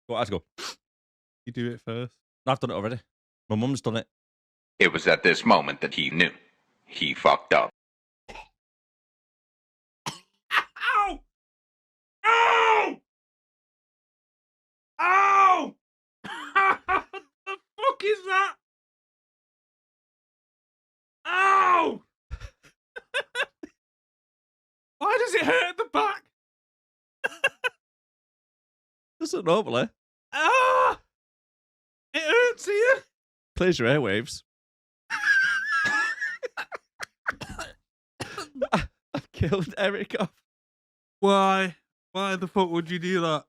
Go, I have to go. You do it first. I've done it already. My mum's done it. It was at this moment that he knew. He fucked up. Ow! Ow! Ow! What the fuck is that? Ow! Why does it hurt at the back? Doesn't normally. Ah! It hurts here. Clears your airwaves. I've killed Erik off. Why? Why the fuck would you do that?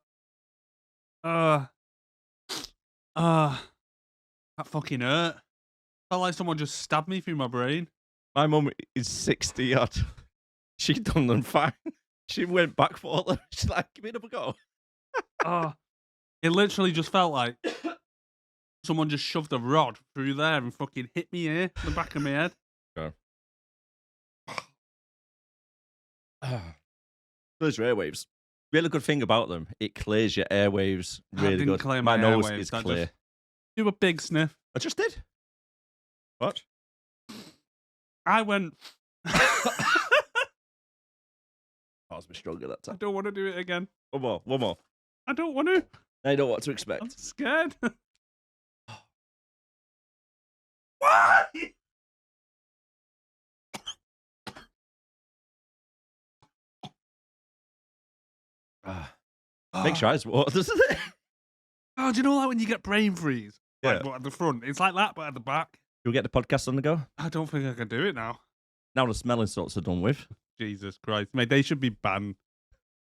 That fucking hurt. Felt like someone just stabbed me through my brain. My mum is 60 odd. She done them fine. She went back for them. She's like, give me another go. It literally just felt like someone just shoved a rod through there and fucking hit me here, the back of my head. Okay. Clears your airwaves. Really good thing about them, it clears your airwaves really good. Clear my nose airwaves, is that clear. just- Do a big sniff. I just did. What? I went. That was my stronger that I time. don't want to do it again. One more, one more. I don't want to. I know what to expect. I'm scared. Why? Makes your eyes water, doesn't it? Oh, do you know like when you get brain freeze? Yeah. Like, but at the front. It's like that, but at the back. You'll get the podcast on the go. I don't think I can do it now. Now the smelling salts are done with. Jesus Christ. Mate, they should be banned.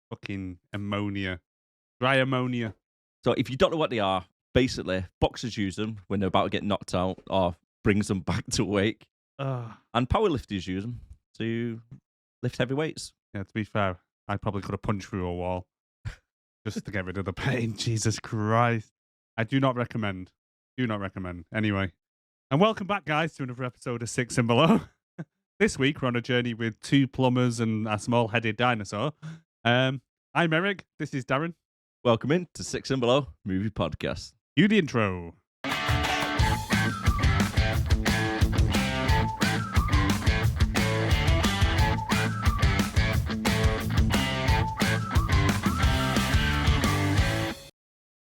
Fucking ammonia. Dry ammonia. So if you don't know what they are, basically, boxers use them when they're about to get knocked out or brings them back to wake. And powerlifters use them to lift heavy weights. Yeah, to be fair, I probably could have punched through a wall just to get rid of the pain. Jesus Christ. I do not recommend. Do not recommend. Anyway. And welcome back, guys, to another episode of Six and Below. This week, we're on a journey with two plumbers and a small-headed dinosaur. I'm Erik. This is Darren. Welcome in to Six and Below Movie Podcast. You the intro.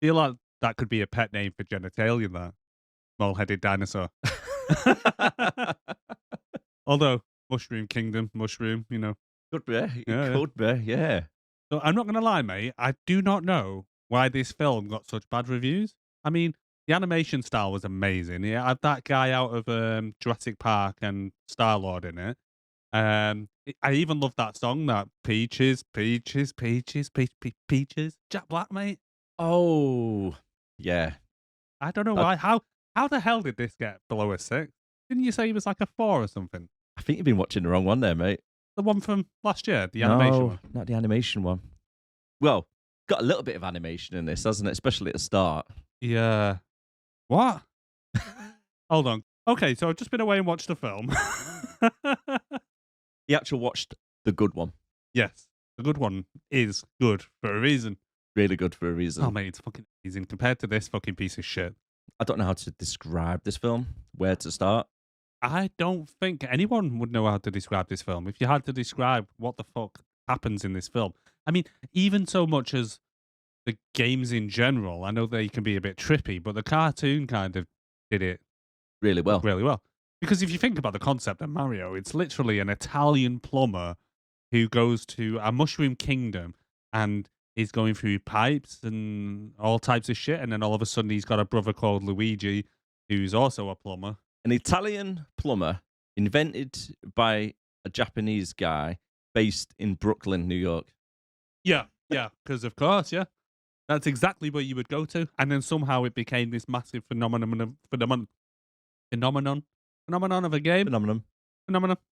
Feel like that could be a pet name for genitalia, that small-headed dinosaur. Although Mushroom Kingdom, mushroom, you know. Could be, it Yeah, could be, yeah. So I'm not going to lie, mate. I do not know why this film got such bad reviews. I mean, the animation style was amazing. It had that guy out of Jurassic Park and Star-Lord in it. I even love that song, that Peaches, Peaches, Peaches, Peaches. Jack Black, mate. Oh, yeah. I don't know why. How the hell did this get below a 6? Didn't you say he was like a 4 or something? I think you've been watching the wrong one there, mate. The one from last year, the animation one. Not the animation one. Well, got a little bit of animation in this, hasn't it? Especially at the start. Yeah. What? Hold on. Okay, so I've just been away and watched the film. You actually watched the good one. Yes, the good one is good for a reason. Really good for a reason. Oh, mate, it's fucking amazing compared to this fucking piece of shit. I don't know how to describe this film, where to start. I don't think anyone would know how to describe this film. If you had to describe what the fuck happens in this film. I mean, even so much as the games in general, I know they can be a bit trippy, but the cartoon kind of did it Really well. really well. Because if you think about the concept of Mario, it's literally an Italian plumber who goes to a mushroom kingdom and is going through pipes and all types of shit. And then all of a sudden he's got a brother called Luigi who's also a plumber. An Italian plumber invented by a Japanese guy based in Brooklyn, New York. Yeah, because of course, yeah. That's exactly where you would go to. And then somehow it became this massive phenomenon of a game. Phenomenon. Phenomenon.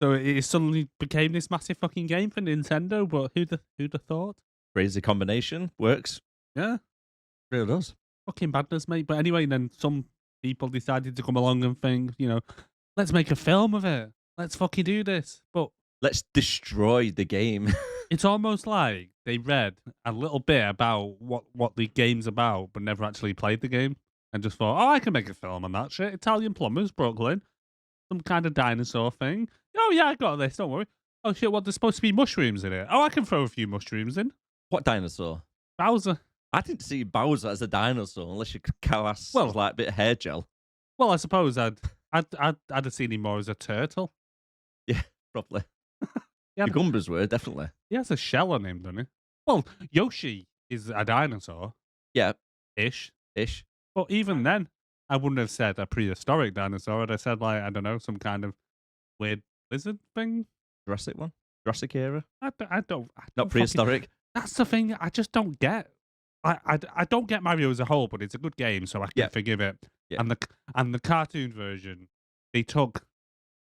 So it suddenly became this massive fucking game for Nintendo, but who'd have thought? Crazy combination. Works. Yeah. Really does. Fucking badness, mate. But anyway, then some people decided to come along and think, let's make a film of it. Let's fucking do this. But Let's destroy the game. It's almost like they read a little bit about what the game's about, but never actually played the game, and just thought, "Oh, I can make a film on that shit. Italian plumbers, Brooklyn, some kind of dinosaur thing. Oh yeah, I got this. Don't worry. Oh shit, what? There's supposed to be mushrooms in it. Oh, I can throw a few mushrooms in. What dinosaur? Bowser. I didn't see Bowser as a dinosaur unless you could class Well- as like a bit of hair gel. Well, I suppose I'd have seen him more as a turtle. Yeah, probably. Yeah. The Gumbas were, definitely. He has a shell on him, doesn't he? Well, Yoshi is a dinosaur. Yeah. Ish. But even then, I wouldn't have said a prehistoric dinosaur. I'd have said, like, I don't know, some kind of weird lizard thing. Jurassic one? Jurassic era? I don't Not prehistoric? That's the thing I just don't get. I don't get Mario as a whole, but it's a good game, so I can forgive it. Yeah. And the cartoon version, they took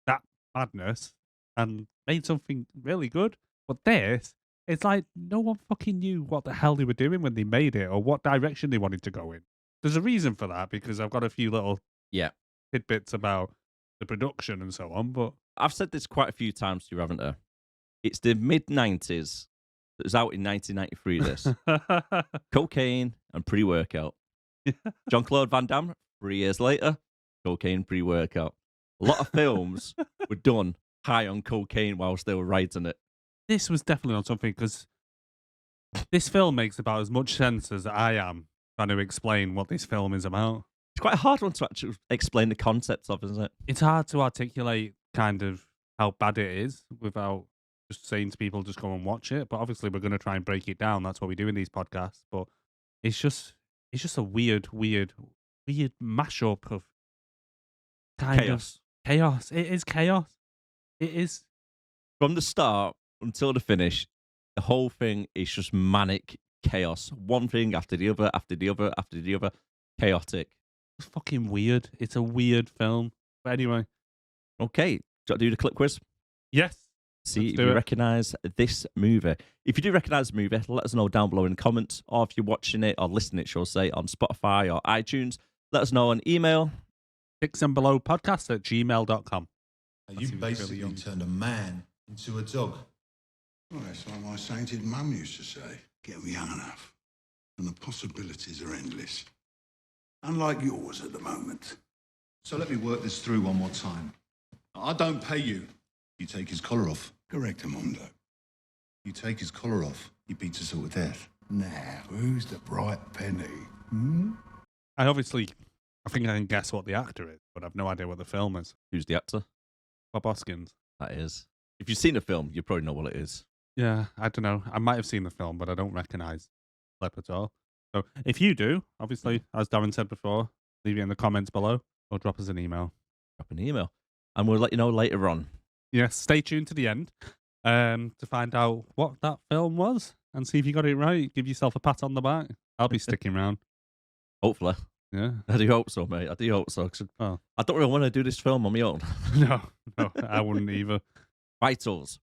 that madness and made something really good. But this, it's like no one fucking knew what the hell they were doing when they made it or what direction they wanted to go in. There's a reason for that because I've got a few little tidbits about the production and so on. But I've said this quite a few times to you, haven't I? It's the mid-90s. It was out in 1993, this. Cocaine and pre-workout. Jean-Claude Van Damme, 3 years later, cocaine pre-workout. A lot of films were done high on cocaine whilst they were writing it. This was definitely on something because this film makes about as much sense as I am trying to explain what this film is about. It's quite a hard one to actually explain the concepts of, isn't it? It's hard to articulate kind of how bad it is without just saying to people, just go and watch it. But obviously, we're going to try and break it down. That's what we do in these podcasts. But it's just a weird mashup of Chaos. Chaos. It is chaos. It is. From the start until the finish, the whole thing is just manic chaos. One thing after the other, after the other, after the other. Chaotic. It's fucking weird. It's a weird film. But anyway. Okay. Do I do the clip quiz? Yes. See if you recognise this movie. If you do recognise the movie, let us know down below in the comments. Or if you're watching it or listening, it shall say, on Spotify or iTunes. Let us know on email. dicksandbelowpodcast@gmail.com. You basically turned a man into a dog. Well, it's like my sainted mum used to say, get 'em young enough, and the possibilities are endless. Unlike yours at the moment. So let me work this through one more time. I don't pay you. You take his collar off. Correct, Amondo. You take his collar off. He beats us all to death. Now, who's the bright penny? I think I can guess what the actor is, but I've no idea what the film is. Who's the actor? Bob Hoskins. That is. If you've seen the film, you probably know what it is. Yeah, I don't know. I might have seen the film, but I don't recognise the clip at all. So if you do, obviously, as Darren said before, leave it in the comments below or drop us an email. Drop an email. And we'll let you know later on. Yes, stay tuned to the end to find out what that film was and see if you got it right. Give yourself a pat on the back. I'll be sticking around. Hopefully. Yeah. I do hope so, mate. I do hope so. Oh. I don't really want to do this film on my own. No, I wouldn't either. Vitals.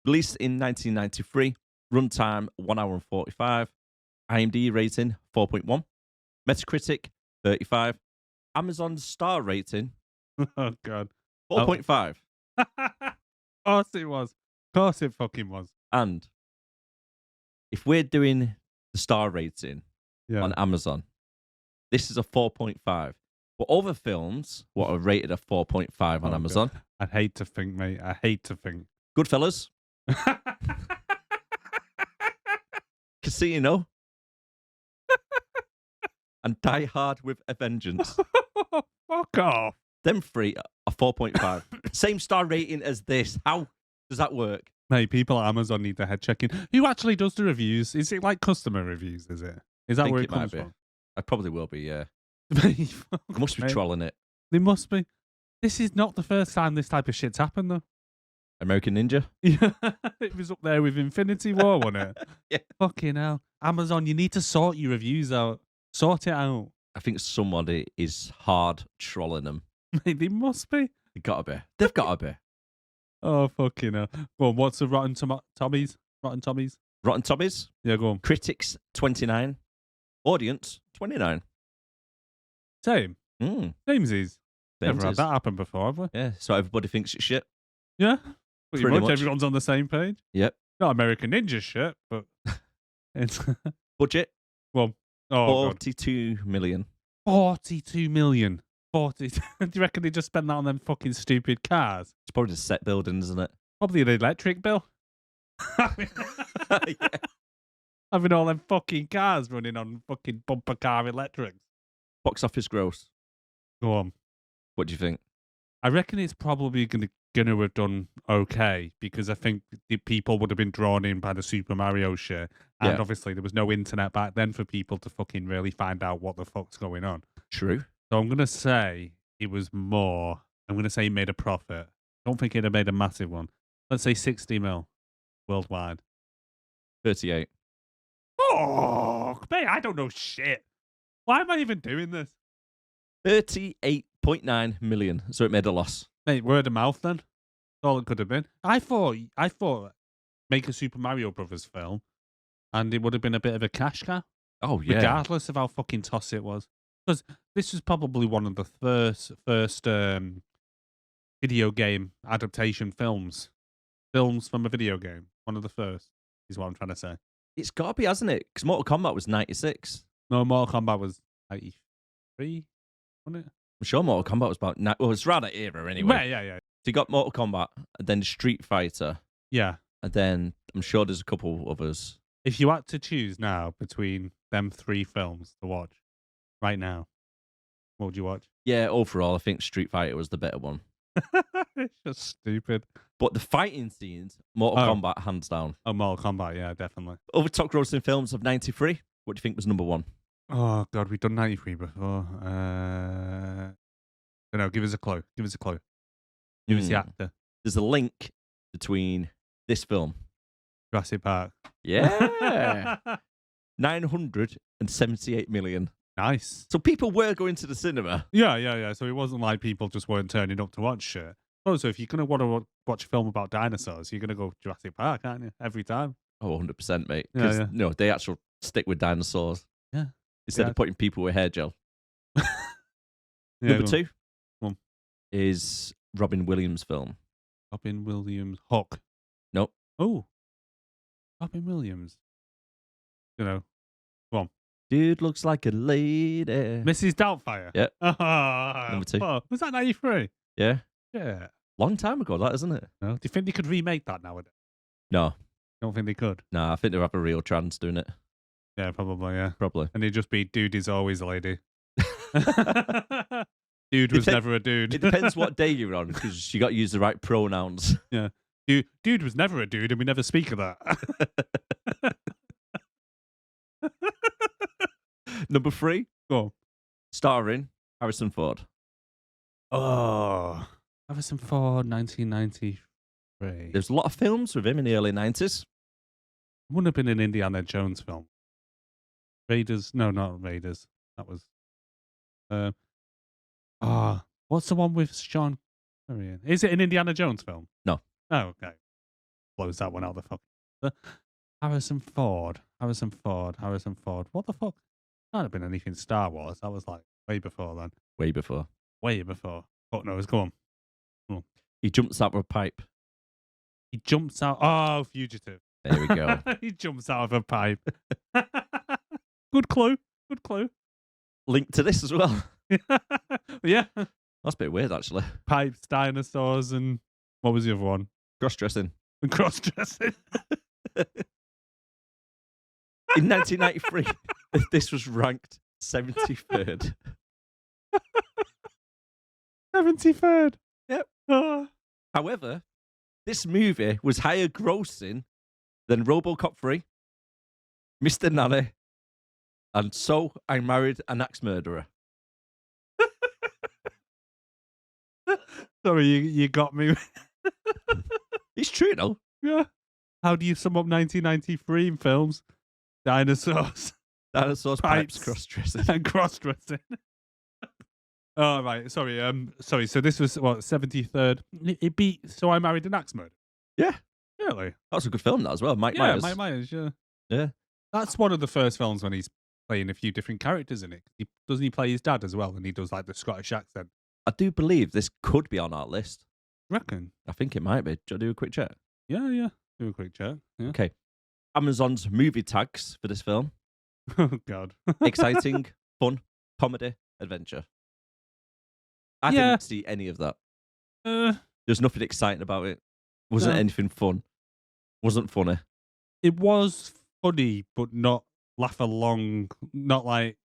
Released in 1993. Runtime 1 hour and 45. IMDb rating 4.1. Metacritic 35. Amazon star rating Oh, God. 4.5. Of course it was. Of course it fucking was. And if we're doing the star rating on Amazon, this is a 4.5. But other films, what are rated a 4.5 on Amazon? God. I'd hate to think, mate. I hate to think. Goodfellas. Casino. And Die Hard with a Vengeance. Fuck off. Them three are 4.5. Same star rating as this. How does that work? Mate, people at Amazon need their head checking. Who actually does the reviews? Is it like customer reviews, is it? Is that where it comes from? I probably will be, yeah. They must be trolling it. They must be. This is not the first time this type of shit's happened, though. American Ninja? Yeah, it was up there with Infinity War, wasn't it? Yeah. Fucking hell. Amazon, you need to sort your reviews out. Sort it out. I think somebody is hard trolling them. Mate, they must be. They gotta be. They've gotta be. Oh, fucking hell. Go on, what's the Rotten Tommies? Rotten Tommies? Rotten Tommies? Yeah, go on. Critics, 29. Audience, 29. Same. Mm. Samesies. Never had Samesies. that happen before, have we? Yeah, so everybody thinks it's shit. Yeah. Pretty Pretty much much. everyone's on the same page. Yep. Not American Ninja shit, but it's Budget, well. Oh god, 42 million. 42 million. 40. Do you reckon they just spent that on them fucking stupid cars? It's probably the set building, isn't it? Probably an electric bill. Yeah. Having all them fucking cars running on fucking bumper car electrics. Box office gross. Go on. What do you think? I reckon it's probably gonna have done okay because I think the people would have been drawn in by the Super Mario shit, and Yeah. obviously there was no internet back then for people to fucking really find out what the fuck's going on. True. So I'm gonna say it was more. I'm gonna say he made a profit. I don't think he'd have made a massive one. Let's say 60 mil worldwide. 38. Oh, mate, I don't know shit. Why am I even doing this? 38.9 million. So it made a loss. Mate, word of mouth then. That's all it could have been. I thought make a Super Mario Brothers film and it would have been a bit of a cash cow. Oh, yeah. Regardless of how fucking toss it was. Because this was probably one of the first video game adaptation films. Films from a video game. One of the first, is what I'm trying to say. It's got to be, hasn't it? Because Mortal Kombat was 96. No, Mortal Kombat was 93, wasn't it? I'm sure Mortal Kombat was about... Well, it's around that era anyway. Yeah. So you got Mortal Kombat, and then Street Fighter, Yeah. and then I'm sure there's a couple others. If you had to choose now between them 3 films to watch right now, what would you watch? Yeah, overall, I think Street Fighter was the better one. It's just stupid. But the fighting scenes, Mortal Oh. Kombat, hands down. Oh, Mortal Kombat, yeah, definitely. Other top grossing films of 93, what do you think was number 1? Oh, God, we've done 93 before. Don't know, give us a clue. Give us the actor. There's a link between this film. Jurassic Park. Yeah. 978 million. Nice. So people were going to the cinema. Yeah. So it wasn't like people just weren't turning up to watch shit. Oh, so if you're going to want to watch a film about dinosaurs, you're going to go Jurassic Park, aren't you? Every time. Oh, 100%, mate. Yeah, Because yeah. no, they actually stick with dinosaurs. Yeah. Instead Yeah. of putting people with hair gel. Yeah, Number go on. 2 Go on. is Robin Williams' film. Robin Williams. Hawk. Nope. Oh. Robin Williams. You know. Go on. Dude looks like a lady. Mrs. Doubtfire. Yep. Number 2. Oh, was that 93? Yeah. Yeah. Long time ago, that, isn't it? No. Do you think they could remake that nowadays? No. Don't think they could. Nah, I think they'll have a real trans doing it. Yeah, probably, yeah. Probably. And it'd just be dude is always a lady. Dude was never a dude. It depends what day you're on, because you got to use the right pronouns. Yeah. Dude was never a dude, and we never speak of that. Number 3, Go on. starring Harrison Ford. Oh. Harrison Ford, 1993. There's a lot of films with him in the early 90s. Wouldn't have been an Indiana Jones film. Raiders. No, not Raiders. That was. What's the one with Sean Connery? Is it an Indiana Jones film? No. Oh, okay. Blows that one out the fuck. Harrison Ford. What the fuck? Can't have been anything Star Wars. That was like way before then. Way before. Way before. Fuck knows. Go on. He jumps out of a pipe. He jumps out. Oh, Fugitive. There we go. He jumps out of a pipe. Good clue. Link to this as well. Yeah. That's a bit weird, actually. Pipes, dinosaurs, and what was the other one? Cross-dressing. And cross-dressing. In 1993, this was ranked 73rd. 73rd. Yep. Oh. However, this movie was higher grossing than RoboCop 3, Mr. Nanny, and So I Married an Axe Murderer. Sorry, you got me. It's true, though. Yeah. How do you sum up 1993 in films? Dinosaurs Dinosaurs, pipes, cross-dressing. and cross-dressing. Oh, right. Sorry. Sorry. So this was what 73rd. It beat So I Married an Axe Murderer. Yeah. Really? That was a good film, that as well. Mike Yeah, Myers. Mike Myers. Yeah. Yeah. That's one of the first films when he's playing a few different characters in it. Doesn't he play his dad as well? And he does like the Scottish accent. I do believe this could be on our list. Reckon? I think it might be. Do you do a quick check? Yeah. Do a quick check. Yeah. Okay. Amazon's movie tags for this film: Oh God. exciting, fun, comedy, adventure. I Yeah. didn't see any of that. Uh, There's nothing exciting about it. Wasn't No. anything fun. Wasn't funny. it was funny, but not laugh along. Not like,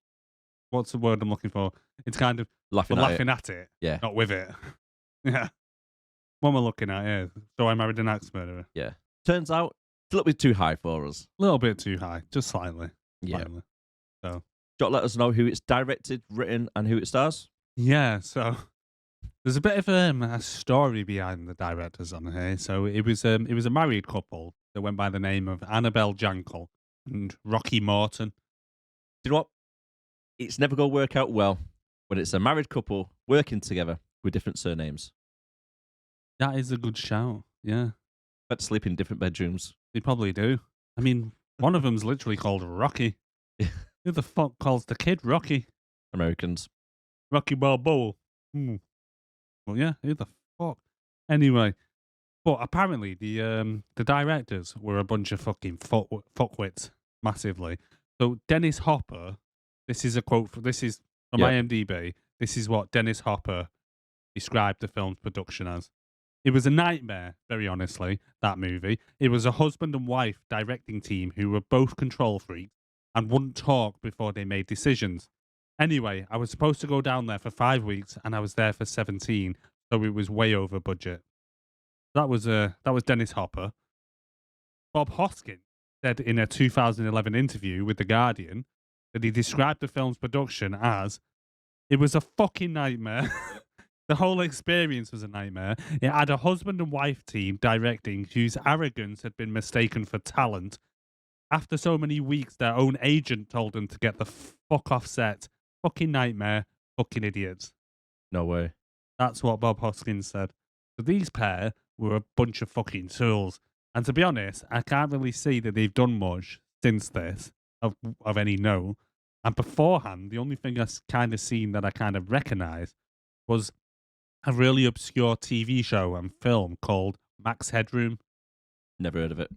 what's the word I'm looking for? It's kind of Laughing we're at laughing at it, Yeah. not with it. Yeah. What am I looking at here? So I married an axe murderer. it. Yeah. Turns out it's a little bit too high for us. A little bit too high, just slightly. Yeah. Slightly. So Do you want to let us know who it's directed, written, and who it stars? yeah, so there's a bit of a story behind the directors on here. So it was a married couple that went by the name of Annabelle Jankel and Rocky Morton. Do you know what? It's never going to work out well when it's a married couple working together with different surnames. That is a good shout. Yeah, But sleep in different bedrooms. they probably do. I mean, one of them's literally called Rocky. Who the fuck calls the kid Rocky? Americans. Rocky Balboa. Well, yeah, who the fuck? Anyway, but apparently the directors were a bunch of fucking fuckwits, massively. So Dennis Hopper, this is a quote. This is from Yeah. IMDb. This is what Dennis Hopper described the film's production as. It was a nightmare, very honestly, that movie. It was a husband and wife directing team who were both control freaks and wouldn't talk before they made decisions. Anyway, I was supposed to go down there for 5 weeks and I was there for 17, so it was way over budget. That was Dennis Hopper. Bob Hoskins said in a 2011 interview with The Guardian that he described the film's production as, it was a fucking nightmare. The whole experience was a nightmare. It had a husband and wife team directing whose arrogance had been mistaken for talent. After so many weeks, their own agent told them to get the fuck off set. Fucking nightmare. Fucking idiots. No way. That's what Bob Hoskins said. So these pair were a bunch of fucking tools. And to be honest, I can't really see that they've done much since this of any note. And beforehand, the only thing I kind of seen that I kind of recognised was a really obscure TV show and film called Max Headroom. Never heard of it.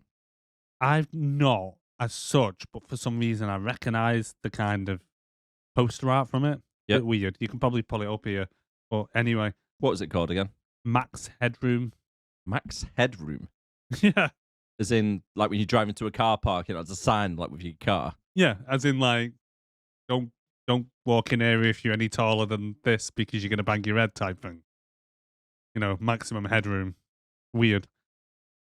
I've not as such, but for some reason I recognise the kind of poster art from it. Yep. Bit weird. You can probably pull it up here. But anyway, What was it called again? Max Headroom. Max Headroom. Yeah. As in, like when you drive into a car park, you know, there's a sign like with your car. Yeah. As in like, don't walk in here if you're any taller than this because you're gonna bang your head type thing. You know, maximum headroom. Weird.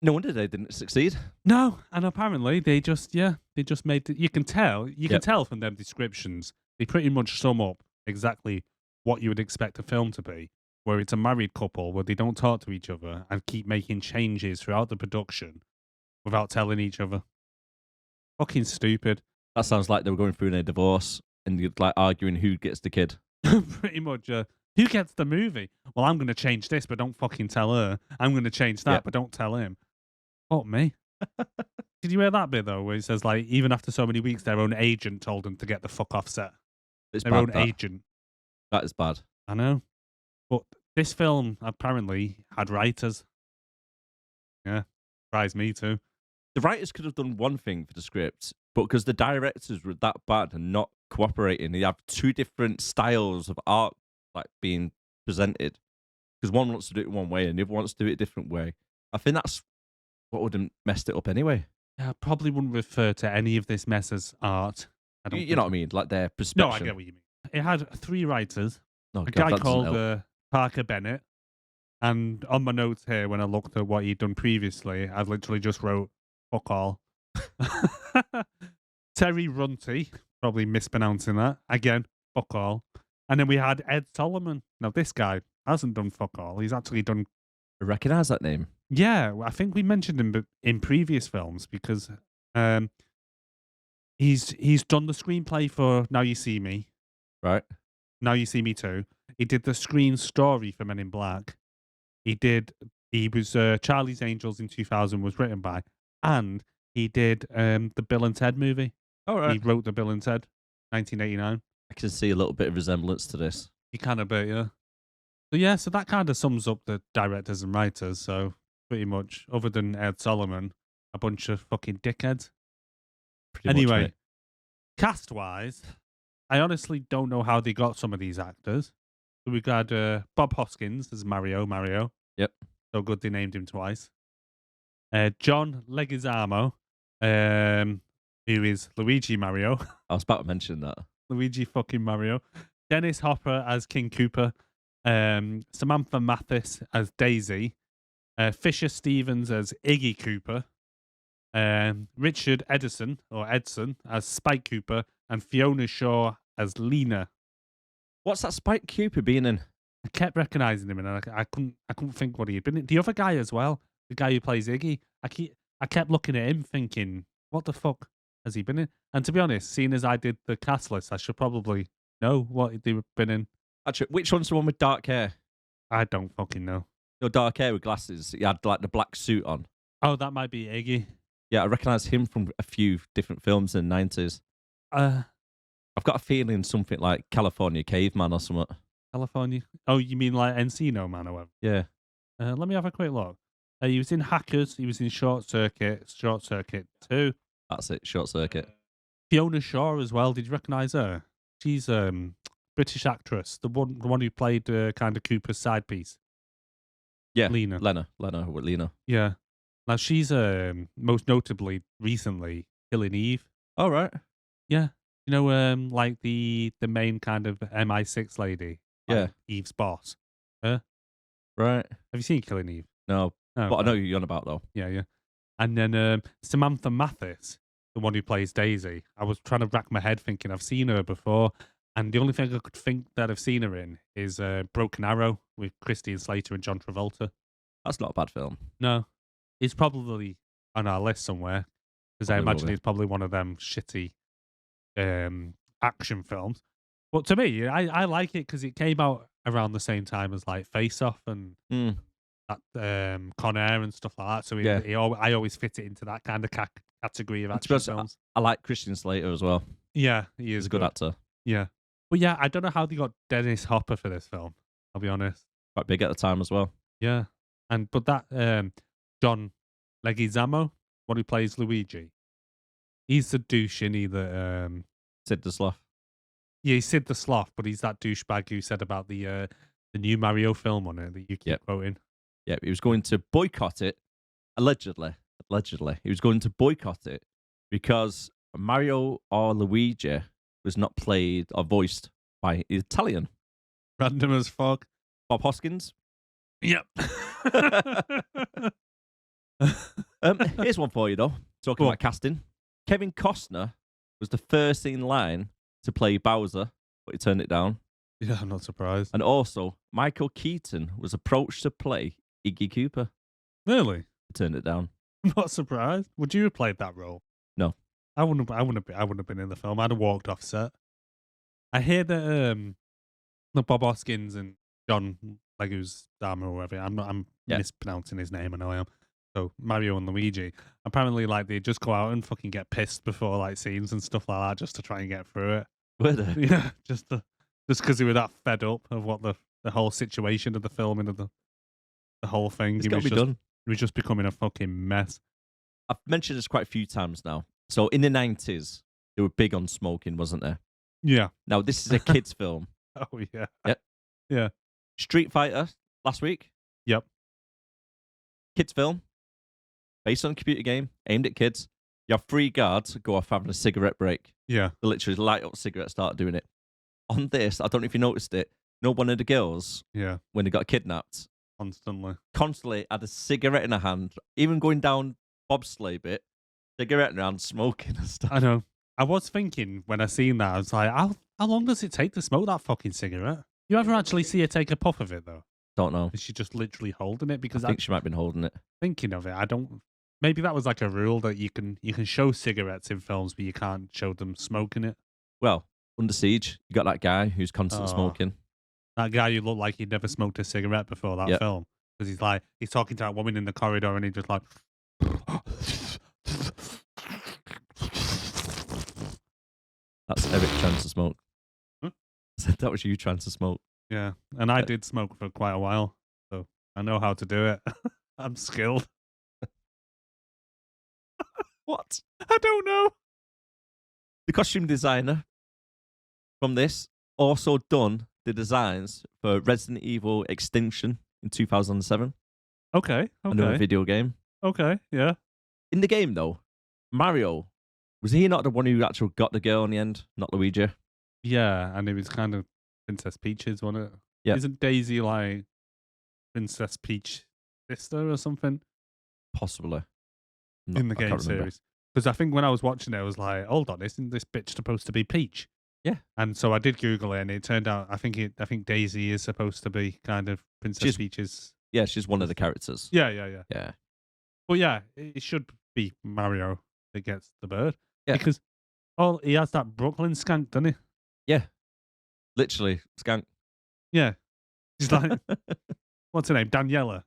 No wonder they didn't succeed. No, and apparently they just made it. You can tell Yep. from them descriptions. They pretty much sum up exactly what you would expect a film to be, where it's a married couple where they don't talk to each other and keep making changes throughout the production without telling each other. Fucking stupid. That sounds like they were going through a divorce and you're like arguing who gets the kid. Pretty much. Who gets the movie? Well, I'm going to change this, but don't fucking tell her. I'm going to change that, Yep. but don't tell him. Fuck me. Did you hear that bit though, where it says like, even after so many weeks, their own agent told them to get the fuck off set. It's Their bad. own That. agent. That is bad. I know. But this film apparently had writers. Yeah. Surprised me too. The writers could have done one thing for the script, but because the directors were that bad and not cooperating, they have two different styles of art like being presented. Because one wants to do it one way and the other wants to do it a different way. I think that's what would have messed it up anyway. Yeah, I probably wouldn't refer to any of this mess as art. I don't You know what I mean? Like their No, perspective. I get what you mean. It had 3 writers. Oh, A God, guy that doesn't called help. Parker Bennett. And on my notes here, when I looked at what he'd done previously, I've literally just wrote, fuck all. Terry Runty, probably mispronouncing that. Again, fuck all. And then we had Ed Solomon. Now, this guy hasn't done fuck all. He's actually done... I recognise that name. Yeah, I think we mentioned him in previous films because he's done the screenplay for Now You See Me. Right. Now You See Me Too. He did the screen story for Men in Black. He was Charlie's Angels in 2000 was written by, and he did the Bill and Ted movie. All He right. wrote the Bill and Ted, 1989. I can see a little bit of resemblance to this. He kind of bit, yeah. So yeah, so that kind of sums up the directors and writers. So pretty much, other than Ed Solomon, a bunch of fucking dickheads. Pretty much, Anyway, mate. cast-wise, I honestly don't know how they got some of these actors. So we got Bob Hoskins as Mario. Yep. So good they named him twice. John Leguizamo, who is Luigi Mario. I was about to mention that. Luigi fucking Mario. Dennis Hopper as King Koopa. Samantha Mathis as Daisy. Fisher Stevens as Iggy Koopa. Richard Edson as Spike Cooper. And Fiona Shaw as Lena. What's that Spike Cooper being in? I kept recognizing him, and I couldn't think what he had been in. The other guy as well, the guy who plays Iggy. I kept looking at him, thinking, what the fuck has he been in? And to be honest, seeing as I did the cast list, I should probably know what they've been in. Actually, which one's the one with dark hair? I don't fucking know. No, dark hair with glasses. He had like the black suit on. Oh, that might be Iggy. Yeah, I recognise him from a few different films in the 90s. I've got a feeling something like California Caveman or something. California. Oh, you mean like Encino Man or whatever? Yeah. Let me have a quick look. He was in Hackers. He was in Short Circuit 2. That's it, Short Circuit. Fiona Shaw as well. Did you recognise her? She's British actress, the one who played kind of Cooper's side piece. Yeah, Lena. Lena. Yeah. Now she's most notably recently Killing Eve. All right. Yeah. You know, like the main kind of MI6 lady. Yeah. Like Eve's boss. Her. Right. Have you seen Killing Eve? No. Oh, But I know who you're on about, though. Yeah. And then Samantha Mathis, the one who plays Daisy. I was trying to rack my head thinking I've seen her before. And the only thing I could think that I've seen her in is Broken Arrow with Christian Slater and John Travolta. That's not a bad film. No. It's probably on our list somewhere. Because I imagine it's probably one of them shitty action films. But to me, I like it because it came out around the same time as like Face Off and that Con Air and stuff like that. So I always fit it into that kind of category of action films. I like Christian Slater as well. Yeah, he is He's a good actor. Yeah. But yeah, I don't know how they got Dennis Hopper for this film, I'll be honest. Quite big at the time as well. Yeah. But that John Leguizamo, one who plays Luigi, he's the douche in either Sid the Sloth. Yeah, he's Sid the Sloth, but he's that douchebag who said about the new Mario film on it that you keep quoting. Yeah, he was going to boycott it, allegedly. He was going to boycott it because Mario or Luigi was not played or voiced by Italian. Random as fuck. Bob Hoskins. Yep. Here's one for you, though. Talking about casting. Kevin Costner was the first in line to play Bowser, but he turned it down. Yeah, I'm not surprised. And also, Michael Keaton was approached to play Iggy Koopa. Really? He turned it down. I'm not surprised. Would you have played that role? No. I wouldn't have been in the film. I'd have walked off set. I hear that the Bob Hoskins and John Leguizamo or whatever. I'm mispronouncing his name. I know I am. So Mario and Luigi. Apparently, like they just go out and fucking get pissed before like scenes and stuff like that, just to try and get through it. Were they? Yeah, just because they were that fed up of what the whole situation of the filming of the whole thing. It's got to be done. It was just becoming a fucking mess. I've mentioned this quite a few times now. So in the 90s, they were big on smoking, wasn't there? Yeah. Now, this is a kid's film. Oh, yeah. Yep. Yeah. Street Fighter, last week. Yep. Kids film, based on a computer game, aimed at kids. You have 3 guards go off having a cigarette break. Yeah. They literally light up cigarettes, start doing it. On this, I don't know if you noticed it, no one of the girls, when they got kidnapped, constantly had a cigarette in her hand, even going down bobsleigh bit, cigarette in her hand, smoking and stuff. I know. I was thinking when I seen that, I was like, how long does it take to smoke that fucking cigarette? You ever actually see her take a puff of it, though? Don't know. Is she just literally holding it? Because I think she might have been holding it. Thinking of it, I don't... Maybe that was like a rule that you can show cigarettes in films, but you can't show them smoking it. Well, Under Siege, you got that guy who's constantly smoking. That guy who looked like he'd never smoked a cigarette before that film. Because he's talking to that woman in the corridor and he just like... That's Erik trying to smoke. Huh? I said that was you trying to smoke. Yeah, and I did smoke for quite a while, so I know how to do it. I'm skilled. What? I don't know. The costume designer from this also done the designs for Resident Evil Extinction in 2007, Okay, another okay, video game. okay, yeah. In the game, though, Mario, was he not the one who actually got the girl in the end, not Luigi? Yeah, and it was kind of Princess Peach's, wasn't it? Yeah. Isn't Daisy like Princess Peach's sister or something Possibly. in the I can't game remember. series? Because I think when I was watching it, I was like, hold on, isn't this bitch supposed to be Peach? Yeah. And so I did Google it, and it turned out I think Daisy is supposed to be kind of Princess Peach's. Yeah, she's one of the characters. Yeah. Yeah. But yeah, it should be Mario that gets the bird. Yeah. Because he has that Brooklyn skank, doesn't he? Yeah. Literally, skank. Yeah. He's like, what's her name? Daniela.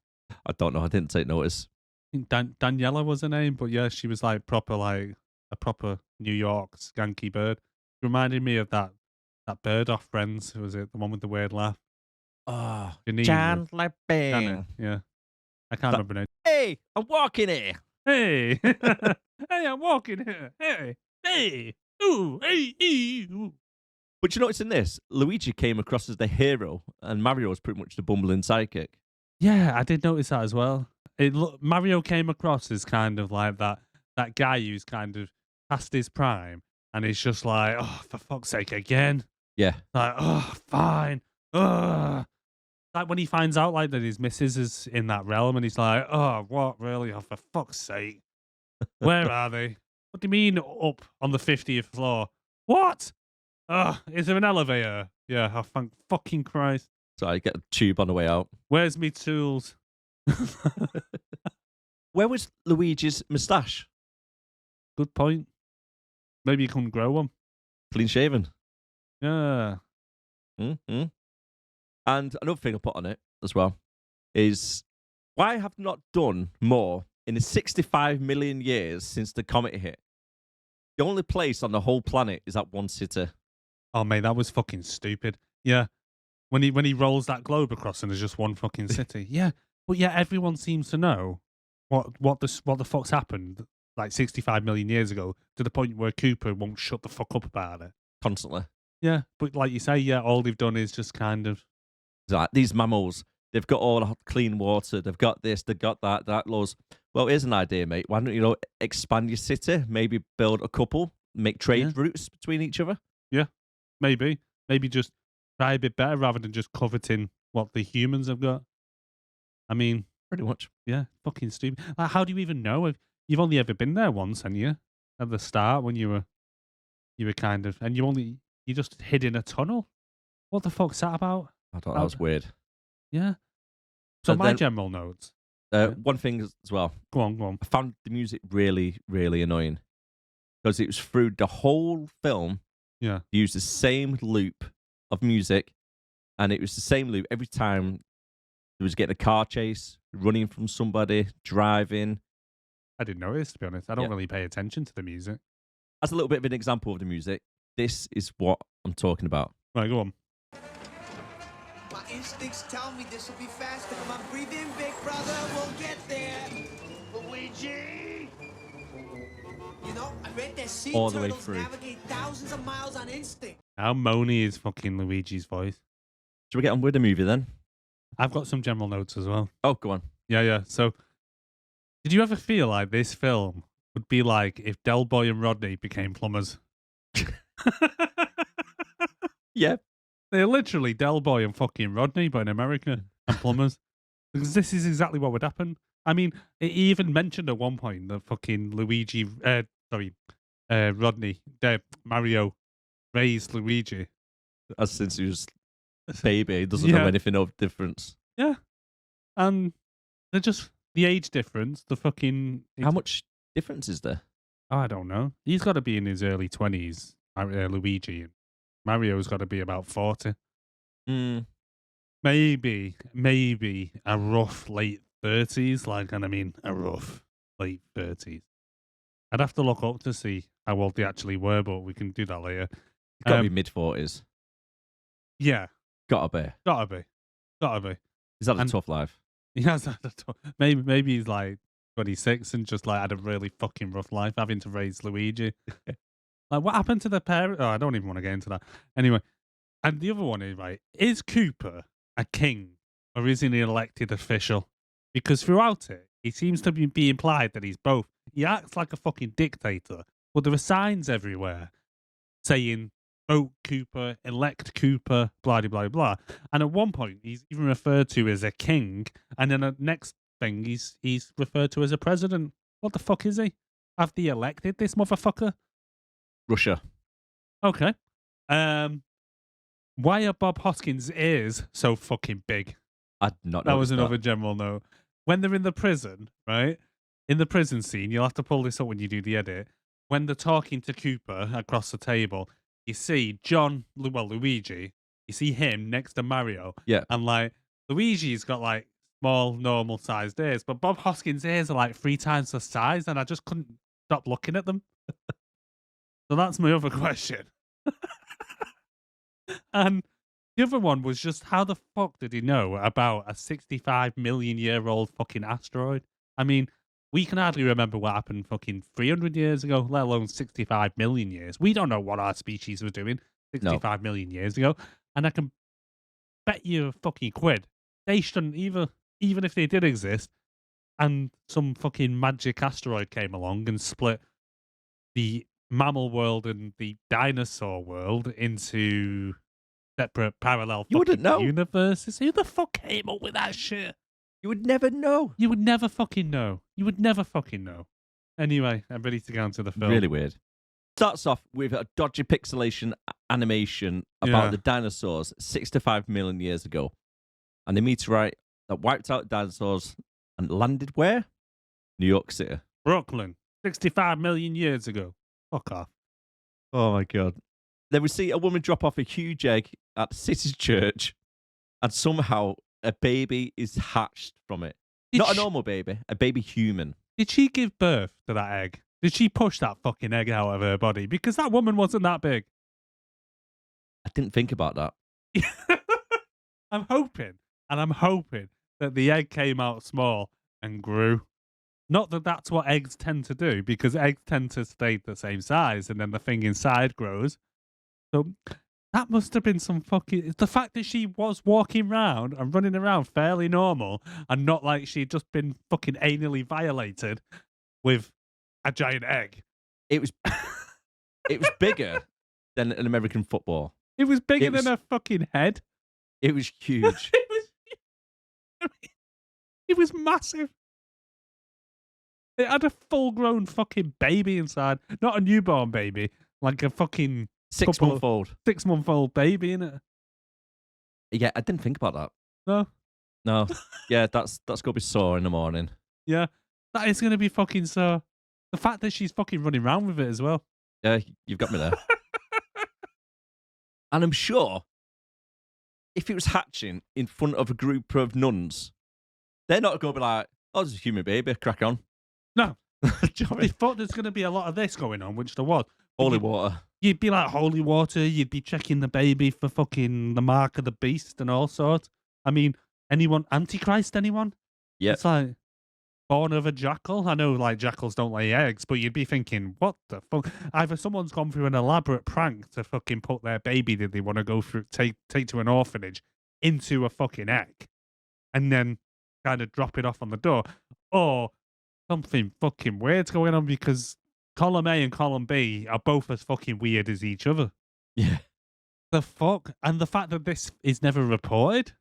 I don't know. I didn't take notice. I think Daniela was her name, but yeah, she was like a proper New York skanky bird. Reminded me of that bird off Friends. Was it the one with the weird laugh? Oh, Janine. Chandler Bing. Janet, yeah. I can't remember her name. Hey, I'm walking here. Hey, hey, I'm walking here. Hey, ooh, hey, ooh. But you notice in this, Luigi came across as the hero, and Mario was pretty much the bumbling sidekick. Yeah, I did notice that as well. Mario came across as kind of like that guy who's kind of past his prime, and he's just like, oh, for fuck's sake, again. Yeah. Like, oh, fine. Ugh. Like when he finds out like that his missus is in that realm, and he's like, oh, what, really? Oh, for fuck's sake. Where are they? What do you mean up on the 50th floor? What? Is there an elevator? Yeah, oh, thank fucking Christ. So I get a tube on the way out. Where's me tools? Where was Luigi's moustache? Good point. Maybe you couldn't grow one. Clean shaven. Yeah. Mm-hmm. And another thing I put on it as well is why have not done more in the 65 million years since the comet hit? The only place on the whole planet is that one city. Oh, mate, that was fucking stupid. Yeah. When he rolls that globe across and there's just one fucking city. Yeah. But yeah, everyone seems to know what the fuck's happened like 65 million years ago to the point where Koopa won't shut the fuck up about it. Constantly. Yeah. But like you say, yeah, all they've done is just kind of... Like, these mammals, they've got all the clean water, they've got this, they've got that laws. Well, here's an idea, mate. Why don't you expand your city, maybe build a couple, make trade routes between each other? Yeah, maybe just try a bit better rather than just coveting what the humans have got. I mean, pretty much. Yeah, fucking stupid. Like, how do you even know? You've only ever been there once, haven't you? At the start when you were kind of, and you just hid in a tunnel. What the fuck's that about? I thought that was weird. Yeah. So And my then- general notes. One thing as well. Go on. I found the music really, really annoying because it was through the whole film. Yeah. They used the same loop of music, and it was the same loop every time. There was getting a car chase, running from somebody, driving. I didn't notice, to be honest. I don't Yeah. really pay attention to the music. As a little bit of an example of the music, this is what I'm talking about. Right, go on. My instincts tell me this will be faster. Come on, breathe in, big brother. We'll get there. Luigi! You know, I read that sea All the way turtles through. navigate thousands of miles on instinct. How moany is fucking Luigi's voice? Shall we get on with the movie then? I've got some general notes as well. Oh, go on. Yeah. So, did you ever feel like this film would be like if Del Boy and Rodney became plumbers? Yeah. They're literally Del Boy and fucking Rodney, but in America, and plumbers. Because this is exactly what would happen. I mean, it even mentioned at one point that fucking Rodney, Mario raised Luigi. As since he was a baby, he doesn't know anything of difference. Yeah. And they're just the age difference, the fucking... How much difference is there? Oh, I don't know. He's got to be in his early 20s, Luigi. Mario's got to be about 40. Maybe a rough late 30s. A rough late 30s. I'd have to look up to see how old they actually were, but we can do that later. It's got to be mid-40s. Yeah. Gotta be. Gotta be. He's had a And- tough life. Yeah, maybe he's like 26 and just like had a really fucking rough life having to raise Luigi. Like, what happened to the parent? Oh, I don't even want to get into that. Anyway, and the other one is right: is Koopa a king or is he an elected official? Because throughout it, he seems to be implied that he's both. He acts like a fucking dictator, but there are signs everywhere saying vote Koopa, elect Koopa, blah, blah, blah, blah. And at one point, he's even referred to as a king. And then the next thing, he's referred to as a president. What the fuck is he? Have they elected this motherfucker? Russia. Okay. Why are Bob Hoskins' ears so fucking big? I'd not That was noticed another general note. When they're in the prison, right? In the prison scene, you'll have to pull this up when you do the edit. When they're talking to Koopa across the table, you see Luigi, you see him next to Mario. Yeah. And like, Luigi's got like small, normal sized ears, but Bob Hoskins' ears are like 3 times the size, and I just couldn't stop looking at them. So that's my other question. And the other one was just how the fuck did he know about a 65 million year old fucking asteroid? I mean, we can hardly remember what happened fucking 300 years ago, let alone 65 million years. We don't know what our species was doing 65 million years ago. And I can bet you a fucking quid they shouldn't either, even if they did exist, and some fucking magic asteroid came along and split the mammal world and the dinosaur world into separate parallel You wouldn't fucking know. universes. Who the fuck came up with that shit? You would never know. You would never fucking know. You would never fucking know. Anyway, I'm ready to go into the film. Really weird. Starts off with a dodgy pixelation animation about Yeah. the dinosaurs 65 million years ago. And the meteorite that wiped out dinosaurs and landed where? New York City. Brooklyn, 65 million years ago. Fuck off. Oh my God. Then we see a woman drop off a huge egg at the city church, and somehow a baby is hatched from it. Not a normal baby, a baby human. Did she give birth to that egg? Did she push that fucking egg out of her body? Because that woman wasn't that big. I didn't think about that. I'm hoping that the egg came out small and grew. Not that that's what eggs tend to do, because eggs tend to stay the same size and then the thing inside grows. So that must have been some fucking... The fact that she was walking around and running around fairly normal and not like she'd just been fucking anally violated with a giant egg. It was bigger than an American football. It was bigger It was- than her fucking head. It was huge. It was massive. It had a full-grown fucking baby inside. Not a newborn baby, like a fucking 6-month-old. 6-month-old baby, innit? Yeah, I didn't think about that. No? No. Yeah, that's gonna be sore in the morning. Yeah. That is going to be fucking so... The fact that she's fucking running around with it as well. Yeah, you've got me there. And I'm sure if it was hatching in front of a group of nuns, they're not going to be like, oh, there's a human baby, crack on. No. Do you know what I They mean? thought there's going to be a lot of this going on, which there was. Holy water. You'd be like holy water, you'd be checking the baby for fucking the mark of the beast and all sorts. I mean, anyone, Antichrist, anyone? Yeah. It's like, born of a jackal. I know, like, jackals don't lay eggs, but you'd be thinking, what the fuck? Either someone's gone through an elaborate prank to fucking put their baby that they want to go through, take to an orphanage into a fucking egg and then kind of drop it off on the door, or something fucking weird's going on because column A and column B are both as fucking weird as each other. Yeah. The fuck? And the fact that this is never reported?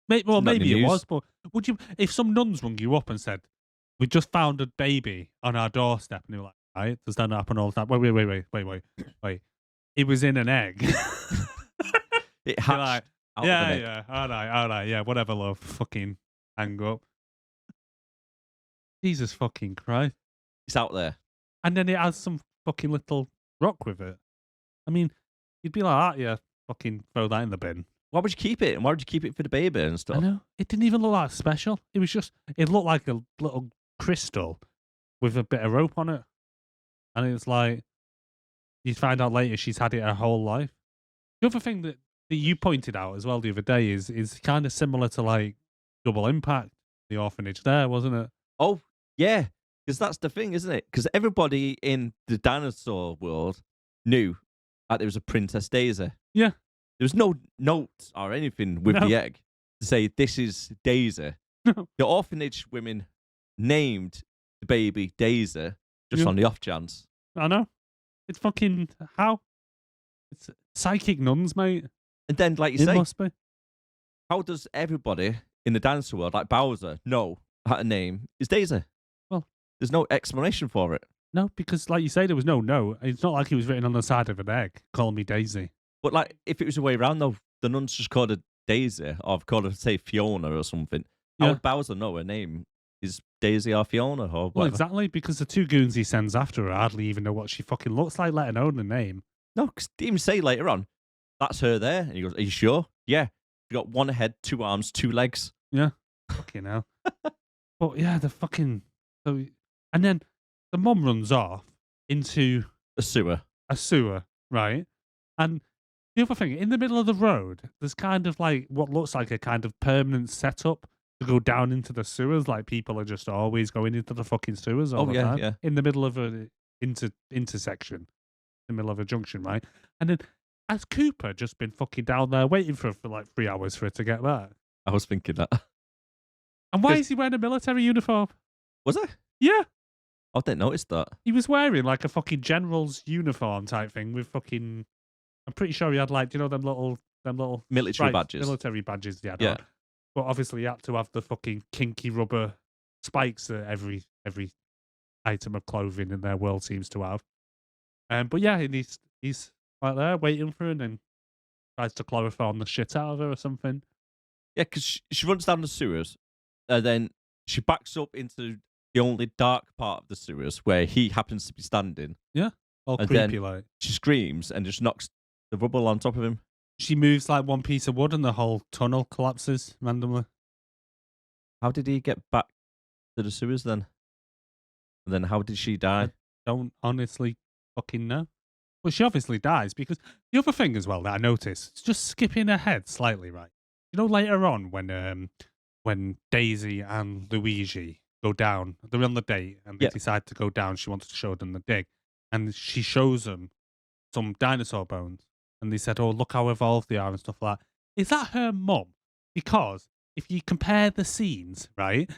Not in the Maybe it news. was, but would you, if some nuns rung you up and said, we just found a baby on our doorstep, and you're like, right, does that happen all the time? Wait. It was in an egg. It You're hatched like, out of an egg. yeah, all right, yeah, whatever, love. Fucking hang up. Jesus fucking Christ. It's out there. And then it has some fucking little rock with it. I mean, you'd be like, yeah, fucking throw that in the bin. Why would you keep it? And why would you keep it for the baby and I stuff? know. It didn't even look that special. It was just, it looked like a little crystal with a bit of rope on it. And it's like, you find out later she's had it her whole life. The other thing that that you pointed out as well the other day is kind of similar to like Double Impact, the orphanage there, wasn't it? Oh, yeah. Because that's the thing, isn't it? Because everybody in the dinosaur world knew that there was a Princess Daisy. Yeah. There was no note or anything with No. the egg to say, this is Daisy. No. The orphanage women named the baby Daisy just Yeah. on the off chance. I know. It's fucking how? It's psychic nuns, mate. And then, like you It say, must be. how does everybody in the dinosaur world, like Bowser, know that her name is Daisy? Well, there's no explanation for it. No, because like you say, there was no note. It's not like he was written on the side of an egg. Call me Daisy. But like, if it was the way around, though, the nuns just called her Daisy, or called her, say, Fiona or something. How Yeah. would Bowser know her name is Daisy or Fiona or whatever? Well, exactly, because the two goons he sends after her hardly even know what she fucking looks like, let alone the name. No, because they even say later on, that's her there. And he goes, are you sure? Yeah. She got one head, 2 arms, 2 legs. Yeah. Fucking hell. But yeah, the fucking... So, and then the mum runs off into A sewer. a sewer, right? And the other thing, in the middle of the road, there's kind of like what looks like a kind of permanent setup to go down into the sewers. Like people are just always going into the fucking sewers all Oh, the yeah, time. yeah. In the middle of a intersection, in the middle of a junction, right? And then has Koopa just been fucking down there waiting for like 3 hours for it to get back? I was thinking that. And why 'Cause- is he wearing a military uniform? Was it? Yeah. I didn't notice that. He was wearing like a fucking general's uniform type thing with fucking. I'm pretty sure he had like, them little Military stripes, badges. military badges. He had Yeah. on. But obviously, he had to have the fucking kinky rubber spikes that every item of clothing in their world seems to have. But yeah, and he's right there waiting for her, and then tries to chloroform the shit out of her or something. Yeah, because she runs down the sewers, and then she backs up into the only dark part of the sewers where he happens to be standing. All And creepy then- like. She screams and just knocks the rubble on top of him. She moves like one piece of wood, and the whole tunnel collapses randomly. How did he get back to the sewers then? And then how did she die? Don't honestly fucking know. Well, she obviously dies because the other thing as well that I noticed, it's just skipping ahead slightly, right? Later on when Daisy and Luigi go down, they're on the date and they Yeah. decide to go down. She wants to show them the dig, and she shows them some dinosaur bones, and they said, "Oh, look how evolved they are," and stuff like that. Is that her mum? Because if you compare the scenes, right,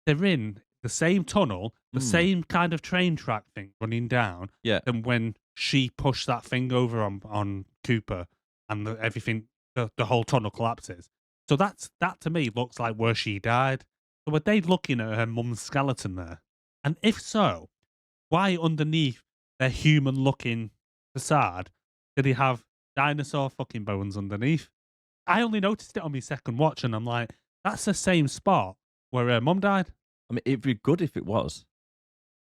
they're in the same tunnel, the same kind of train track thing running down. Yeah. Than when she pushed that thing over on Koopa, and everything, the whole tunnel collapses. So that to me looks like where she died. So were they looking at her mum's skeleton there? And if so, why underneath their human-looking facade did he have dinosaur fucking bones underneath? I only noticed it on my second watch, and I'm like, that's the same spot where her mum died. I mean, it'd be good if it was.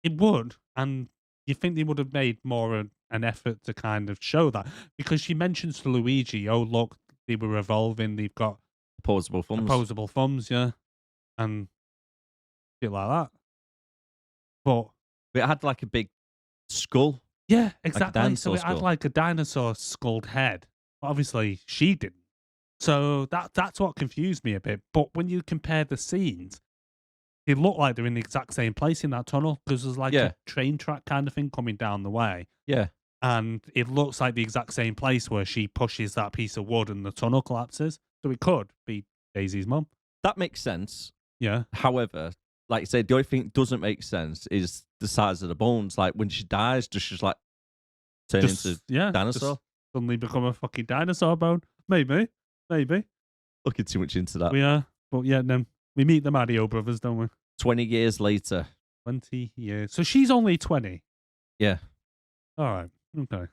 It would, and you think they would have made more an effort to kind of show that, because she mentions to Luigi, "Oh look, they were evolving. They've got Opposable thumbs. opposable thumbs, yeah, and shit like that." But But it had like a big skull. yeah, exactly. So dinosaur it had skull. like a dinosaur skulled head. But obviously, she didn't. So that's what confused me a bit. But when you compare the scenes, they look like they're in the exact same place in that tunnel, because there's like Yeah. a train track kind of thing coming down the way. Yeah. And it looks like the exact same place where she pushes that piece of wood and the tunnel collapses. So it could be Daisy's mum. That makes sense. Yeah. However, like you say, the only thing that doesn't make sense is the size of the bones. Like when she dies, does she just like turn into dinosaur? Just suddenly become a fucking dinosaur bone. Maybe. Looking too much into that. We are. But yeah, then we meet the Mario brothers, don't we? 20 years later. 20 years. So she's only 20. Yeah. All right. Okay.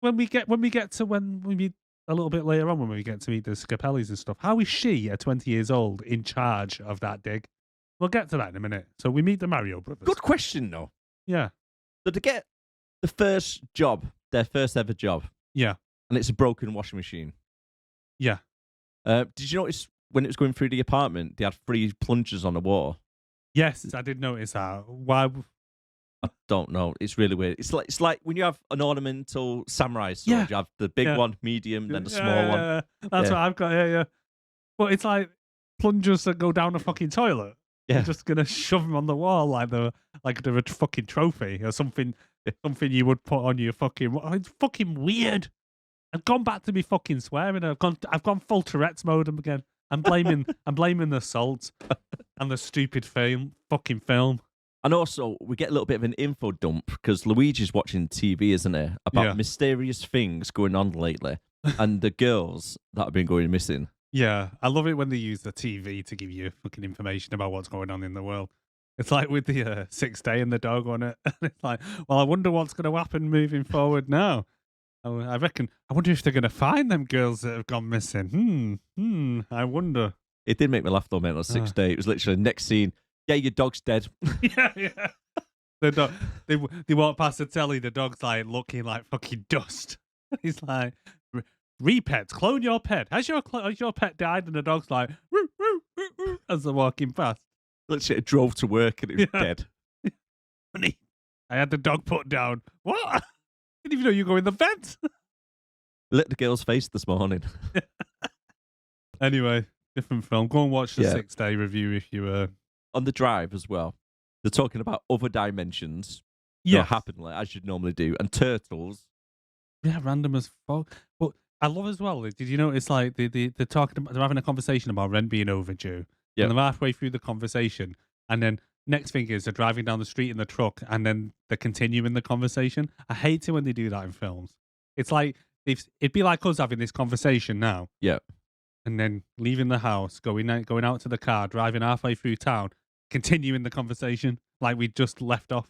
When we meet a little bit later on, when we get to meet the Scapellis and stuff, how is she at 20 years old in charge of that dig? We'll get to that in a minute. So we meet the Mario brothers. Good question, though. Yeah. So to get the first job, their first ever job, Yeah. and it's a broken washing machine. Yeah. Did you notice when it was going through the apartment, they had 3 plungers on the wall? Yes, I did notice that. Why? I don't know. It's really weird. It's like when you have an ornamental samurai sword. You have the big one, medium, then the small one. Yeah. That's what I've got. Yeah. But it's like plungers that go down a fucking toilet. Yeah. You're just gonna shove them on the wall like they're a fucking trophy or something. Something you would put on your fucking. It's fucking weird. I've gone back to me fucking swearing. I've gone full Tourette's mode again. I'm blaming the salt and the stupid fucking film. And also, we get a little bit of an info dump because Luigi's watching TV, isn't he? About mysterious things going on lately and the girls that have been going missing. Yeah, I love it when they use the TV to give you fucking information about what's going on in the world. It's like with the 6th Day and the dog on it. And it's like, well, I wonder what's going to happen moving forward now. I wonder if they're going to find them girls that have gone missing. I wonder. It did make me laugh though, man, on 6th Day. It was literally next scene. Yeah, your dog's dead. Yeah. The dog, they walk past the telly, the dog's like looking like fucking dust. He's like, repets, clone your pet. Has your pet died? And the dog's like, woo, woo, woo, woo, as they're walking past. Literally, it drove to work and it was dead. Honey, I had the dog put down. What? Didn't even know you go in the vent. Lit the girl's face this morning. Anyway, different film. Go and watch the 6th Day review if you On the drive as well, they're talking about other dimensions that happen like, as you'd normally do, and turtles. Yeah, random as fuck. But I love as well. Did you notice like they're talking about, they're having a conversation about rent being overdue. Yeah. And they're halfway through the conversation, and then next thing is they're driving down the street in the truck, and then they're continuing the conversation. I hate it when they do that in films. It's like it'd be like us having this conversation now. Yeah. And then leaving the house, going out to the car, driving halfway through town, continuing the conversation like we just left off.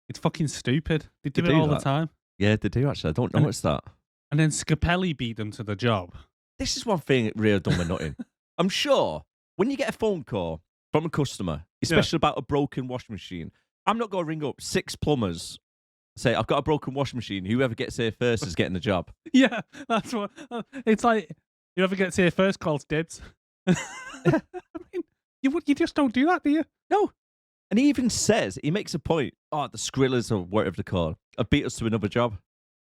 It's fucking stupid. They do it all the time. Yeah, they do actually. I don't notice that. And then Scapelli beat them to the job. This is one thing that really done me nothing. I'm sure when you get a phone call from a customer, especially about a broken washing machine, I'm not going to ring up 6 plumbers, say, I've got a broken washing machine. Whoever gets here first is getting the job. Yeah, that's what. It's like, whoever gets here first calls dibs. I mean, you just don't do that, do you? No. And he even says, he makes a point, the Skrillers or whatever they're called have beat us to another job.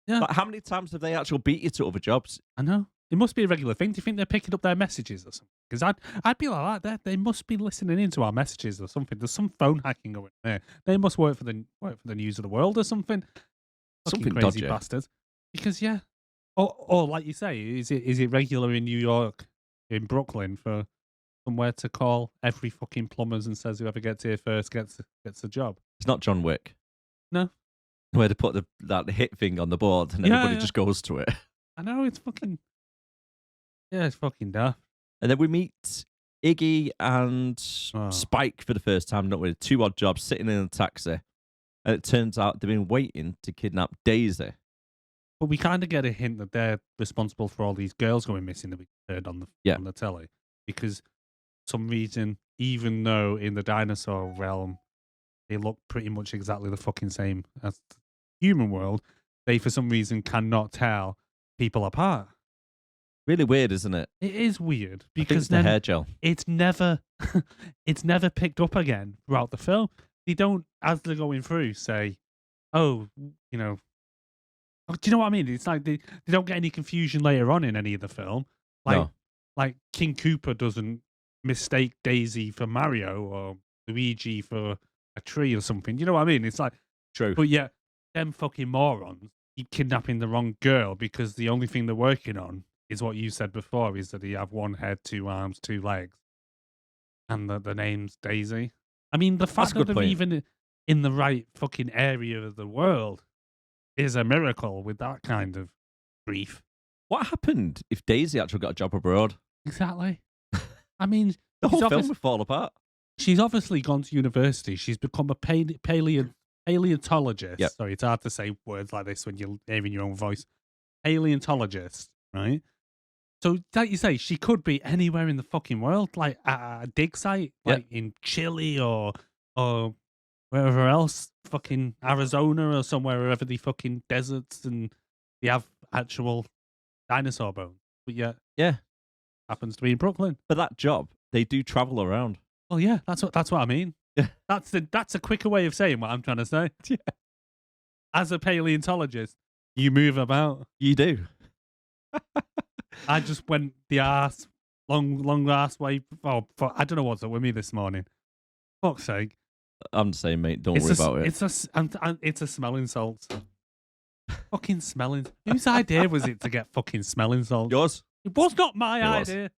Yeah. But how many times have they actually beat you to other jobs? I know. It must be a regular thing. Do you think they're picking up their messages or something? Because I'd be like that. They must be listening into our messages or something. There's some phone hacking going there. They must work for the news of the world or something. Something Fucking crazy dodgy. bastards. Because or like you say, is it regular in New York, in Brooklyn, for somewhere to call every fucking plumbers and says whoever gets here first gets the job? It's not John Wick. No. Where they put the hit thing on the board and everybody just goes to it. I know, it's fucking... Yeah, it's fucking daft. And then we meet Iggy and Spike for the first time, not with 2 odd jobs, sitting in a taxi. And it turns out they've been waiting to kidnap Daisy. But we kind of get a hint that they're responsible for all these girls going missing that we heard on the telly. Because for some reason, even though in the dinosaur realm, they look pretty much exactly the fucking same as the human world, they for some reason cannot tell people apart. Really weird, isn't it? It is weird because it's the hair gel. It's never picked up again throughout the film. They don't, as they're going through, say, "Oh, you know." Do you know what I mean? It's like they don't get any confusion later on in any of the film. Like King Koopa doesn't mistake Daisy for Mario or Luigi for a tree or something. Do you know what I mean? It's like true, but yeah, them fucking morons keep kidnapping the wrong girl because the only thing they're working on is what you said before, is that you have 1 head, 2 arms, 2 legs, and the name's Daisy. I mean, the fact that they're even in the right fucking area of the world is a miracle with that kind of grief. What happened if Daisy actually got a job abroad? Exactly. I mean, the whole film would fall apart. She's obviously gone to university. She's become a paleontologist. Yep. Sorry, it's hard to say words like this when you're hearing your own voice. Paleontologist, right? So, like you say, she could be anywhere in the fucking world, like at a dig site, like in Chile or wherever else, fucking Arizona or somewhere, wherever the fucking deserts and they have actual dinosaur bones. But yeah, happens to be in Brooklyn. For that job, they do travel around. Well, yeah, that's what I mean. That's a quicker way of saying what I'm trying to say. Yeah. As a paleontologist, you move about. You do. I just went the arse, long ass way. Oh, I don't know what's up with me this morning. Fuck's sake. I'm the same, mate. Don't worry about it. It's a smelling salts. Fucking smelling. Whose idea was it to get fucking smelling salts? Yours? It was not my It was. idea. It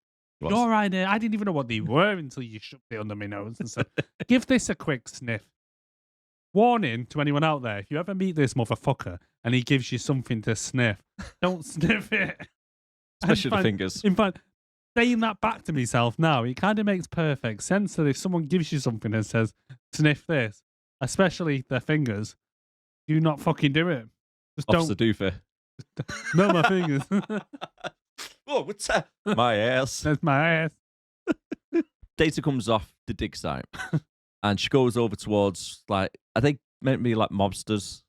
was. Your idea. I didn't even know what they were until you shoved it under my nose and said, "Give this a quick sniff." Warning to anyone out there: if you ever meet this motherfucker and he gives you something to sniff, don't sniff it. Especially the fingers. In fact, saying that back to myself now, it kind of makes perfect sense that if someone gives you something and says, "Sniff this," especially their fingers, do not fucking do it. Just Officer don't. Doofy. No, my fingers. Oh, what's that? My ass. That's my ass. Data comes off the dig site and she goes over towards, like, I think maybe like mobsters.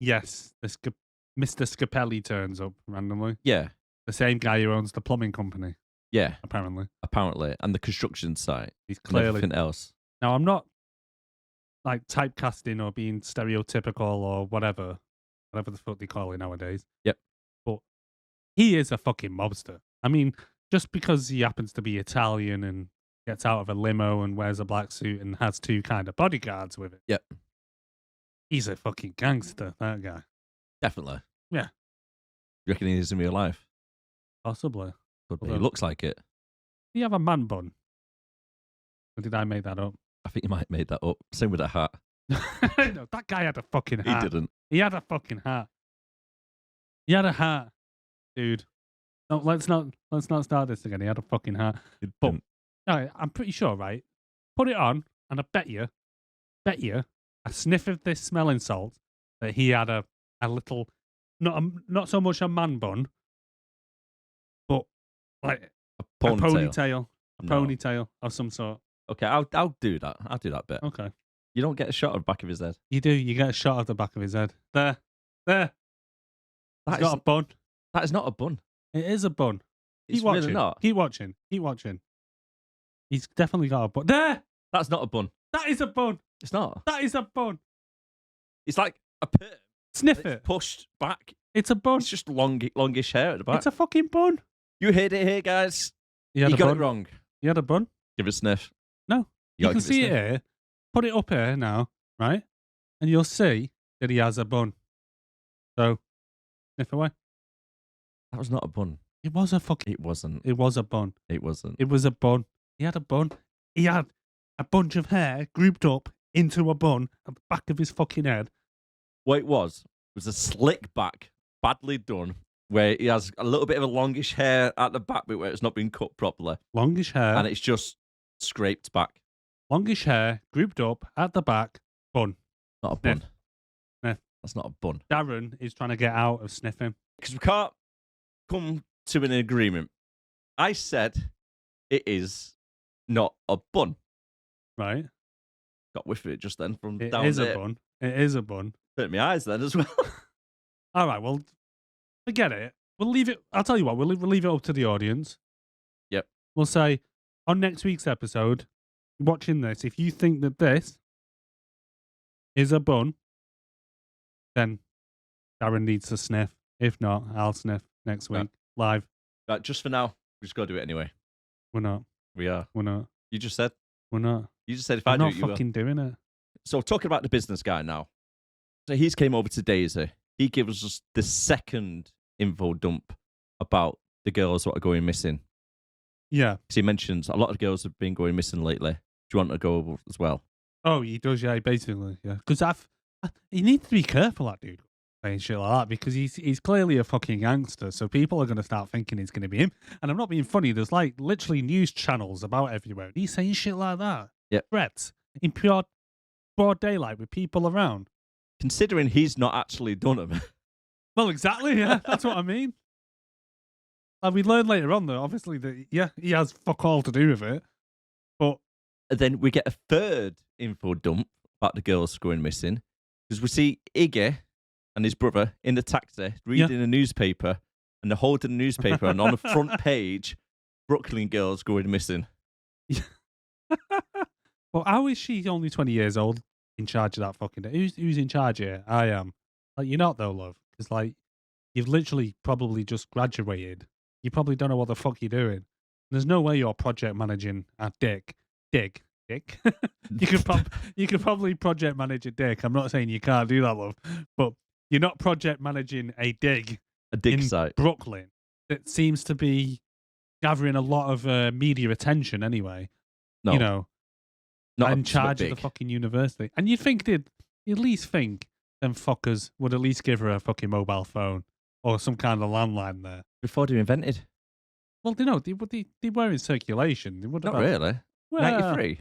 Yes, Mr. Scapelli turns up randomly. Yeah. The same guy who owns the plumbing company, Yeah. apparently. And the construction site. He's And clearly. everything else. Now, I'm not like typecasting or being stereotypical or whatever the fuck they call it nowadays. Yep. But he is a fucking mobster. I mean, just because he happens to be Italian and gets out of a limo and wears a black suit and has two kind of bodyguards with it. Yep. He's a fucking gangster, that guy. Definitely. Yeah. You reckon he is in real life? Possibly. Could be. He Although- looks like it. Do you have a man bun? Or did I make that up? I think you might have made that up. Same with that hat. No, that guy had a fucking hat. He didn't. He had a fucking hat. He had a hat, dude. No, let's not start this again. He had a fucking hat. He But didn't. no, I'm pretty sure, right? Put it on, and I bet you, a sniff of this smelling salt that he had a little, not so much a man bun, but like A a ponytail. ponytail of some sort. Okay, I'll do that. I'll do that bit. Okay, You don't get a shot of the back of his head. you do. You get a shot of the back of his head. There. He's That got is, a bun. that is not a bun. It is a bun. It's Keep watching. really not. Keep watching. Keep watching. He's definitely got a bun. There. That's not a bun. That is a bun. It's not. That is a bun. It's like a perm. Sniff It's it. pushed back. It's a bun. It's just longish hair at the back. It's a fucking bun. You heard it here, guys. He had You a got bun. it wrong. He had a bun. Give it a sniff. No. You gotta can give a see it sniff. here. Put it up here now, right? And you'll see that he has a bun. So, sniff away. That was not a bun. It was a fucking. It wasn't. It was a bun. It wasn't. It was a bun. He had a bun. He had a bunch of hair grouped up into a bun at the back of his fucking head. What it was a slick back, badly done, where he has a little bit of a longish hair at the back bit where it's not been cut properly, Longish hair. and it's just scraped back. Longish hair grouped up at the back. Bun. Not a Sniff. bun. Sniff. That's not a bun. Darren is trying to get out of sniffing. Because we can't come to an agreement. I said it is not a bun. Right? Got whiff of it just then from It down is there. a bun. It is a bun. Hurt my eyes then as well. All right, well, forget it. We'll leave it. I'll tell you what, we'll leave it up to the audience. Yep. We'll say on next week's episode, watching this, if you think that this is a bun, then Darren needs to sniff. If not, I'll sniff next week. Right. Live. Right, just for now, we just got to do it anyway. We're not. We are. We're not. You just said. We're not. You just said if I I'm do not it, you will. fucking doing it. So talking about the business guy now. So he's came over to Daisy. He gives us the second info dump about the girls that are going missing. Yeah. So he mentions a lot of girls have been going missing lately. Do you want to go over as well? Oh, he does, yeah, basically, yeah. Because he needs to be careful, that dude, saying shit like that, because he's clearly a fucking gangster. So people are going to start thinking it's going to be him. And I'm not being funny. There's like literally news channels about everywhere. And he's saying shit like that. Yep. Threats in pure broad daylight with people around. Considering he's not actually done them. Well, exactly. Yeah, that's what I mean. And we learn later on that obviously that yeah, he has fuck all to do with it. But And then we get a third info dump about the girls going missing. Because we see Iggy and his brother in the taxi reading a newspaper, and they're holding the newspaper, and on the front page, Brooklyn girls going missing. Well, how is she only 20 years old in charge of that fucking day? Who's in charge here? I am. Like, you're not though, love. Because, like, you've literally probably just graduated. You probably don't know what the fuck you're doing. There's no way you're project managing a dick. Dick. you could probably project manage a dick. I'm not saying you can't do that, love. But you're not project managing a dig dig in site. Brooklyn that seems to be gathering a lot of media attention anyway. No. You know, Not in charge of the big. fucking university. And you'd at least think them fuckers would at least give her a fucking mobile phone or some kind of landline there. Before they were invented. Well, they were in circulation. They would have Not had- really. Well, 93.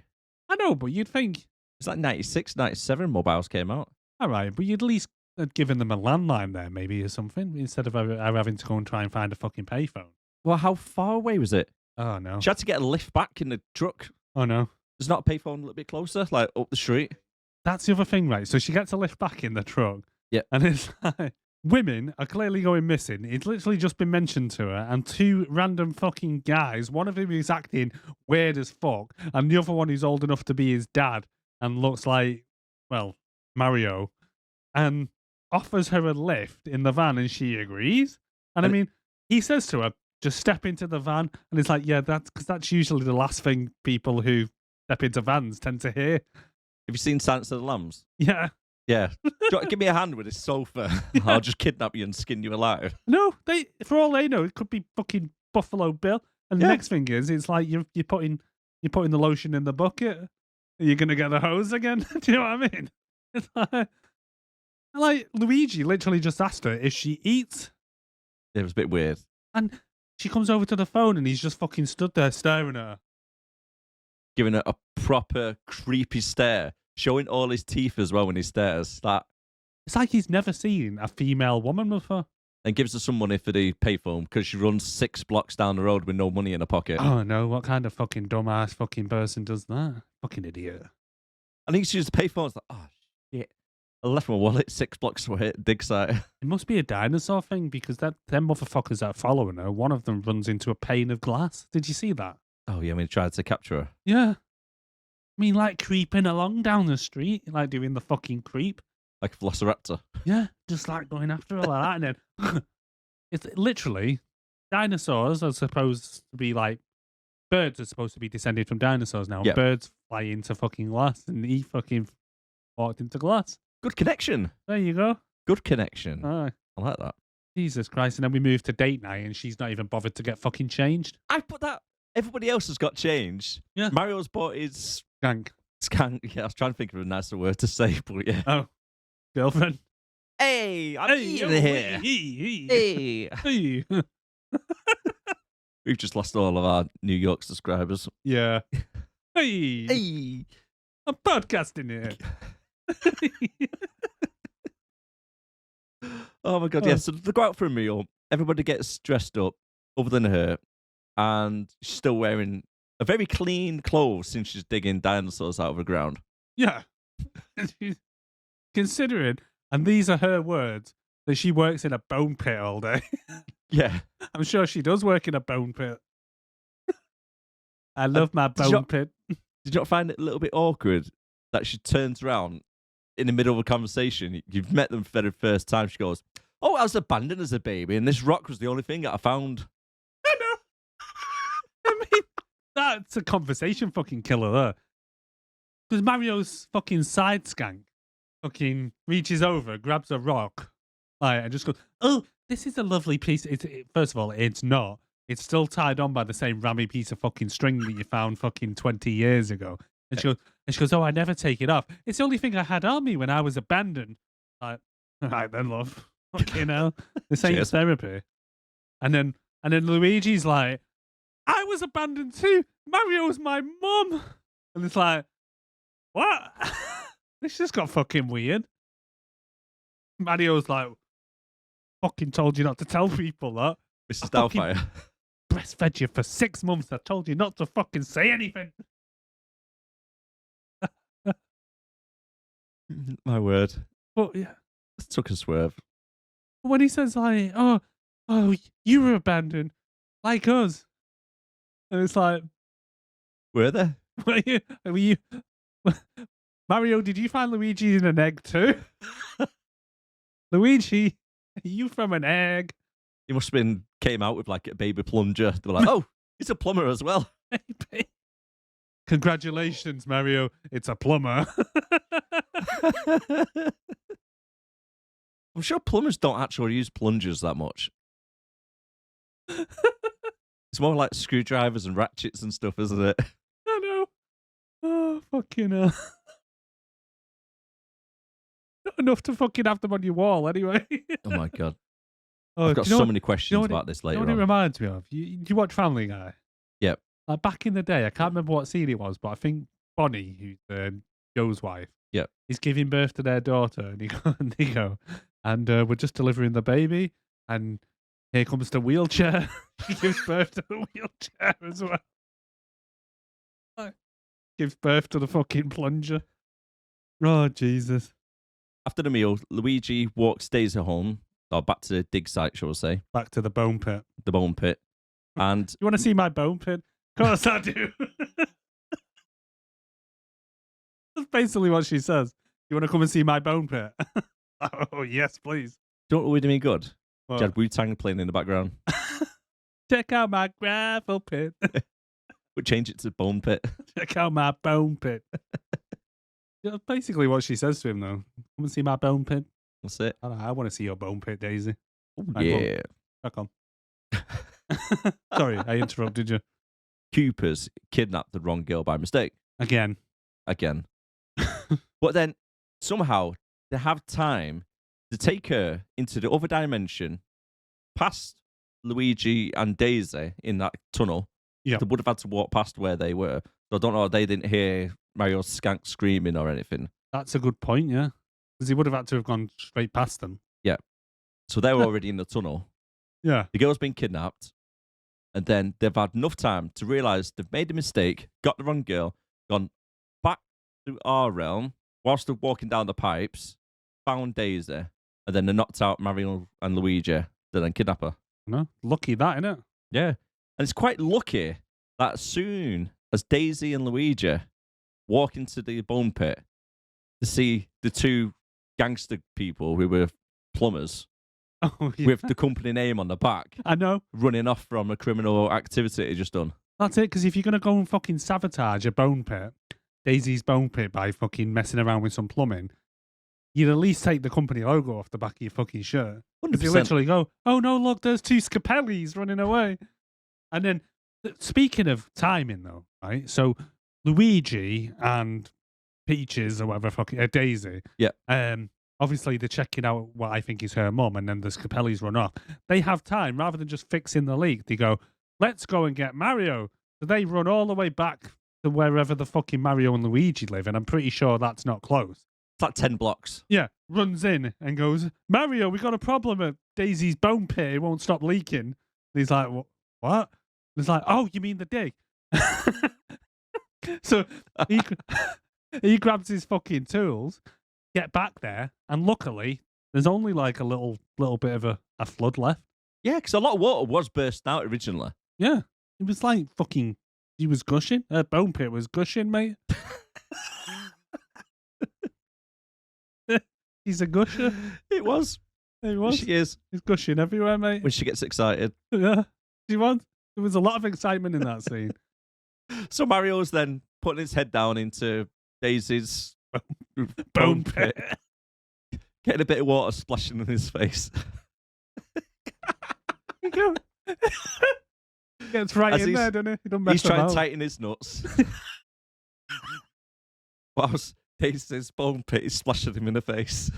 I know, but you'd think, It's like 96, 97 mobiles came out. all right, but you'd at least have given them a landline there, maybe, or something, instead of having to go and try and find a fucking payphone. Well, how far away was it? Oh, no. She had to get a lift back in the truck. Oh, no. There's not a payphone a little bit closer, like up the street. That's the other thing, right? So she gets a lift back in the truck. Yeah. And it's like, women are clearly going missing. It's literally just been mentioned to her, and two random fucking guys, one of them is acting weird as fuck, and the other one is old enough to be his dad and looks like, well, Mario, and offers her a lift in the van, and she agrees. And I mean, he says to her, just step into the van, and it's like, yeah, that's usually the last thing people who step into vans tend to hear. Have you seen Silence of the Lambs? Yeah. Yeah. Do you want to give me a hand with this sofa? I'll just kidnap you and skin you alive. No, for all they know, it could be fucking Buffalo Bill. And the Yeah. next thing is, it's like you're putting the lotion in the bucket. Are you gonna get the hose again? Do you know what I mean? It's like Luigi literally just asked her if she eats, It was a bit weird. and she comes over to the phone, and he's just fucking stood there staring at her. Giving her a proper creepy stare, showing all his teeth as well when he stares. That It's like he's never seen a female woman before. and gives her some money for the payphone because she runs 6 blocks down the road with no money in her pocket. Oh no, what kind of fucking dumbass fucking person does that? Fucking idiot. I think she used the payphone. It's like, oh shit! I left my wallet 6 blocks away at dig site. It must be a dinosaur thing because them motherfuckers that are following her, one of them runs into a pane of glass. Did you see that? Oh yeah, I mean, tried to capture her. Yeah. I mean, like creeping along down the street, like doing the fucking creep. Like a velociraptor. Yeah, just like going after her like that. And then it's literally dinosaurs are supposed to be like birds are supposed to be descended from dinosaurs now. Yeah. Birds fly into fucking glass, and he fucking walked into glass. Good connection. There you go. Good connection. Oh, I like that. Jesus Christ. And then we move to date night, and she's not even bothered to get fucking changed. I put that. Everybody else has got changed. Yeah. Mario's bought his Gank. skank. Yeah, I was trying to think of a nicer word to say, but yeah. Oh, girlfriend. Hey, I'm Hey, in oh, here. hey. Hey. Hey. We've just lost all of our New York subscribers. Yeah. Hey. Hey. I'm podcasting here. Oh my god, yeah. So they go out for a meal. Everybody gets dressed up, other than her, and she's still wearing a very clean clothes since she's digging dinosaurs out of the ground. Yeah. Considering, and these are her words, that she works in a bone pit all day. Yeah. I'm sure she does work in a bone pit. I love my did you bone not- pit. Did you not find it a little bit awkward that she turns around in the middle of a conversation? You've met them for the first time. She goes, "Oh, I was abandoned as a baby, and this rock was the only thing that I found." I know. I mean, that's a conversation fucking killer there. Because Mario's fucking side skank fucking reaches over, grabs a rock, like, and just goes, "Oh, this is a lovely piece." First of all, it's not. It's still tied on by the same rammy piece of fucking string that you found fucking 20 years ago. And she goes, "Oh, I never take it off. It's the only thing I had on me when I was abandoned." Like, all right then, love. Fucking hell. This ain't Cheers. therapy. And then Luigi's like, "I was abandoned too. Mario's my mum." And it's like, what? This just got fucking weird. Mario's like, "Fucking told you not to tell people that. Mrs. I fucking Doubtfire. breastfed you for 6 months. I told you not to fucking say anything." My word. But yeah, This took a swerve. when he says like, oh, you were abandoned like us. And it's like, Were there? were you Mario, did you find Luigi in an egg too? Luigi, are you from an egg? He must have been came out with like a baby plunger. They were like, oh, he's a plumber as well. Maybe. Congratulations, Mario. It's a plumber. I'm sure plumbers don't actually use plungers that much. It's more like screwdrivers and ratchets and stuff, isn't it? I know. Oh, fucking hell. Not enough to fucking have them on your wall, anyway. Oh my God. Oh, I've got so many questions about this later You know what it on. reminds me of? Do you watch Family Guy? Yep. Like back in the day, I can't remember what scene it was, but I think Bonnie, who's Joe's wife, Yep. is giving birth to their daughter, and they go, and we're just delivering the baby, and here comes the wheelchair. She gives birth to the wheelchair as well. Gives birth to the fucking plunger. Oh, Jesus. After the meal, Luigi walks Daisy home, or back to the dig site, shall we say, Back to the bone pit. the bone pit. And You want to see my bone pit? Of course I do. That's basically what she says. You want to come and see my bone pit? Oh, yes, please. don't know what me good. What? She had Wu-Tang playing in the background. Check out my gravel pit. But change it to bone pit. Check out my bone pit. That's basically what she says to him, though. Come and see my bone pit. That's it. I want to see your bone pit, Daisy. Yeah. Back on. Sorry, I interrupted you. Koopa's kidnapped the wrong girl by mistake. Again. But then somehow they have time to take her into the other dimension, past Luigi and Daisy in that tunnel. Yeah. They would have had to walk past where they were. So I don't know if they didn't hear Mario's skank screaming or anything. That's a good point, yeah. Because he would have had to have gone straight past them. Yeah. So they were already in the tunnel. Yeah. The girl's been kidnapped. And then they've had enough time to realise they've made a mistake, got the wrong girl, gone back to our realm whilst they're walking down the pipes, found Daisy, and then they knocked out Mario and Luigi, to then kidnap her. No, lucky that, innit? Yeah. And it's quite lucky that as soon as Daisy and Luigi walk into the bone pit to see the two gangster people who were plumbers Oh, yeah. with the company name on the back I know. running off from a criminal activity they just done. That's it, because if you're going to go and fucking sabotage a bone pit, Daisy's bone pit, by fucking messing around with some plumbing, you'd at least take the company logo off the back of your fucking shirt. Because you 100%. literally go, oh no, look, there's two Scapellis running away. And then, speaking of timing though, right? So, Luigi and Peaches, or whatever, fucking Daisy, obviously they're checking out what I think is her mum, and then the Scapellis run off. They have time, rather than just fixing the leak, they go, let's go and get Mario. So they run all the way back to wherever the fucking Mario and Luigi live, and I'm pretty sure that's not close. It's like 10 blocks. Yeah, runs in and goes, Mario, we got a problem at Daisy's bone pit. It won't stop leaking. And he's like, what? And he's like, oh, you mean the dig? So he grabs his fucking tools, get back there, and luckily there's only like a little bit of a flood left. Yeah, because a lot of water was bursting out originally. Yeah, it was like fucking, he was gushing. Bone pit was gushing, mate. He's a gusher. It was. He was. She is. He's gushing everywhere, mate. When she gets excited. Yeah, she was. There was a lot of excitement in that scene. So Mario's then putting his head down into Daisy's Bone pit. getting a bit of water splashing in his face. Gets right As in he's- there, doesn't he? He don't mess He's trying about. to tighten his nuts. Whilst Daisy's bone pit is splashing him in the face.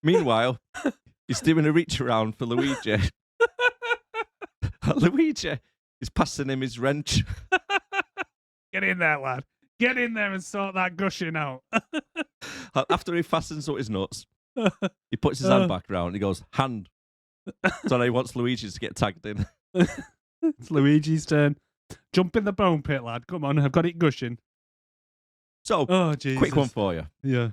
Meanwhile, he's doing a reach around for Luigi. Luigi is passing him his wrench. Get in there, lad. Get in there and sort that gushing out. After he fastens up his nuts, he puts his hand back around and he goes, hand. So now he wants Luigi to get tagged in. It's Luigi's turn. Jump in the bone pit, lad. Come on, I've got it gushing. So, Oh, Jesus. quick one for you. Yeah.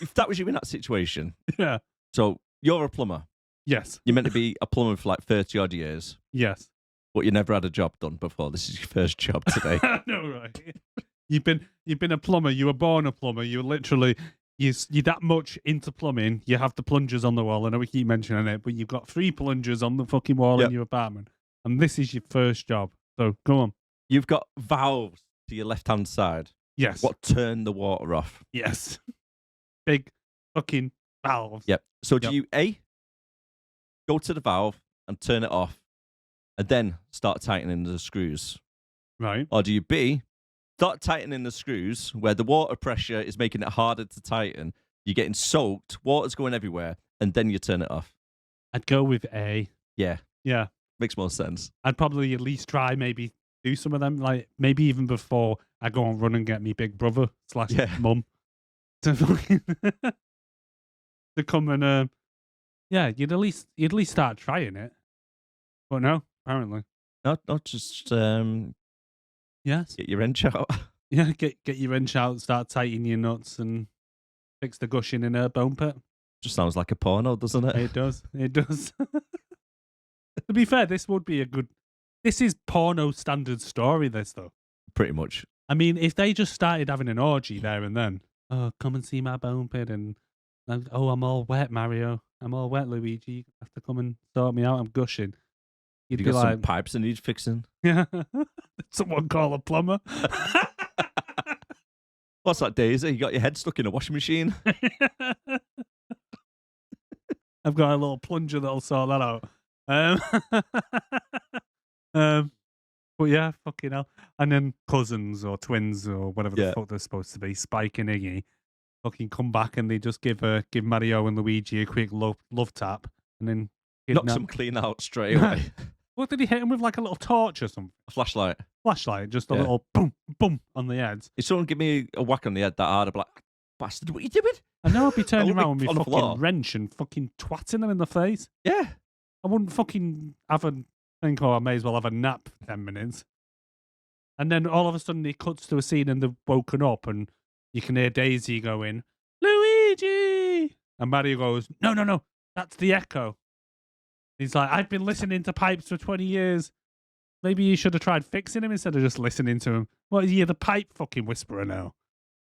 If that was you in that situation, Yeah. so you're a plumber, Yes. You're meant to be a plumber for like 30 odd years, Yes. but you never had a job done before. This is your first job today. No, right. You've been a plumber. You were born a plumber. You were literally you're that much into plumbing. You have the plungers on the wall. I know we keep mentioning it, but you've got 3 plungers on the fucking wall in your apartment, and this is your first job. So go on. You've got valves to your left-hand side. Yes. What turn the water off? Yes. Big fucking valves. Yep. So do you A, go to the valve and turn it off, and then start tightening the screws? Right. Or do you B, start tightening the screws where the water pressure is making it harder to tighten, you're getting soaked, water's going everywhere, and then you turn it off? I'd go with A. Yeah. Yeah. Makes more sense. I'd probably at least try maybe do some of them, like maybe even before I go and run and get me big brother / mum to fucking to come and you'd at least start trying it. But no, apparently. Not just Yes. get your wrench out. Yeah, get your wrench out, start tightening your nuts and fix the gushing in her bone pit. Just sounds like a porno, doesn't it? It does. It does. To be fair, this would be this is porno standard story, this though. Pretty much. I mean, if they just started having an orgy there and then, oh, come and see my bone pit, and oh, I'm all wet, Mario. I'm all wet, Luigi. You have to come and sort me out. I'm gushing. You'd You be got like, some pipes that need fixing. yeah, someone call a plumber. What's that, Daisy? You got your head stuck in a washing machine? I've got a little plunger that'll sort that out. But yeah, fucking hell. And then cousins or twins or whatever the fuck they're supposed to be, Spike and Iggy, fucking come back and they just give Mario and Luigi a quick love tap and then Knocks them clean out straight away. What did he hit him with? Like a little torch or something? A flashlight. Flashlight, just a little boom, boom on the heads. If someone give me a whack on the head that hard, I'd be like, bastard, what are you doing? I know I'd be turning I around wouldn't with be my on the floor. fucking wrench and fucking twatting them in the face. Yeah. I wouldn't fucking have a think, oh, I may as well have a nap for 10 minutes. And then all of a sudden it cuts to a scene and they've woken up and you can hear Daisy going, Luigi! And Mario goes, no, that's the echo. He's like, I've been listening to pipes for 20 years. Maybe you should have tried fixing him instead of just listening to him. What, are you the pipe fucking whisperer now?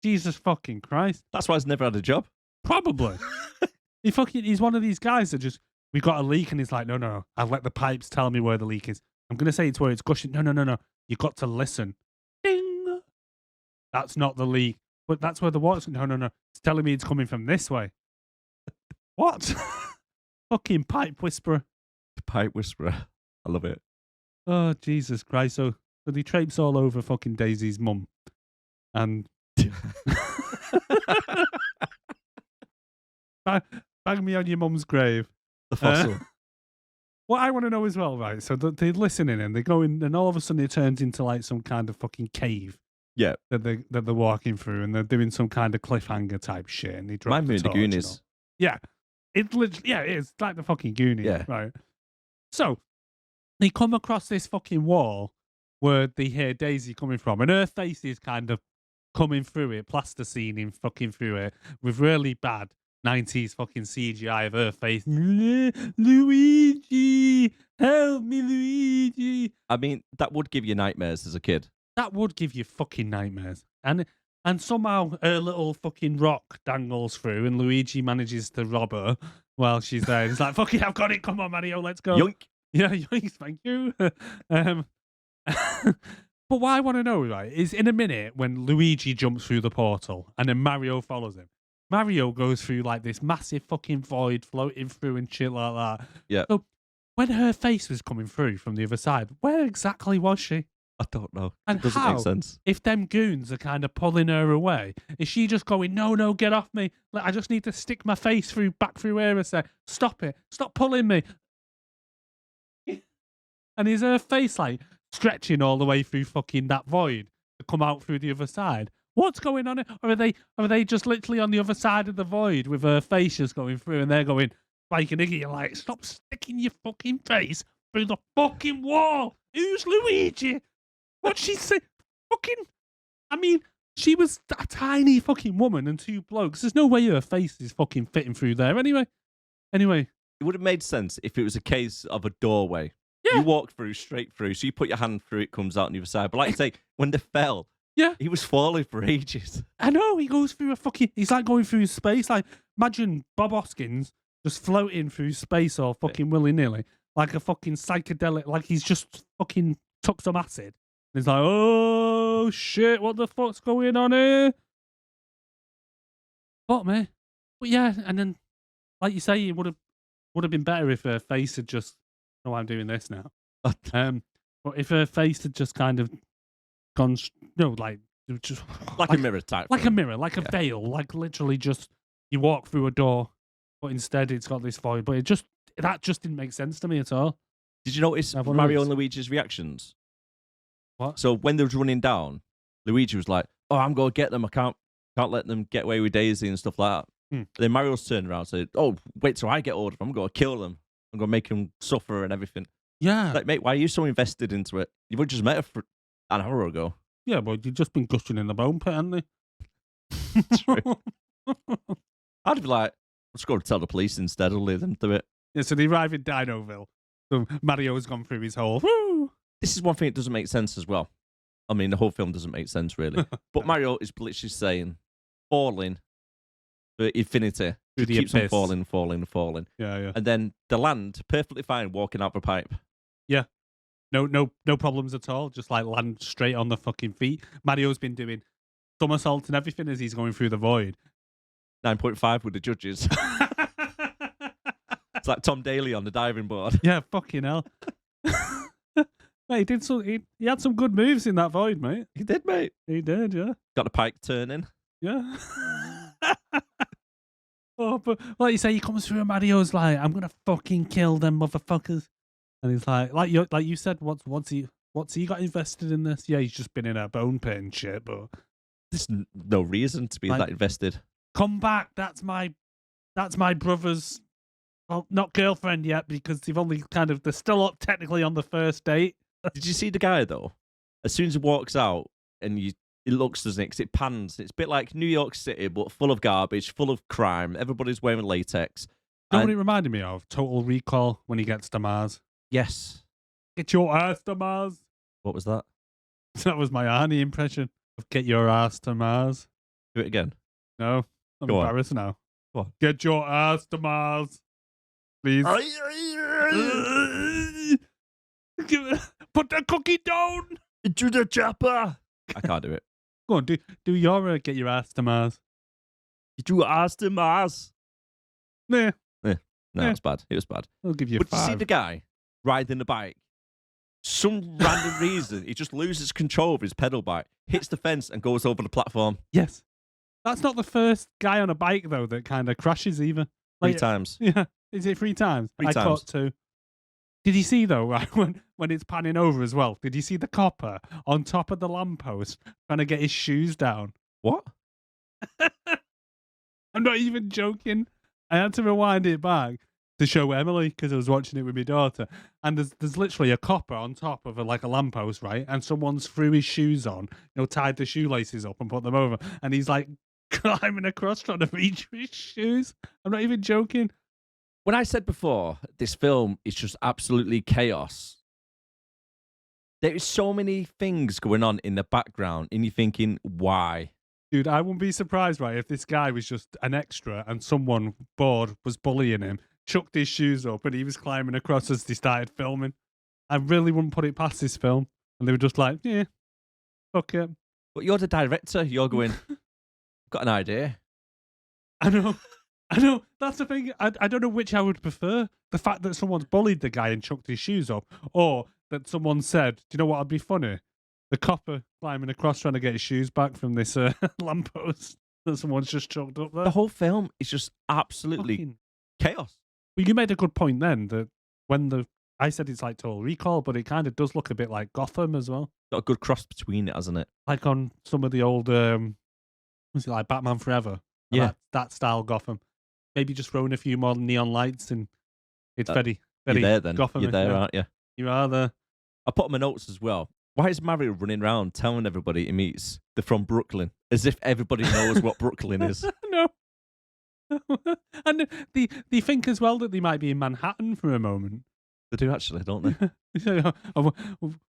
Jesus fucking Christ. That's why he's never had a job. Probably. He's one of these guys that just, we got a leak and he's like, no, I'll let the pipes tell me where the leak is. I'm going to say it's where it's gushing. No. You've got to listen. Ding. That's not the leak. But that's where the water's... No. It's telling me it's coming from this way. What? Fucking pipe whisperer. Pipe whisperer. I love it. Oh, Jesus Christ. So they traipse all over fucking Daisy's mum. And... bang me on your mum's grave. The fossil. What I want to know as well, right? So they're listening and they go in, and all of a sudden it turns into like some kind of fucking cave. Yeah. That they're walking through, and they're doing some kind of cliffhanger type shit, and they drop Remind me of the Goonies. Yeah, it is like the fucking Goonies. Yeah. Right. So they come across this fucking wall where they hear Daisy coming from, and her face is kind of coming through it, plasticening fucking through it with really bad 90s fucking CGI of her face. Luigi, help me, Luigi. I mean, that would give you nightmares as a kid. That would give you fucking nightmares. And somehow her little fucking rock dangles through and Luigi manages to rob her while she's there. He's like, fuck it, I've got it. Come on, Mario, let's go. Yoink. Yeah, yoink, thank you. But what I want to know, right, is in a minute when Luigi jumps through the portal and then Mario follows him, Mario goes through like this massive fucking void floating through and shit like that. Yeah. So when her face was coming through from the other side, where exactly was she? I don't know. And it doesn't how, make sense. if them goons are kind of pulling her away, is she just going, no, get off me. Like, I just need to stick my face back through here and say, stop it. Stop pulling me. And is her face like stretching all the way through fucking that void to come out through the other side? What's going on? Or are they just literally on the other side of the void with her face just going through and they're going, Spike and Iggy are like, stop sticking your fucking face through the fucking wall. Who's Luigi? What'd she say? Fucking, I mean, she was a tiny fucking woman and 2 blokes. There's no way her face is fucking fitting through there. Anyway, It would have made sense if it was a case of a doorway. Yeah. You walk through, straight through, so you put your hand through, it comes out on the other side. But like I say, when they fell, Yeah. he was falling for ages. I know, he goes through he's like going through space. Like, imagine Bob Hoskins just floating through space all fucking willy-nilly, like a fucking psychedelic, like he's just fucking took some acid. And he's like, oh shit, what the fuck's going on here? What, man? But yeah, and then, like you say, it would have been better if her face had just, oh, I'm doing this now. But if her face had just kind of gone, like just Like a mirror type. like a thing. mirror, like a veil, like literally just you walk through a door, but instead it's got this void. But that just didn't make sense to me at all. Did you notice I've wondered- Mario and Luigi's reactions? What? So when they was running down, Luigi was like, "Oh, I'm going to get them. I can't let them get away with Daisy and stuff like that." Hmm. Then Mario's turned around and said, "Oh, wait till I get hold of them. I'm going to kill them. I'm going to make them suffer and everything." Yeah, Like, mate, why are you so invested into it? You've just met her for an hour ago. yeah, but you've just been gushing in the bone pit, haven't you? True. I'd be like, let's go to tell the police instead. I'll leave them do it. Yeah, so they arrive in Dinoville. So Mario's gone through his whole. Woo! This is one thing that doesn't make sense as well. I mean, the whole film doesn't make sense, really. But Mario is literally saying, falling for infinity. Through Just the keeps on abyss. falling, falling, falling. Yeah. And then the land, perfectly fine, walking out the pipe. No problems at all. Just like land straight on the fucking feet. Mario's been doing somersaults and everything as he's going through the void. 9.5 with the judges. It's like Tom Daly on the diving board. Yeah, fucking hell. Mate, he had some good moves in that void, mate. He did, mate. He did, yeah. Got the pike turning. Yeah. Oh, but like you say, he comes through and Mario's like, I'm gonna fucking kill them motherfuckers. And he's like you said, what's he got invested in this? Yeah, he's just been in a bone pit and shit, but There's no reason to be Like- that invested. come back, that's my brother's, well, not girlfriend yet, because they're still up technically on the first date. Did you see the guy, though? As soon as he walks out, and it looks, doesn't it? 'Cause it pans. It's a bit like New York City, but full of garbage, full of crime. Everybody's wearing latex. You know what And- it reminded me of? Total Recall when he gets to Mars. Yes. Get your ass to Mars. What was that? That was my Arnie impression of get your ass to Mars. Do it again. No, I'm Go on. embarrassed now. Go on. Get your ass to Mars, please. Put the cookie down. Into the chopper. I can't do it. Go on, do your get your ass to Mars. You drew ass to Mars. Nah, No, Yeah. it's bad. It was bad. I'll give you But you see 5. the guy riding the bike. Some random reason, he just loses control of his pedal bike, hits the fence, and goes over the platform Yes, that's not the first guy on a bike though that kind of crashes either. 3 times. Yeah, is it 3 times? 3 I times. caught 2. Did you see though, right, when it's panning over as well? Did you see the copper on top of the lamppost trying to get his shoes down? What? I'm not even joking. I had to rewind it back to show Emily because I was watching it with my daughter. And there's literally a copper on top of like a lamppost, right? And someone's threw his shoes on, tied the shoelaces up and put them over. And he's like climbing across trying to reach for his shoes. I'm not even joking. When I said before, this film is just absolutely chaos. There is so many things going on in the background, and you're thinking, why? Dude, I wouldn't be surprised, right, if this guy was just an extra and someone bored was bullying him, chucked his shoes up, and he was climbing across as they started filming. I really wouldn't put it past this film. And they were just like, yeah, fuck it. But you're the director. You're going, got an idea. I know. That's the thing. I don't know which I would prefer. The fact that someone's bullied the guy and chucked his shoes up, or that someone said, do you know what would be funny? The copper climbing across trying to get his shoes back from this lamppost that someone's just chucked up there. The whole film is just absolutely Fucking- chaos. Well, you made a good point then that when I said it's like Total Recall, but it kind of does look a bit like Gotham as well. Got a good cross between it, hasn't it? Like on some of the old, was it like Batman Forever? Yeah. That style Gotham. Maybe just throwing a few more neon lights and it's very, You're very there then. Gotham. You're there, aren't you? You are there. I put on my notes as well. Why is Mario running around telling everybody he meets they're from Brooklyn? As if everybody knows what Brooklyn is. No. And they think as well that they might be in Manhattan for a moment. They do actually, don't they?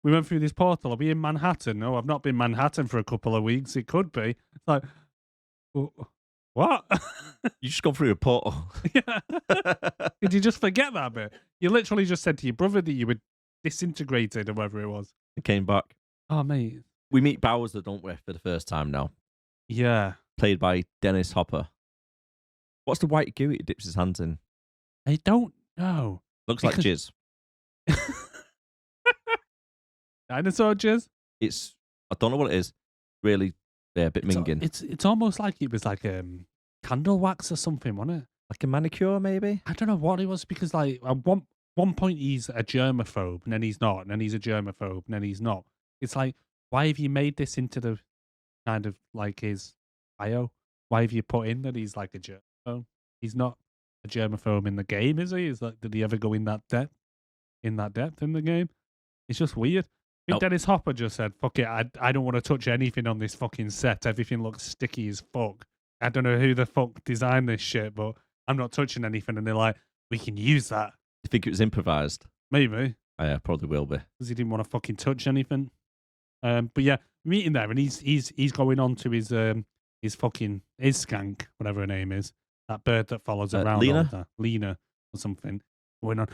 We went through this portal. Are we in Manhattan? No, I've not been Manhattan for a couple of weeks. It could be. It's like, what? You just gone through a portal. Yeah. Did you just forget that bit? You literally just said to your brother that you were disintegrated or whatever it was. It came back. Oh, mate. We meet Bowser, don't we, for the first time now? Yeah. Played by Dennis Hopper. What's the white goo he dips his hands in? I don't know. Looks like jizz. Dinosaur jizz? I don't know what it is. Really, yeah, a bit minging. It's almost like it was like candle wax or something, wasn't it? Like a manicure, maybe? I don't know what it was because like at one point he's a germaphobe and then he's not, and then he's a germaphobe and then he's not. It's like, why have you made this into the kind of like his bio? Why have you put in that he's like a germaphobe? He's not a germaphobe in the game, is he? Is like, did he ever go in that depth? In the game? It's just weird. I think Dennis Hopper just said, fuck it, I don't want to touch anything on this fucking set. Everything looks sticky as fuck. I don't know who the fuck designed this shit, but I'm not touching anything. And they're like, we can use that. You think it was improvised? Maybe. Oh, yeah, probably will be. Because he didn't want to fucking touch anything. But yeah, meeting there, and he's going on to his skank, whatever her name is, that bird that follows around. Lena or something. Going on.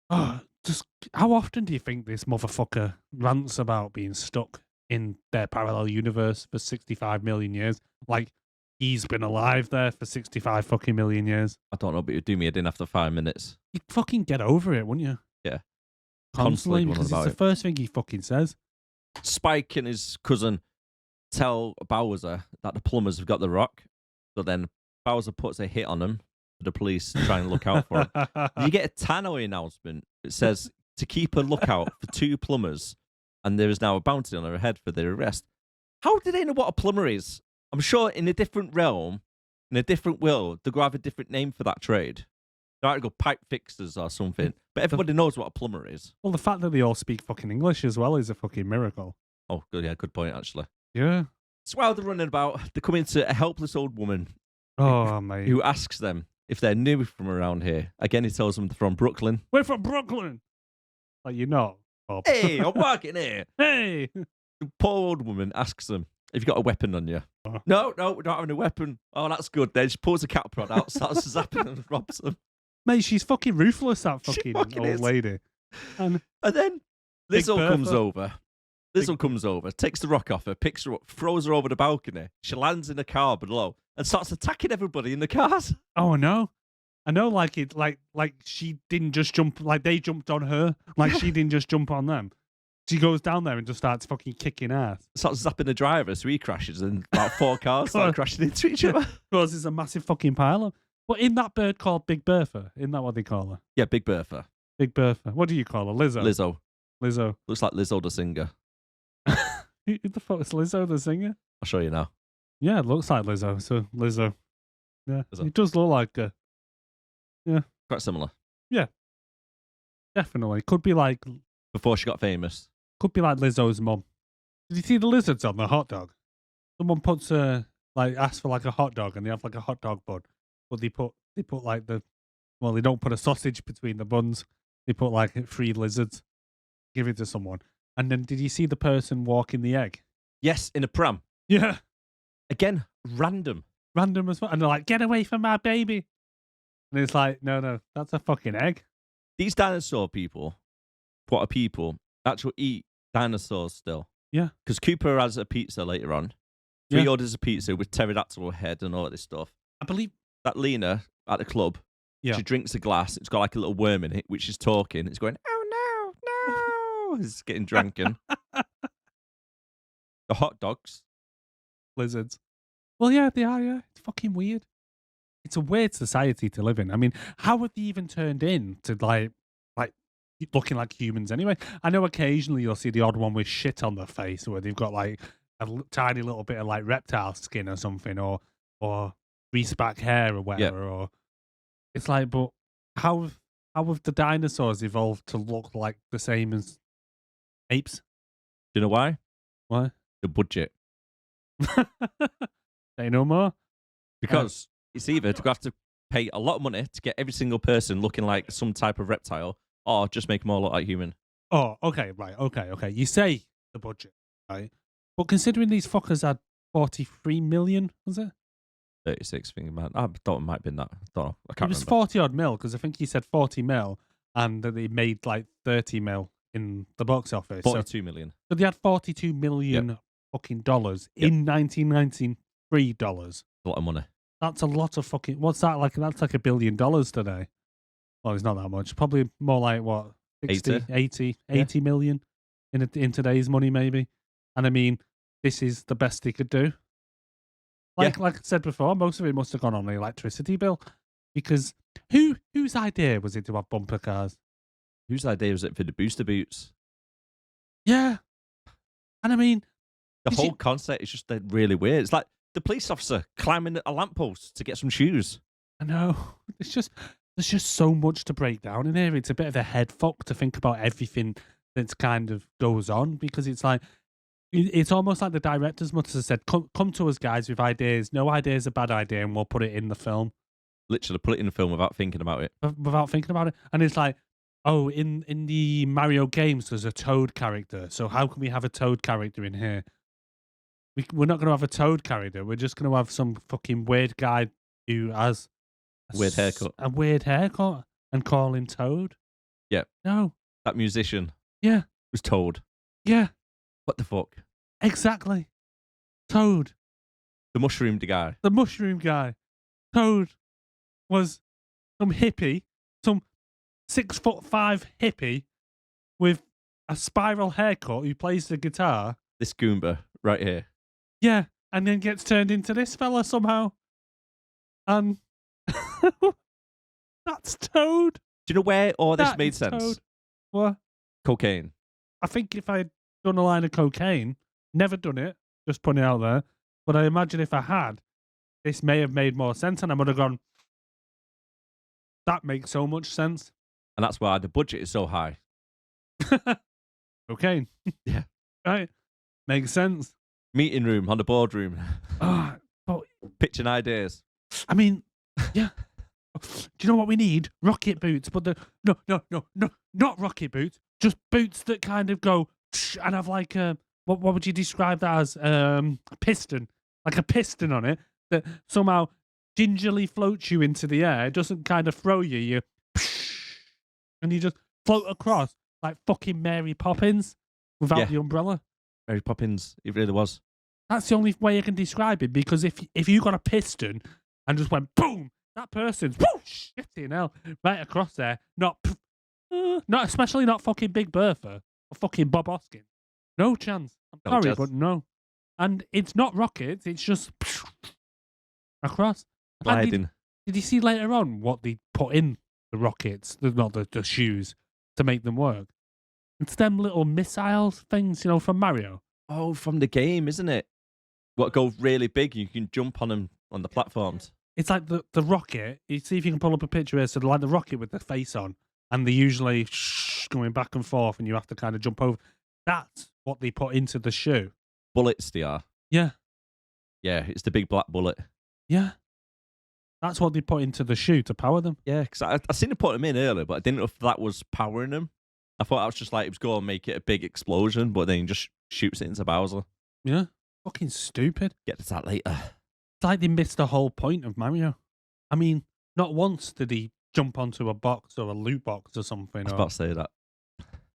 Oh, just how often do you think this motherfucker rants about being stuck in their parallel universe for 65 million years? Like he's been alive there for 65 fucking million years. I don't know, but you'd do me in after 5 minutes. You'd fucking get over it, wouldn't you? Yeah. Constantly, because it's the first thing he fucking says. Spike and his cousin tell Bowser that the plumbers have got the rock. So then Bowser puts a hit on him for the police to try and look out for him. You get a tannoy announcement. It says to keep a lookout for 2 plumbers, and there is now a bounty on their head for their arrest. How do they know what a plumber is? I'm sure in a different realm, in a different world, they're going to have a different name for that trade. They might go pipe fixers or something. But everybody knows what a plumber is. Well, the fact that they all speak fucking English as well is a fucking miracle. Oh, good, yeah, good point, actually. Yeah. So while they're running about, they come into a helpless old woman mate. who asks them if they're new from around here. Again, he tells them they're from Brooklyn. We're from Brooklyn! Like, you're not, Bob. Hey, I'm working here. Hey! The poor old woman asks them, have you got a weapon on you? No, we don't have a weapon. Oh, that's good. Then she pulls a cat prod out, starts zapping and robs them. Mate, she's fucking ruthless, that fucking old is. lady. And then Lizzo comes over. Lizzo comes over, takes the rock off her, picks her up, throws her over the balcony. She lands in a car below and starts attacking everybody in the cars. Oh, no. I know, like she didn't just jump, like they jumped on her, like she didn't just jump on them. She goes down there and just starts fucking kicking ass. Starts zapping the driver, so he crashes, and about 4 cars start crashing into each other. Because it's a massive fucking pile. But in that bird called Big Bertha, isn't that what they call her? Yeah, Big Bertha. Big Bertha. What do you call her? Lizzo. Lizzo. Looks like Lizzo the singer. Who the fuck is Lizzo the singer? I'll show you now. Yeah, it looks like Lizzo. So Lizzo. Yeah, Lizzo. It does look like her. Yeah. Quite similar. Yeah. Definitely. Could be like... Before she got famous. Could be like Lizzo's mum. Did you see the lizards on the hot dog? Someone puts asks for like a hot dog and they have like a hot dog bun. But they put like they don't put a sausage between the buns. They put like 3 lizards. Give it to someone. And then did you see the person walking the egg? Yes, in a pram. Yeah. Again, random. Random as well. And they're like, get away from my baby. And it's like, no, that's a fucking egg. These dinosaur people, what are people, actually eat dinosaurs still. Yeah. Because Koopa has a pizza later on. He orders a pizza with pterodactyl head and all this stuff. I believe that Lena at the club, she drinks a glass. It's got like a little worm in it, which is talking. It's going, oh no. It's getting drunken. The hot dogs. Lizards. Well, yeah, they are, yeah. It's fucking weird. It's a weird society to live in. I mean, how have they even turned in to like looking like humans anyway? I know occasionally you'll see the odd one with shit on their face where they've got like a tiny little bit of like reptile skin or something or grease back hair or whatever. Yeah. Or it's like, but how have the dinosaurs evolved to look like the same as apes? Do you know why? Why? The budget. Say no more. Because it's either to have to pay a lot of money to get every single person looking like some type of reptile, or just make them all look like human. Oh, okay, right, okay. You say the budget, right? But considering these fuckers had 43 million, was it? 36 thing, man. I thought it might have been that. I don't know. I It can't was remember. 40 odd mil, because I think he said 40 mil, and that they made like 30 mil in the box office. 42 million. So they had 42 million fucking dollars in 1993 dollars. A lot of money. That's a lot of fucking. What's that like? That's like $1 billion today. Well, it's not that much. Probably more like what? 80 million in today's money, maybe. And I mean, this is the best they could do. Like I said before, most of it must have gone on the electricity bill, because whose idea was it to have bumper cars? Whose idea was it for the booster boots? Yeah, and I mean, The whole concept is just really weird. It's like the police officer climbing a lamppost to get some shoes. I know. There's just so much to break down in here. It's a bit of a head fuck to think about everything that's kind of goes on, because it's like, it's almost like the directors must have said, come to us guys with ideas. No idea is a bad idea, and we'll put it in the film. Literally put it in the film without thinking about it. Without thinking about it. And it's like, oh, in the Mario games, there's a Toad character. So how can we have a Toad character in here? We're not going to have a Toad character. We're just going to have some fucking weird guy who has a Weird haircut. A weird haircut, and call him Toad. Yeah. No. That musician Yeah. was Toad. Yeah. What the fuck? Exactly. Toad. The mushroom guy. The mushroom guy. Toad was some hippie, some 6'5" hippie with a spiral haircut who plays the guitar. This Goomba right here. Yeah, and then gets turned into this fella somehow. And that's Toad. Do you know where all this That made is sense? Toad. What? Cocaine. I think if I'd done a line of cocaine, never done it, just putting it out there, but I imagine if I had, this may have made more sense, and I would have gone, that makes so much sense. And that's why the budget is so high. Cocaine. Yeah. Right. Makes sense. Meeting room on the boardroom. But Pitching ideas. I mean, yeah. Do you know what we need? Rocket boots, but no, not rocket boots. Just boots that kind of go and have like a what would you describe that as? A piston, like a piston on it that somehow gingerly floats you into the air. It doesn't kind of throw you. You and you just float across like fucking Mary Poppins without the umbrella. Mary Poppins, it really was. That's the only way I can describe it, because if you got a piston and just went boom, that person's whoosh, shitting hell right across there. Not especially not fucking Big Bertha or fucking Bob Hoskins. No chance. I'm No sorry, chance. but no. And it's not rockets. It's just across. And Gliding. Did you see later on what they put in the rockets? Not the shoes to make them work. It's them little missile things, from Mario. Oh, from the game, isn't it? What go really big? You can jump on them on the platforms. It's like the rocket. You see if you can pull up a picture here. So like the rocket with the face on, and they usually going back and forth, and you have to kind of jump over. That's what they put into the shoe. Bullets, they are. Yeah, Yeah, it's the big black bullet. yeah. That's what they put into the shoe to power them. Yeah, because I seen them put them in earlier, but I didn't know if that was powering them. I thought that was just like it was going to make it a big explosion, but then he just shoots it into Bowser. Yeah, fucking stupid. Get to that later. It's like they missed the whole point of Mario. I mean, not once did he jump onto a box or a loot box or something. I was about to say that.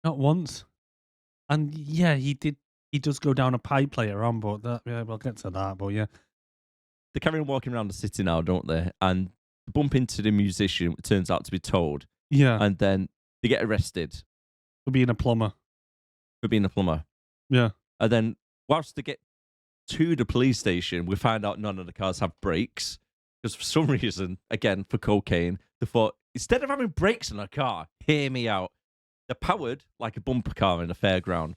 Not once. And yeah, he did. He does go down a pipe later on, but we'll get to that. But yeah, They carry on walking around the city now, don't they? And they bump into the musician, it turns out to be Toad. yeah, And then they get arrested for being a plumber. for being a plumber. Yeah, And then whilst they get to the police station, we find out none of the cars have brakes. Because for some reason, again, for cocaine, they thought, instead of having brakes on a car, hear me out, they're powered like a bumper car in a fairground.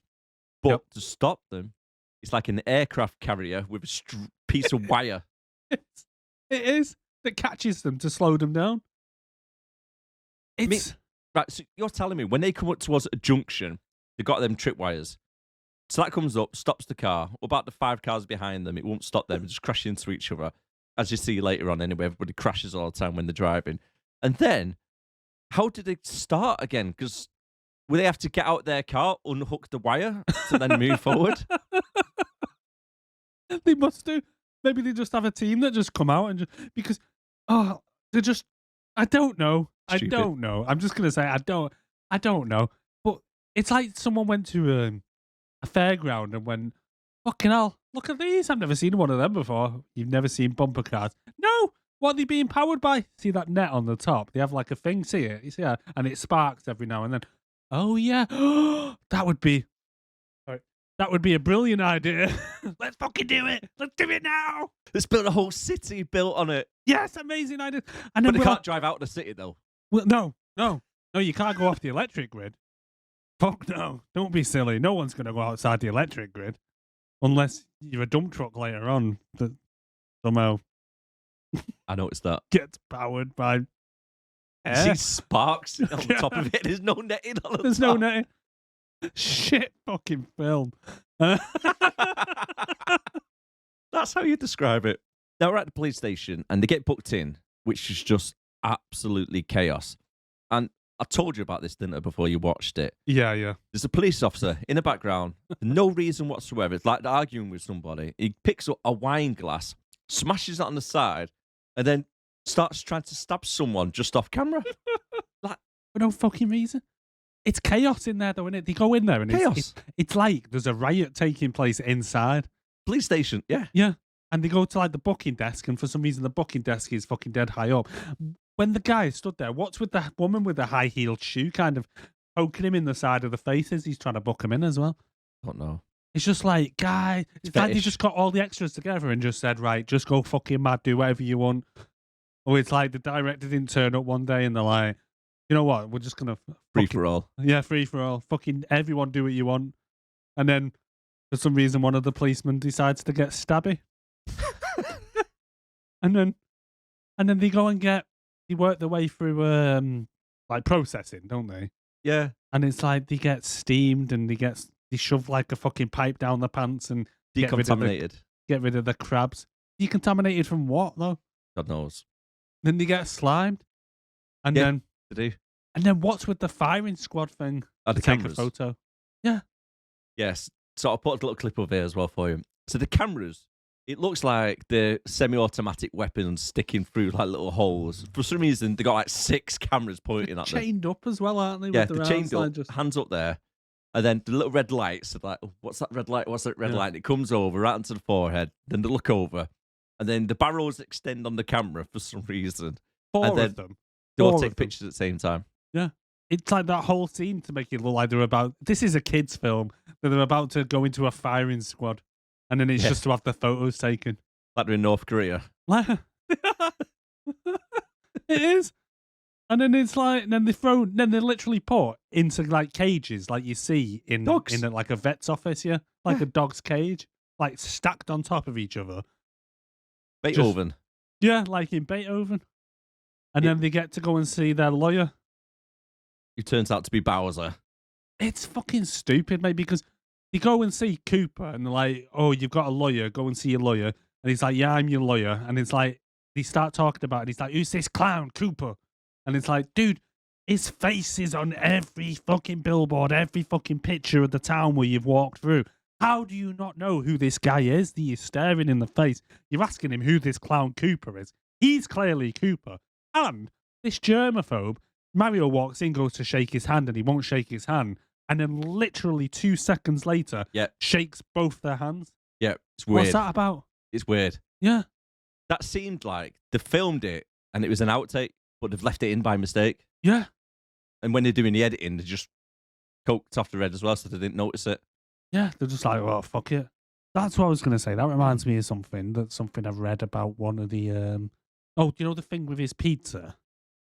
But to stop them, it's like an aircraft carrier with a piece of wire. it is. That catches them to slow them down. It's Right, so you're telling me when they come up towards a junction, they've got them tripwires. So that comes up, stops the car. What about the 5 cars behind them? It won't stop them. It just crash into each other. as you see later on anyway, everybody crashes all the time when they're driving. And then, how did they start again? Because will they have to get out their car, unhook the wire, to then move forward? They must do. Maybe they just have a team that just come out and just because they're just I don't know. Stupid. I don't know. I'm just gonna say I don't know. But it's like someone went to a fairground and went, fucking hell, look at these. I've never seen one of them before. You've never seen bumper cars. No, what are they being powered by? See that net on the top? They have like a thing, see it? You see that? And it sparks every now and then. Oh yeah. That would be a brilliant idea. Let's fucking do it. Let's do it now. Let's build a whole city built on it. Yes, amazing idea. And But then they can't drive out of the city, though. well, no, you can't go off the electric grid. Fuck no. Don't be silly. No one's going to go outside the electric grid unless you're a dump truck later on that somehow I noticed that. gets powered by You air. see sparks on the top of it. There's no netting on the There's top. no netting. Shit fucking film. That's how you describe it. Now we're at the police station and they get booked in, which is just absolutely chaos. And I told you about this, didn't I, before you watched it? Yeah. There's a police officer in the background, for no reason whatsoever. It's like they're arguing with somebody. He picks up a wine glass, smashes it on the side, and then starts trying to stab someone just off camera. For no fucking reason. It's chaos in there, though, isn't it? They go in there and Chaos. it's like there's a riot taking place inside. Police station, yeah. Yeah. And they go to like the booking desk, and for some reason the booking desk is fucking dead high up. When the guy stood there, what's with the woman with the high-heeled shoe kind of poking him in the side of the face as he's trying to book him in as well? Don't know. It's just like, guy, it's like they fetish. just got all the extras together and just said, right, just go fucking mad, do whatever you want. Or it's like the director didn't turn up one day and they're like, you know what, we're just going to... Free for all. Yeah, free for all. Fucking everyone do what you want. And then, for some reason, one of the policemen decides to get stabby. and then they go and they work their way through, like, processing, don't they? Yeah. And it's like they get steamed and they shove like a fucking pipe down the pants and Decontaminated. get rid of the crabs. Decontaminated from what, though? God knows. Then they get slimed. And Yeah. then They do. and then what's with the firing squad thing? Oh, the To take cameras. a photo. Yes. So I'll put a little clip of it as well for you. So the cameras, it looks like the semi-automatic weapons sticking through like little holes. For some reason, they got like 6 cameras pointing at them. Chained up as well, aren't they? Yeah, with they're their chained arms, up, like, just- hands up there. And then the little red lights are like, oh, what's that red light? What's that red Yeah. light? And it comes over right onto the forehead. Then they look over. And then the barrels extend on the camera for some reason. Four and then of them. They all Four take of them. pictures at the same time. It's like that whole scene to make it look like they're about. This is a kids' film that they're about to go into a firing squad, and then it's Yeah. just to have the photos taken. Like they're in North Korea. Like, it is. And then it's like, then they literally put into like cages, like you see in Dogs. like a vet's office, yeah, like a dog's cage, like stacked on top of each other. Beethoven. Yeah, like in Beethoven. And then they get to go and see their lawyer. Who turns out to be Bowser. It's fucking stupid, mate, because you go and see Koopa and they're like, oh, you've got a lawyer, go and see your lawyer. And he's like, yeah, I'm your lawyer. And it's like, they start talking about it. He's like, who's this clown, Koopa? And it's like, dude, his face is on every fucking billboard, every fucking picture of the town where you've walked through. How do you not know who this guy is that you're staring in the face? You're asking him who this clown Koopa is. He's clearly Koopa. And this germaphobe, Mario walks in, goes to shake his hand, and he won't shake his hand. And then literally 2 seconds later, Yeah. shakes both their hands. Yeah, it's weird. What's that about? It's weird. Yeah. That seemed like they filmed it and it was an outtake, but they've left it in by mistake. Yeah. And when they're doing the editing, they just coked off the red as well, so they didn't notice it. Yeah. They're just like, well, fuck it. That's what I was going to say. That reminds me of something I've read about one of the... Oh, do you know the thing with his pizza?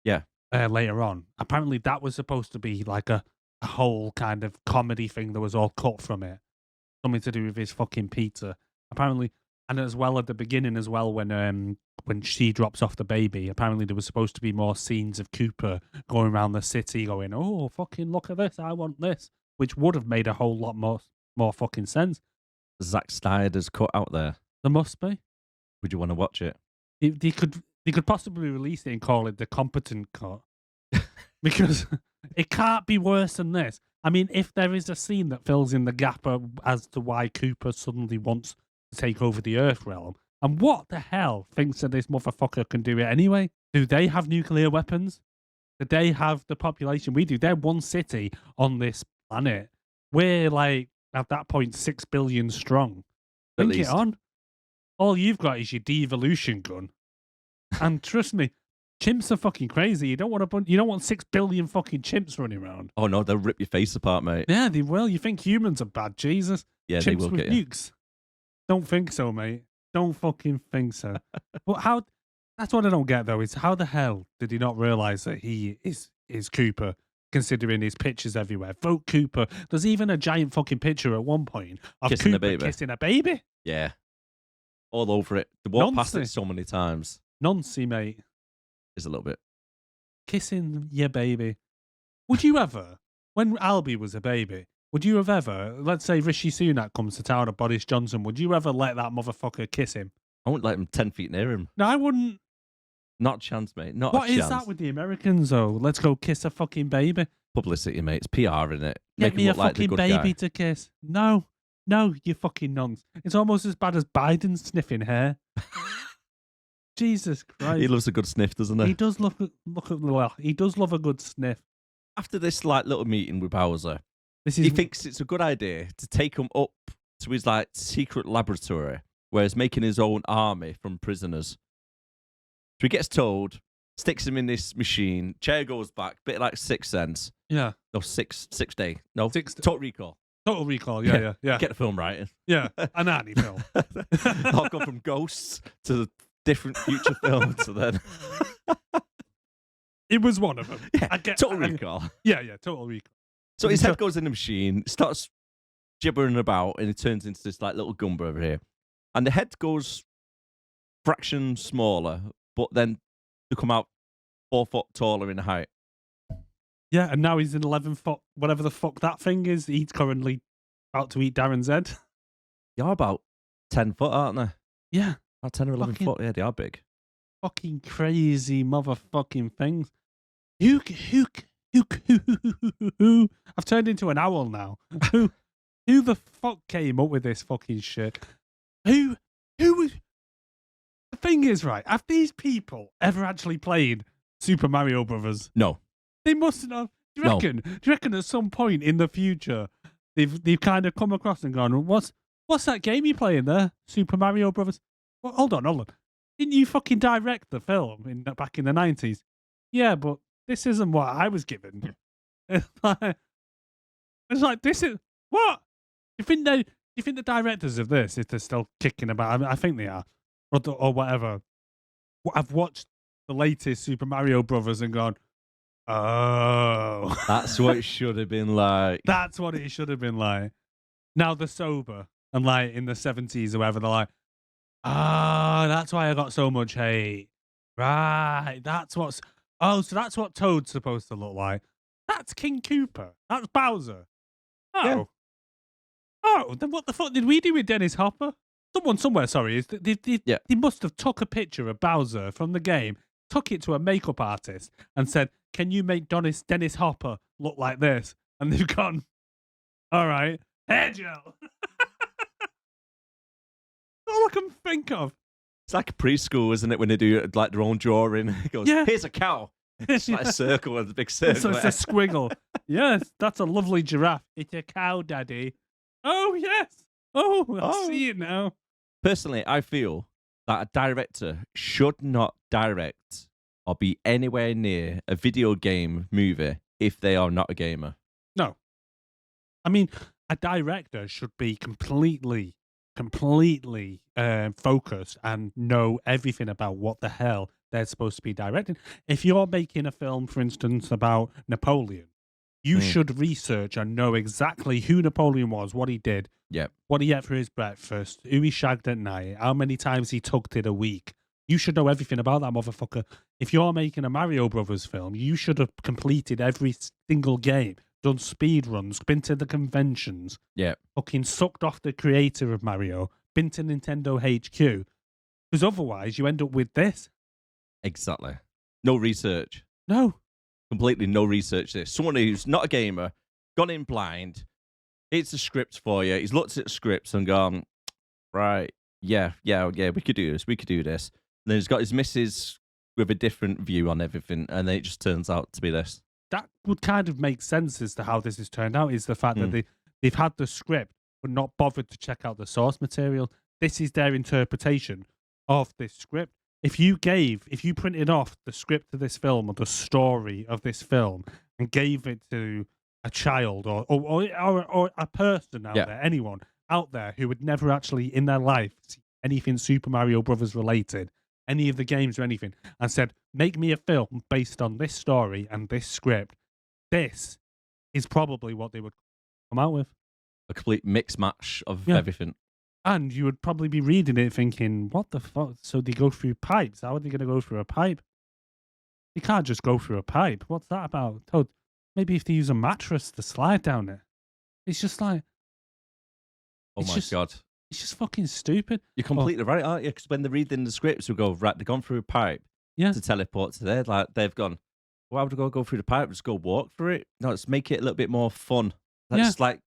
Yeah. Later on. Apparently that was supposed to be like a whole kind of comedy thing that was all cut from it. Something to do with his fucking pizza. Apparently, and as well at the beginning as well when she drops off the baby, apparently there was supposed to be more scenes of Koopa going around the city going, oh, fucking look at this, I want this. Which would have made a whole lot more fucking sense. Zack Snyder's cut out there. There must be. Would you want to watch it? They could possibly release it and call it the competent cut. Because it can't be worse than this. I mean, if there is a scene that fills in the gap as to why Koopa suddenly wants to take over the Earth realm, and what the hell thinks that this motherfucker can do it anyway? Do they have nuclear weapons? Do they have the population we do? They're one city on this planet. We're like, at that point, 6 billion strong. At Bring it least. on. All you've got is your devolution gun. And trust me, chimps are fucking crazy. You don't want 6 billion fucking chimps running around. Oh no, they'll rip your face apart, mate. Yeah, they will. You think humans are bad? Jesus. Yeah, Chimps they will with get you. nukes. Don't think so, mate. Don't fucking think so. But how? That's what I don't get though. Is how the hell did he not realize that he is Koopa? Considering his pictures everywhere, vote Koopa. There's even a giant fucking picture at one point of Kissing a Koopa baby. kissing a baby. Yeah. All over it. They walk past it Nonsense. so many times. Nonsense, mate. It's a little bit. Kissing your baby. Would you ever, when Albie was a baby, would you have ever, let's say Rishi Sunak comes to town or Boris Johnson, would you ever let that motherfucker kiss him? I wouldn't let him 10 feet near him. No, I wouldn't. Not a chance, mate. Not What a is chance. that with the Americans, though? Let's go kiss a fucking baby. Publicity, mate. It's PR, in it. Get Make me him a look like the fucking good baby guy. to kiss. No, you fucking nonce. It's almost as bad as Biden sniffing hair. Jesus Christ. He loves a good sniff, doesn't he? He does love he does love a good sniff. After this little meeting with Bowser, This he is thinks it's a good idea to take him up to his secret laboratory where he's making his own army from prisoners. So he gets told, sticks him in this machine, chair goes back, bit like Sixth Sense. yeah. No, six day. No, Sixth- Total Recall. Total Recall. Yeah. Get the film right. Yeah. An Annie film. I'll go from ghosts to different future films, and then It was one of them. yeah, Total Recall. Yeah, Total Recall. So his head goes in the machine, starts gibbering about, and it turns into this little Goomba over here. And the head goes fraction smaller, but then to come out 4 foot taller in height. Yeah, and now he's in 11 foot, whatever the fuck that thing is. He's currently about to eat Darren's head. They are about 10 foot, aren't they? Yeah. About 10 or 11 Fucking- foot. Yeah, they are big. Fucking crazy motherfucking things. I've turned into an owl now. Who the fuck came up with this fucking shit? Who was... The thing is, right, have these people ever actually played Super Mario Brothers? No. They mustn't have. Do you No. reckon? Do you reckon at some point in the future they've kind of come across and gone, what's that game you're playing there? Super Mario Brothers? Well, hold on. Didn't you fucking direct the film back in the 90s? Yeah, but this isn't what I was given. It's like this is what? You think the directors of this, if they're still kicking about? I mean, I think they are, or whatever. I've watched the latest Super Mario Brothers and gone, oh, That's what it should have been like. that's what it should have been like. Now they're sober and like in the 70s or whatever, they're like, that's why I got so much hate. Right, so that's what Toad's supposed to look like. That's King Koopa. That's Bowser. Oh. Yeah. Oh, then what the fuck did we do with Dennis Hopper? Someone somewhere, sorry, they must have took a picture of Bowser from the game, took it to a makeup artist and said, can you make Dennis Hopper look like this? And they've gone, all right, hair gel. All I can think of. It's like preschool, isn't it, when they do their own drawing? It goes, Yeah. here's a cow. It's like a circle and a big circle. So it's a squiggle. Yes, that's a lovely giraffe. It's a cow, Daddy. Oh, yes. Oh, I see it now. Personally, I feel that a director should not direct or be anywhere near a video game movie if they are not a gamer. No. I mean, a director should be completely focused and know everything about what the hell they're supposed to be directing. If you're making a film, for instance, about Napoleon, you should research and know exactly who Napoleon was, what he did, what he ate for his breakfast, who he shagged at night, how many times he tucked it a week. You should know everything about that motherfucker. If you're making a Mario Brothers film, you should have completed every single game, done speed runs, been to the conventions, Yeah. fucking sucked off the creator of Mario, been to Nintendo HQ. Because otherwise, you end up with this. Exactly. No research. No. Completely no research. This someone who's not a gamer, gone in blind. It's a script for you. He's looked at the scripts and gone, right, yeah, we could do this. We could do this. And then he's got his missus with a different view on everything, and then it just turns out to be this. That would kind of make sense as to how this has turned out, is the fact that they've had the script but not bothered to check out the source material. This is their interpretation of this script. If you printed off the script of this film or the story of this film and gave it to a child or a person out there, anyone out there who would never actually in their life see anything Super Mario Brothers related, any of the games or anything, and said, make me a film based on this story and this script, this is probably what they would come out with. A complete mix match of everything. And you would probably be reading it thinking, what the fuck? So they go through pipes. How are they going to go through a pipe? You can't just go through a pipe. What's that about? Toad, maybe if they use a mattress to slide down it. It's just like... Oh my God. It's just fucking stupid. You're completely right, aren't you? Because when they're reading the scripts, we go, right, they've gone through a pipe to teleport to there. Like, they've gone, why would I go through the pipe? Just go walk through it? No, let's make it a little bit more fun. Let's like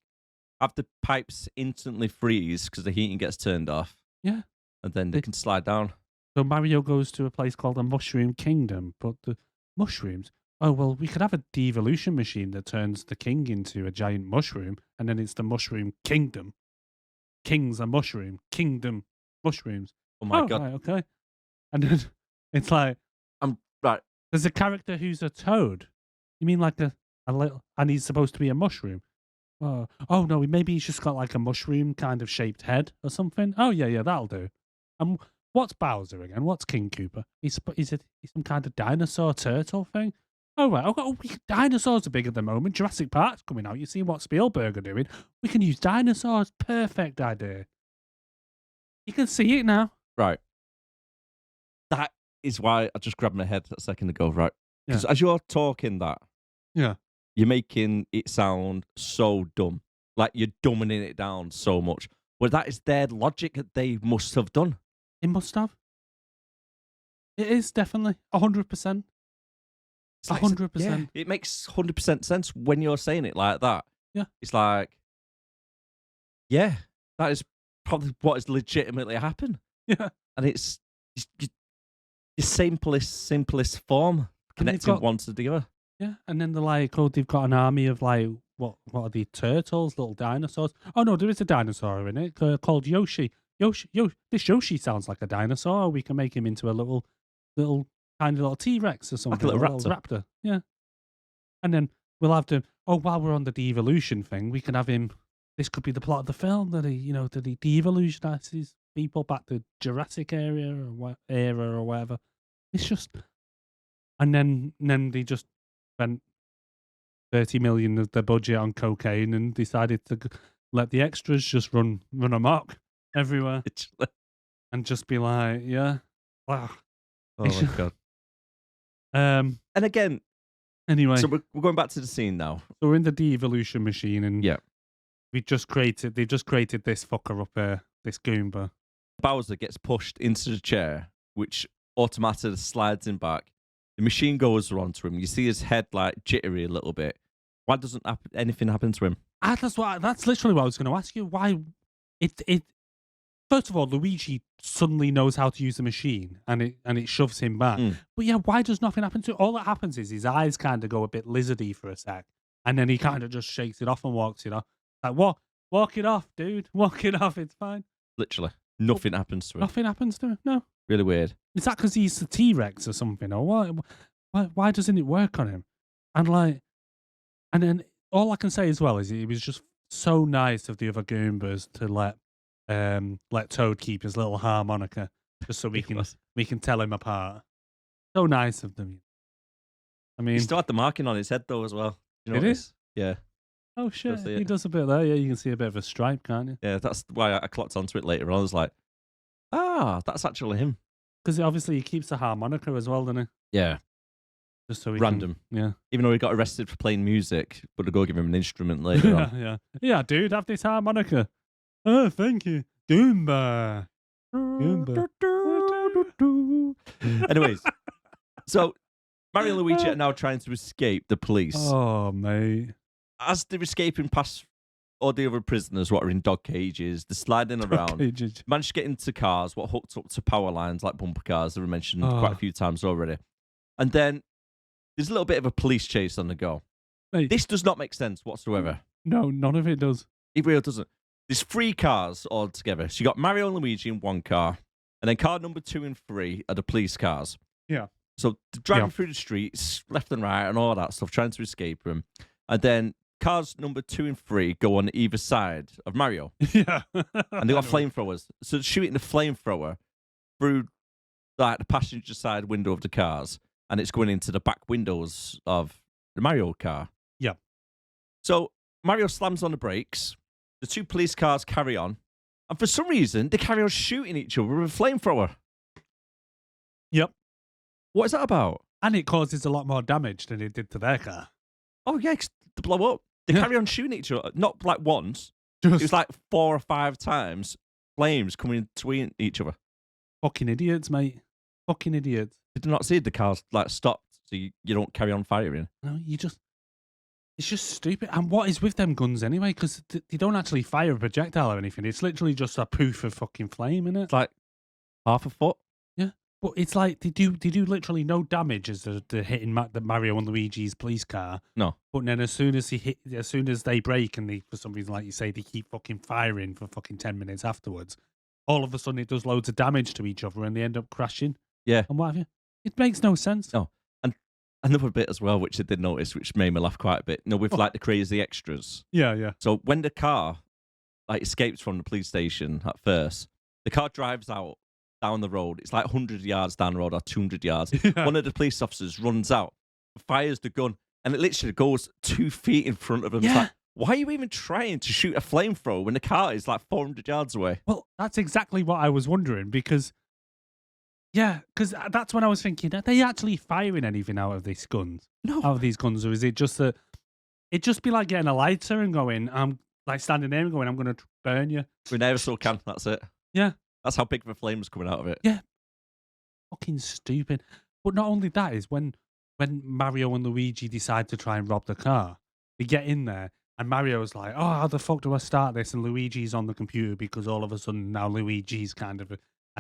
have the pipes instantly freeze because the heating gets turned off. Yeah. And then they can slide down. So Mario goes to a place called the Mushroom Kingdom, but the mushrooms... Oh, well, we could have a devolution machine that turns the king into a giant mushroom, and then it's the Mushroom Kingdom. King's a mushroom. Kingdom mushrooms. Oh my God. Right, okay. And then it's like... Right. There's a character who's a toad. You mean like a little... And he's supposed to be a mushroom. Oh, no, maybe he's just got like a mushroom kind of shaped head or something. Oh, yeah, that'll do. And what's Bowser again? What's King Koopa? He's some kind of dinosaur turtle thing? Oh, right. Dinosaurs are big at the moment. Jurassic Park's coming out. You see what Spielberg are doing? We can use dinosaurs. Perfect idea. You can see it now. Right. That is why I just grabbed my head a second ago, right? Because as you're talking that, you're making it sound so dumb. Like you're dumbing it down so much. Well, that is their logic that they must have done. It must have. It is definitely 100%. 100%. Yeah, it makes 100% sense when you're saying it like that. Yeah. It's like, yeah, that is probably what has legitimately happened. Yeah. And it's the simplest form, connecting one to the other. Yeah, and then they're like, oh, they've got an army of like, what are they, turtles, little dinosaurs? Oh, no, there is a dinosaur in it called Yoshi. This Yoshi sounds like a dinosaur. We can make him into a little tiny little T-Rex or something. Like a little raptor. Yeah. And then we'll have to, while we're on the de-evolution thing, we can have him, this could be the plot of the film, that he de-evolutionizes people back to Jurassic era or whatever. It's just, and then they just spent 30 million of their budget on cocaine and decided to let the extras just run amok everywhere and just be like, wow. Oh my God. And again, anyway, so we're going back to the scene now. So we're in the de-evolution machine, and they've just created this fucker up there, this Goomba. Bowser gets pushed into the chair, which automatically slides him back. The machine goes onto him. You see his head like jittery a little bit. Why doesn't anything happen to him? That's literally what I was going to ask you. Why it first of all, Luigi suddenly knows how to use the machine, and it shoves him back. But yeah, why does nothing happen to it? All that happens is his eyes kind of go a bit lizardy for a sec, and then he kind of just shakes it off and walks it off. Like, what? Walk it off, dude. Walk it off. It's fine. Literally, nothing happens to him. Nothing happens to him. No. Really weird. Is that because he's a T-Rex or something? Or what? Why doesn't it work on him? And then all I can say as well is it was just so nice of the other Goombas to let Toad keep his little harmonica just so we can tell him apart. So nice of them. I mean, he still had the marking on his head though as well. You know it is? Yeah. Oh shit, he does a bit there. Yeah, you can see a bit of a stripe, can't you? Yeah, that's why I clocked onto it later on. I was like, that's actually him. Because obviously he keeps the harmonica as well, doesn't he? Yeah. Just so random. Yeah. Even though he got arrested for playing music, but to go give him an instrument later on. Yeah, dude, have this harmonica. Oh, thank you. Goomba. Goomba. Anyways, so Mario and Luigi are now trying to escape the police. Oh, mate. As they're escaping past all the other prisoners, what are in dog cages, they're sliding around. Cages. Managed to get into cars, what hooked up to power lines like bumper cars that were mentioned quite a few times already. And then there's a little bit of a police chase on the go. Mate. This does not make sense whatsoever. No, none of it does. It really doesn't. There's 3 cars all together. So you got Mario and Luigi in one car, and then car number 2 and 3 are the police cars. Yeah. So they're driving through the streets, left and right, and all that stuff, trying to escape them. And then cars number 2 and 3 go on either side of Mario. Yeah. And they got flamethrowers. So they're shooting the flamethrower through like the passenger side window of the cars, and it's going into the back windows of the Mario car. Yeah. So Mario slams on the brakes. The 2 police cars carry on. And for some reason, they carry on shooting each other with a flamethrower. Yep. What is that about? And it causes a lot more damage than it did to their car. Oh, yeah, 'cause they blow up. They carry on shooting each other. Not like once. Just It was like 4 or 5 times. Flames coming between each other. fucking idiots, mate. Fucking idiots. Did you not see the cars like stopped so you don't carry on firing? No, it's just stupid. And what is with them guns anyway? Because they don't actually fire a projectile or anything. It's literally just a poof of fucking flame, innit? It's like half a foot. Yeah. But it's like they do literally no damage as they're hitting the Mario and Luigi's police car. No. But then as soon as they break and they, for some reason, like you say, they keep fucking firing for fucking 10 minutes afterwards, all of a sudden it does loads of damage to each other and they end up crashing. Yeah. And what have you? It makes no sense. No. And another bit as well, which I did notice, which made me laugh quite a bit. With like the crazy extras. Yeah, yeah. So when the car like escapes from the police station at first, the car drives out down the road. It's like 100 yards down the road or 200 yards. Yeah. One of the police officers runs out, fires the gun, and it literally goes 2 feet in front of him. Yeah. It's like, why are you even trying to shoot a flamethrower when the car is like 400 yards away? Well, that's exactly what I was wondering because that's when I was thinking, are they actually firing anything out of these guns? No. Out of these guns, or is it just that it'd just be like getting a lighter and going, I'm like standing there and going, I'm going to burn you. We never saw can. That's it. Yeah. That's how big of a flame was coming out of it. Yeah. Fucking stupid. But not only that is when Mario and Luigi decide to try and rob the car, they get in there and Mario's like, oh, how the fuck do I start this? And Luigi's on the computer because all of a sudden now Luigi's kind of a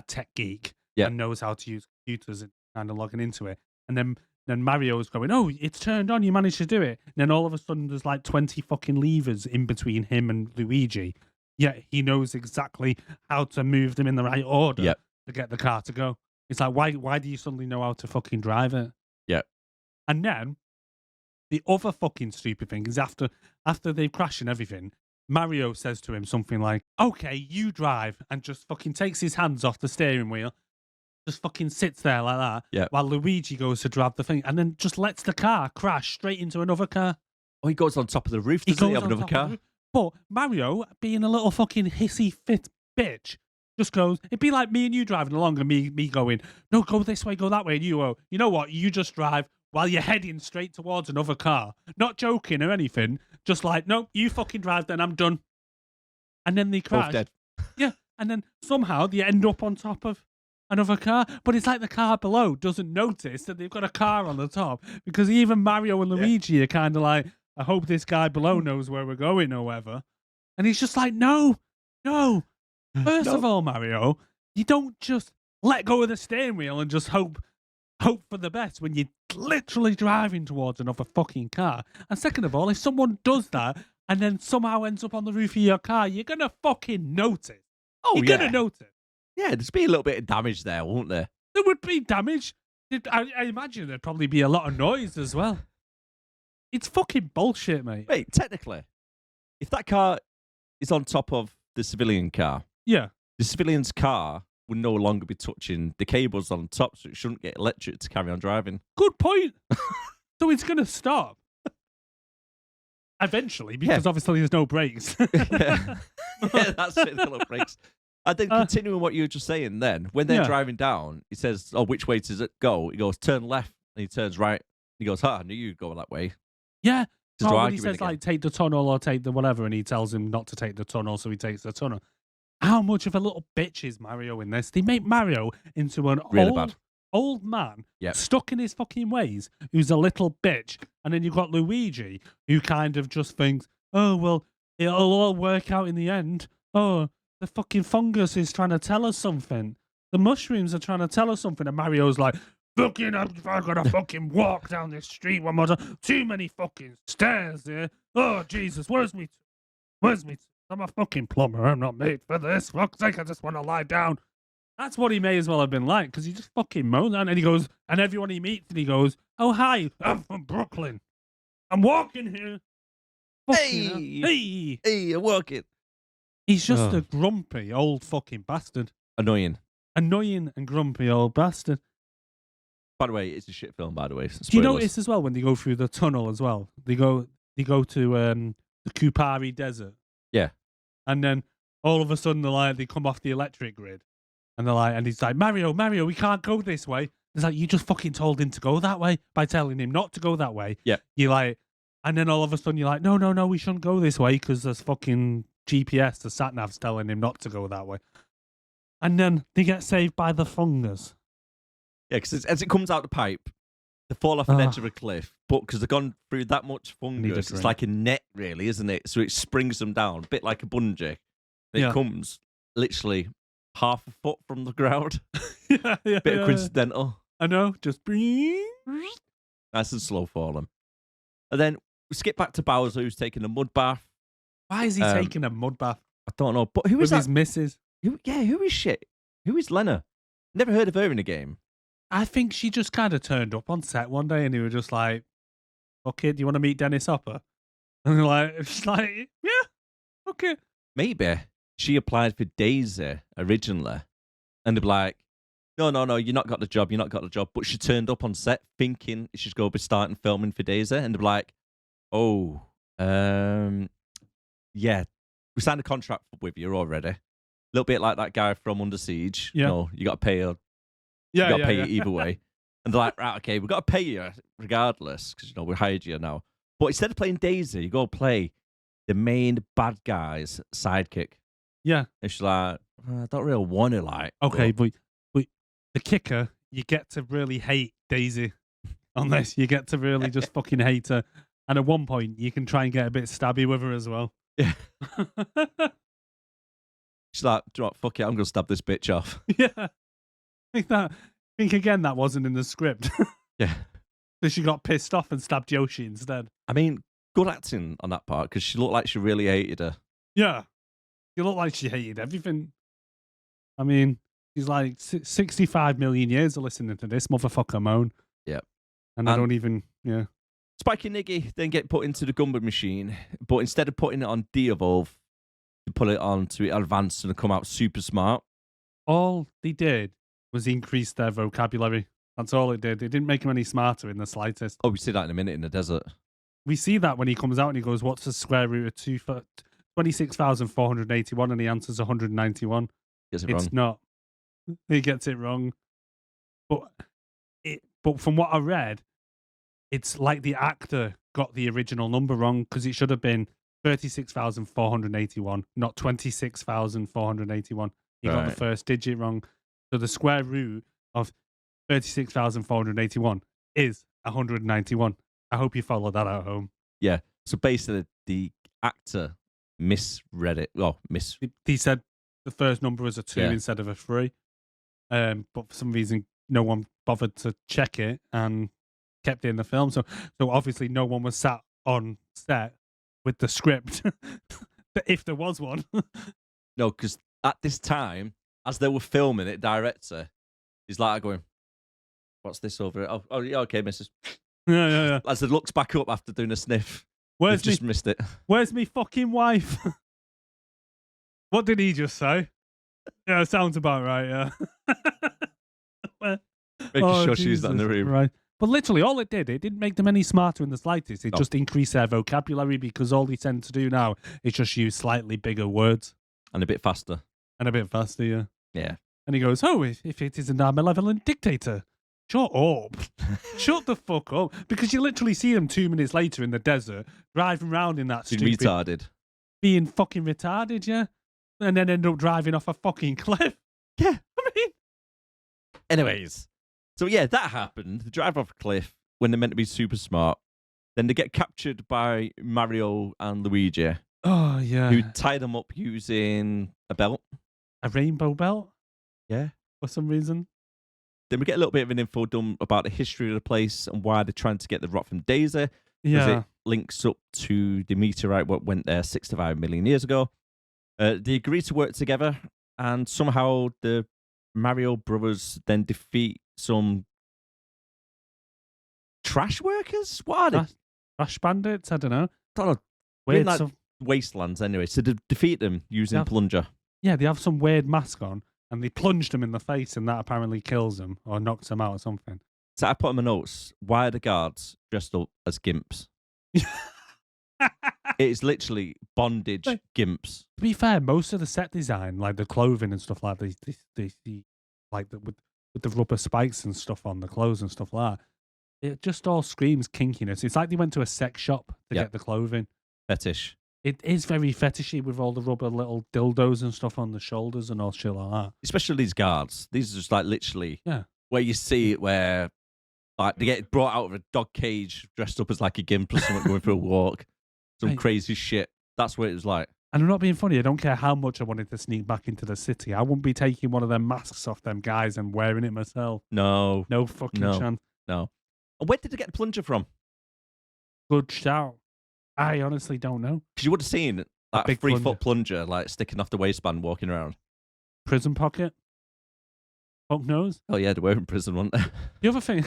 tech geek and knows how to use computers and kind of logging into it. And then Mario's going, oh, it's turned on, you managed to do it. And then all of a sudden there's like 20 fucking levers in between him and Luigi. Yet he knows exactly how to move them in the right order to get the car to go. It's like, why do you suddenly know how to fucking drive it? Yeah. And then the other fucking stupid thing is after they've crashed and everything, Mario says to him something like, okay, you drive, and just fucking takes his hands off the steering wheel, just fucking sits there like that, while Luigi goes to drive the thing, and then just lets the car crash straight into another car. Oh, he goes on top of the roof, doesn't he, of another car? But Mario, being a little fucking hissy fit bitch, just goes, it'd be like me and you driving along and me going, no, go this way, go that way. And you go, you know what? You just drive while you're heading straight towards another car. Not joking or anything. Just like, no, you fucking drive then, I'm done. And then they crash. Both dead. Yeah. And then somehow they end up on top of another car. But it's like the car below doesn't notice that they've got a car on the top. Because even Mario and Luigi are kind of like, I hope this guy below knows where we're going or whatever. And he's just like, no. First of all, Mario, you don't just let go of the steering wheel and just hope for the best when you're literally driving towards another fucking car. And second of all, if someone does that and then somehow ends up on the roof of your car, you're going to fucking notice. Oh, you're going to notice. Yeah, there's be a little bit of damage there, won't there? There would be damage. I imagine there'd probably be a lot of noise as well. It's fucking bullshit, mate. Wait, technically, if that car is on top of the civilian car, the civilian's car would no longer be touching the cables on top, so it shouldn't get electric to carry on driving. Good point. So it's going to stop. Eventually, because obviously there's no brakes. Yeah, that's it, the little brakes. And then continuing what you were just saying then, when they're driving down, he says, oh, which way does it go? He goes, turn left, and he turns right. He goes, I knew you'd go that way. Yeah. Just when he says, like, take the tunnel or take the whatever, and he tells him not to take the tunnel, so he takes the tunnel. how much of a little bitch is Mario in this? They make Mario into an Really bad. old man Yep. stuck in his fucking ways who's a little bitch. And then you've got Luigi who kind of just thinks, oh, well, it'll all work out in the end. Oh, the fucking fungus is trying to tell us something. The mushrooms are trying to tell us something. And Mario's like, fucking, I've got to fucking walk down this street one more time. Too many fucking stairs here. Oh, Jesus, where's me? I'm a fucking plumber. I'm not made for this. Fuck's sake, I just want to lie down. That's what he may as well have been like, because he just fucking moans. And he goes, and everyone he meets, and he goes, oh, hi, I'm from Brooklyn. I'm walking here. Fucking Hey, I'm working. He's just a grumpy old fucking bastard. Annoying And grumpy old bastard. By the way, it's a shit film. By the way, Do you spoilers. notice as well when they go through the tunnel as well? They go to the Kupari Desert. Yeah. And then all of a sudden they come off the electric grid, and he's like, Mario, we can't go this way. It's like, you just fucking told him to go that way by telling him not to go that way. Yeah. You're like, and then all of a sudden you're like, no, we shouldn't go this way because there's fucking GPS, the sat nav's telling him not to go that way. And then they get saved by the fungus. Yeah, because as it comes out the pipe, they fall off an edge of a cliff. But because they've gone through that much fungus, it's like a net, really, isn't it? So it springs them down, a bit like a bungee. It comes literally half a foot from the ground. Bit of coincidental. I know, just Nice and slow for them. And then we skip back to Bowser, who's taking a mud bath. Why is he taking a mud bath? I don't know, but who is with that? his missus? Who is shit? Who is Lena? Never heard of her in a game. I think she just kind of turned up on set one day and he was just like, okay, do you want to meet Dennis Hopper? And she's like, yeah, okay. Maybe she applied for Daisy originally, and they'd be like, no, you're not got the job. But she turned up on set thinking she's going to be starting filming for Daisy, and they'd be like, oh, yeah, we signed a contract with you already. A little bit like that guy from Under Siege. Yeah. No, you got to pay her. You got to pay you either way. And they're like, right, okay, we've got to pay you regardless, because, we hired you now. But instead of playing Daisy, you go play the main bad guy's sidekick. Yeah. And she's like, I don't really want to, like. Okay, but the kicker, you get to really hate Daisy on this. You get to really just fucking hate her. And at one point, you can try and get a bit stabby with her as well. Yeah. She's like, do you know what, fuck it, I'm going to stab this bitch off. Yeah. I think again, that wasn't in the script. Yeah. So she got pissed off and stabbed Yoshi instead. I mean, good acting on that part, because she looked like she really hated her. Yeah. She looked like she hated everything. I mean, she's like 65 million years of listening to this motherfucker moan. Yep. And I don't even, yeah. Spike and Iggy then get put into the Gumba machine, but instead of putting it on de-evolve, they put it on to advance and come out super smart. All they did was increase their vocabulary. That's all it did. It didn't make them any smarter in the slightest. Oh, we see that in a minute in the desert. We see that when he comes out and he goes, what's the square root of 26,481? And he answers 191. Gets it it's wrong. Not. He gets it wrong. But from what I read, it's like the actor got the original number wrong, because it should have been 36,481, not 26,481. He got the first digit wrong. So the square root of 36,481 is 191. I hope you follow that at home. Yeah. So basically, the actor misread it. Well, He said the first number was a 2 instead of a 3. But for some reason, no one bothered to check it and kept it in the film. So obviously, no one was sat on set with the script, if there was one. No, because at this time, as they were filming it, director is like going, what's this over it? Oh, yeah, okay, missus. Yeah. As it looks back up after doing a sniff, Where's just missed it. Where's me fucking wife? What did he just say? Yeah, sounds about right, yeah. Making sure she's not in the room. Right. But literally, all it didn't make them any smarter in the slightest. It just increased their vocabulary, because all they tend to do now is just use slightly bigger words. And a bit faster. Yeah. Yeah. And he goes, oh, if it isn't our malevolent dictator, shut up. Shut the fuck up. Because you literally see them 2 minutes later in the desert, driving around in that Being stupid... retarded. Being fucking retarded, yeah. and then end up driving off a fucking cliff. Yeah. I mean, Anyways, so yeah, that happened. They drive off a cliff when they're meant to be super smart. Then they get captured by Mario and Luigi, oh yeah, who tie them up using a belt. a rainbow belt Yeah. for some reason. Then we get a little bit of an info dump about the history of the place and why they're trying to get the rock from Daisy. Because Yeah, it links up to the meteorite what went there 65 million years ago. They agree to work together, and somehow the Mario brothers then defeat some trash workers. What are they? Trash bandits. I don't know. Don't know. Weird Like stuff. wastelands anyway. So they defeat them using Yeah. plunger. Yeah, they have some weird mask on, and they plunged them in the face, and that apparently kills them or knocks them out or something. So I put in my notes, why are the guards dressed up as gimps? It's literally bondage Like- gimps. To be fair, most of the set design, like the clothing and stuff like this, like with the rubber spikes and stuff on the clothes and stuff like that, it just all screams kinkiness. It's like they went to a sex shop to Yeah. get the clothing. Fetish. It is very fetishy with all the rubber little dildos and stuff on the shoulders and all shit like that. Especially these guards. These are just like literally Yeah. where you see it where like they get brought out of a dog cage dressed up as like a gimp or something going for a walk. Some Right. crazy shit. That's what it was like. And I'm not being funny. I don't care how much I wanted to sneak back into the city. I wouldn't be taking one of them masks off them guys and wearing it myself. No. No fucking No. chance. No. And where did they get the plunger from? Good shout. I honestly don't know. Because you would have seen like a big 3-foot plunger like sticking off the waistband walking around. Prison pocket. Fuck knows. Oh yeah, they were in prison, weren't they? The other thing,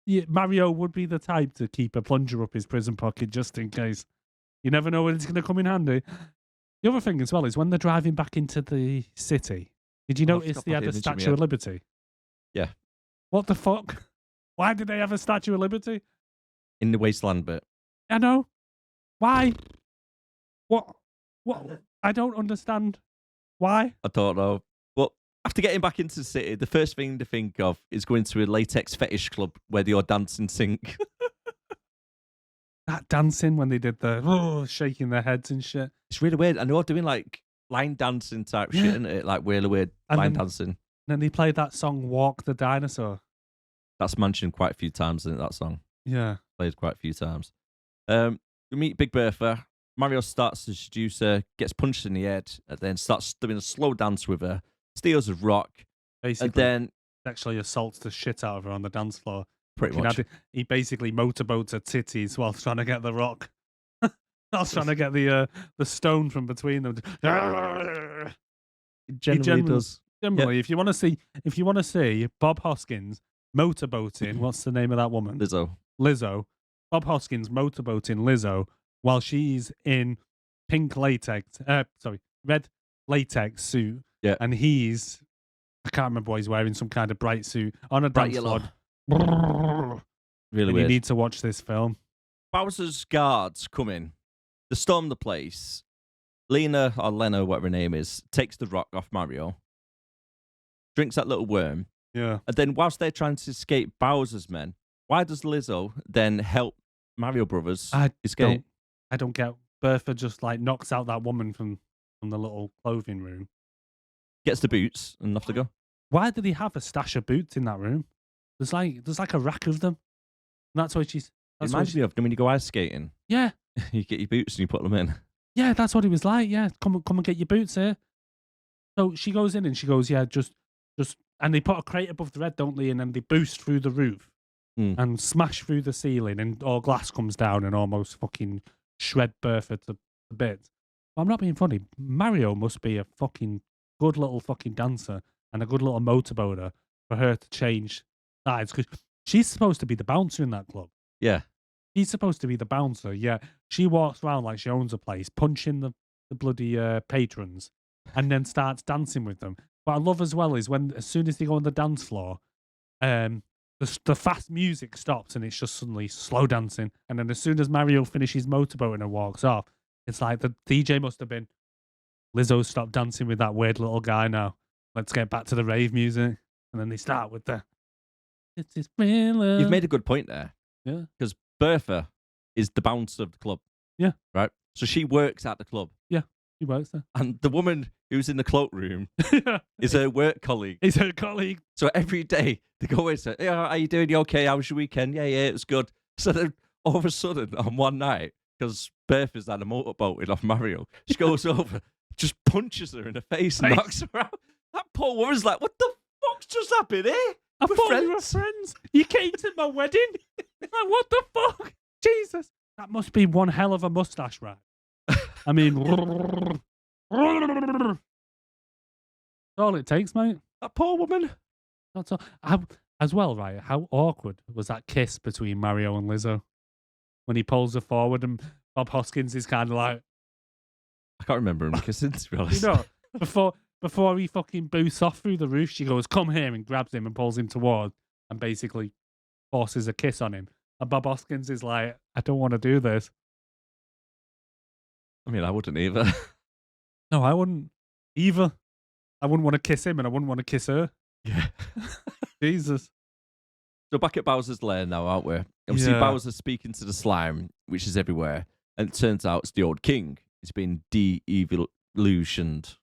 yeah, Mario would be the type to keep a plunger up his prison pocket just in case. You never know when it's going to come in handy. The other thing as well is when they're driving back into the city, did you Oh, I notice forgot they about had the a image in my Statue of head. Liberty? Yeah. What the fuck? Why did they have a Statue of Liberty? In the wasteland bit. I know. Why? What? I don't understand. Why? I don't know. But after getting back into the city, the first thing to think of is going to a latex fetish club where they all dance and sing. That dancing when they did the shaking their heads and shit. It's really weird. And they're all doing like line dancing type shit, Yeah. isn't it? Like really weird And line then- dancing. And then they played that song "Walk the Dinosaur." That's mentioned quite a few times, isn't it, that song? Yeah. Played quite a few times. We meet Big Bertha. Mario starts to seduce her, gets punched in the head, and then starts doing a slow dance with her, steals a rock, Basically, and then sexually assaults the shit out of her on the dance floor. pretty Fucking much. he basically motorboats her titties while trying to get the rock. Whilst trying to get the stone from between them. Generally does. Generally, if you want to see Bob Hoskins motorboating, what's the name of that woman? Lizzo. Bob Hoskins motorboating Lizzo while she's in red latex suit. Yeah. And I can't remember what he's wearing, some kind of bright suit on a Bright dance yellow. floor. Really And weird. you need to watch this film. Bowser's guards come in. They storm the place. Lena, or Lena, whatever her name is, takes the rock off Mario, drinks that little worm, Yeah. and then whilst they're trying to escape Bowser's men, why does Lizzo then help Mario Brothers escape? I don't get. Bertha just like knocks out that woman from the little clothing room. Gets the boots and off to go. Why did he have a stash of boots in that room? There's like a rack of them. And that's why she's. It That's why reminds me of when you go ice skating, yeah, you get your boots and you put them in. yeah, that's what he was like. Yeah, come and get your boots here. So she goes in and she goes, yeah, just, and they put a crate above the red, don't they? And then they boost through the roof and smash through the ceiling, and all glass comes down and almost fucking shred Bertha to bits. I'm not being funny. Mario must be a fucking good little fucking dancer and a good little motorboater for her to change sides, because she's supposed to be the bouncer in that club. Yeah. She's supposed to be the bouncer. Yeah, she walks around like she owns a place, punching the bloody patrons, and then starts dancing with them. What I love as well is as soon as they go on the dance floor, the fast music stops and it's just suddenly slow dancing. And then as soon as Mario finishes motorboating and walks off, it's like the DJ must have been, Lizzo, stop dancing with that weird little guy now. Let's get back to the rave music. And then they start with the, it's his thriller. You've made a good point there. Yeah. Because Bertha is the bouncer of the club. Yeah. Right? So she works at the club. He works there. And the woman who's in the cloakroom Yeah. is her work colleague. He's her colleague. So every day they go away and say, "Yeah, how you doing? You okay? How was your weekend? Yeah, it was good." So then all of a sudden on one night, because Bertha's had a motorboat off Mario, she goes over, just punches her in the face and knocks her out. That poor woman's like, "What the fuck's just happened here? I We're thought we were friends. You came to my wedding? Like, what the fuck? Jesus. That must be one hell of a mustache, right? I mean, that's all it takes, mate. That poor woman." That's all. As well, right? How awkward was that kiss between Mario and Lizzo when he pulls her forward and Bob Hoskins is kind of like, I can't remember him kissing, to be honest. you know, before he fucking boosts off through the roof, she goes, "Come here," and grabs him and pulls him towards and basically forces a kiss on him. And Bob Hoskins is like, "I don't want to do this." I mean, I wouldn't either. No, I wouldn't either. I wouldn't want to kiss him and I wouldn't want to kiss her. Yeah. Jesus. So back at Bowser's lair now, aren't we? And we see Bowser speaking to the slime, which is everywhere. And it turns out it's the old king. It's been de-evolutioned.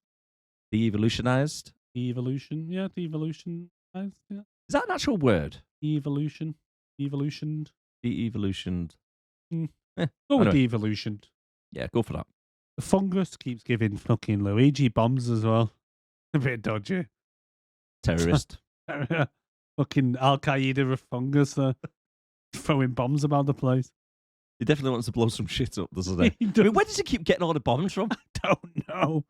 De-evolutionized? Evolution. Yeah, devolution. Yeah. Is that an actual word? Evolution. Evolutioned. De-evolutioned. Go with Anyway. devolution. Yeah, go for that. The fungus keeps giving fucking Luigi bombs as well. A bit dodgy. Terrorist. Fucking Al Qaeda of fungus throwing bombs about the place. He definitely wants to blow some shit up, doesn't he? He I does. mean, where does he keep getting all the bombs from? Don't know.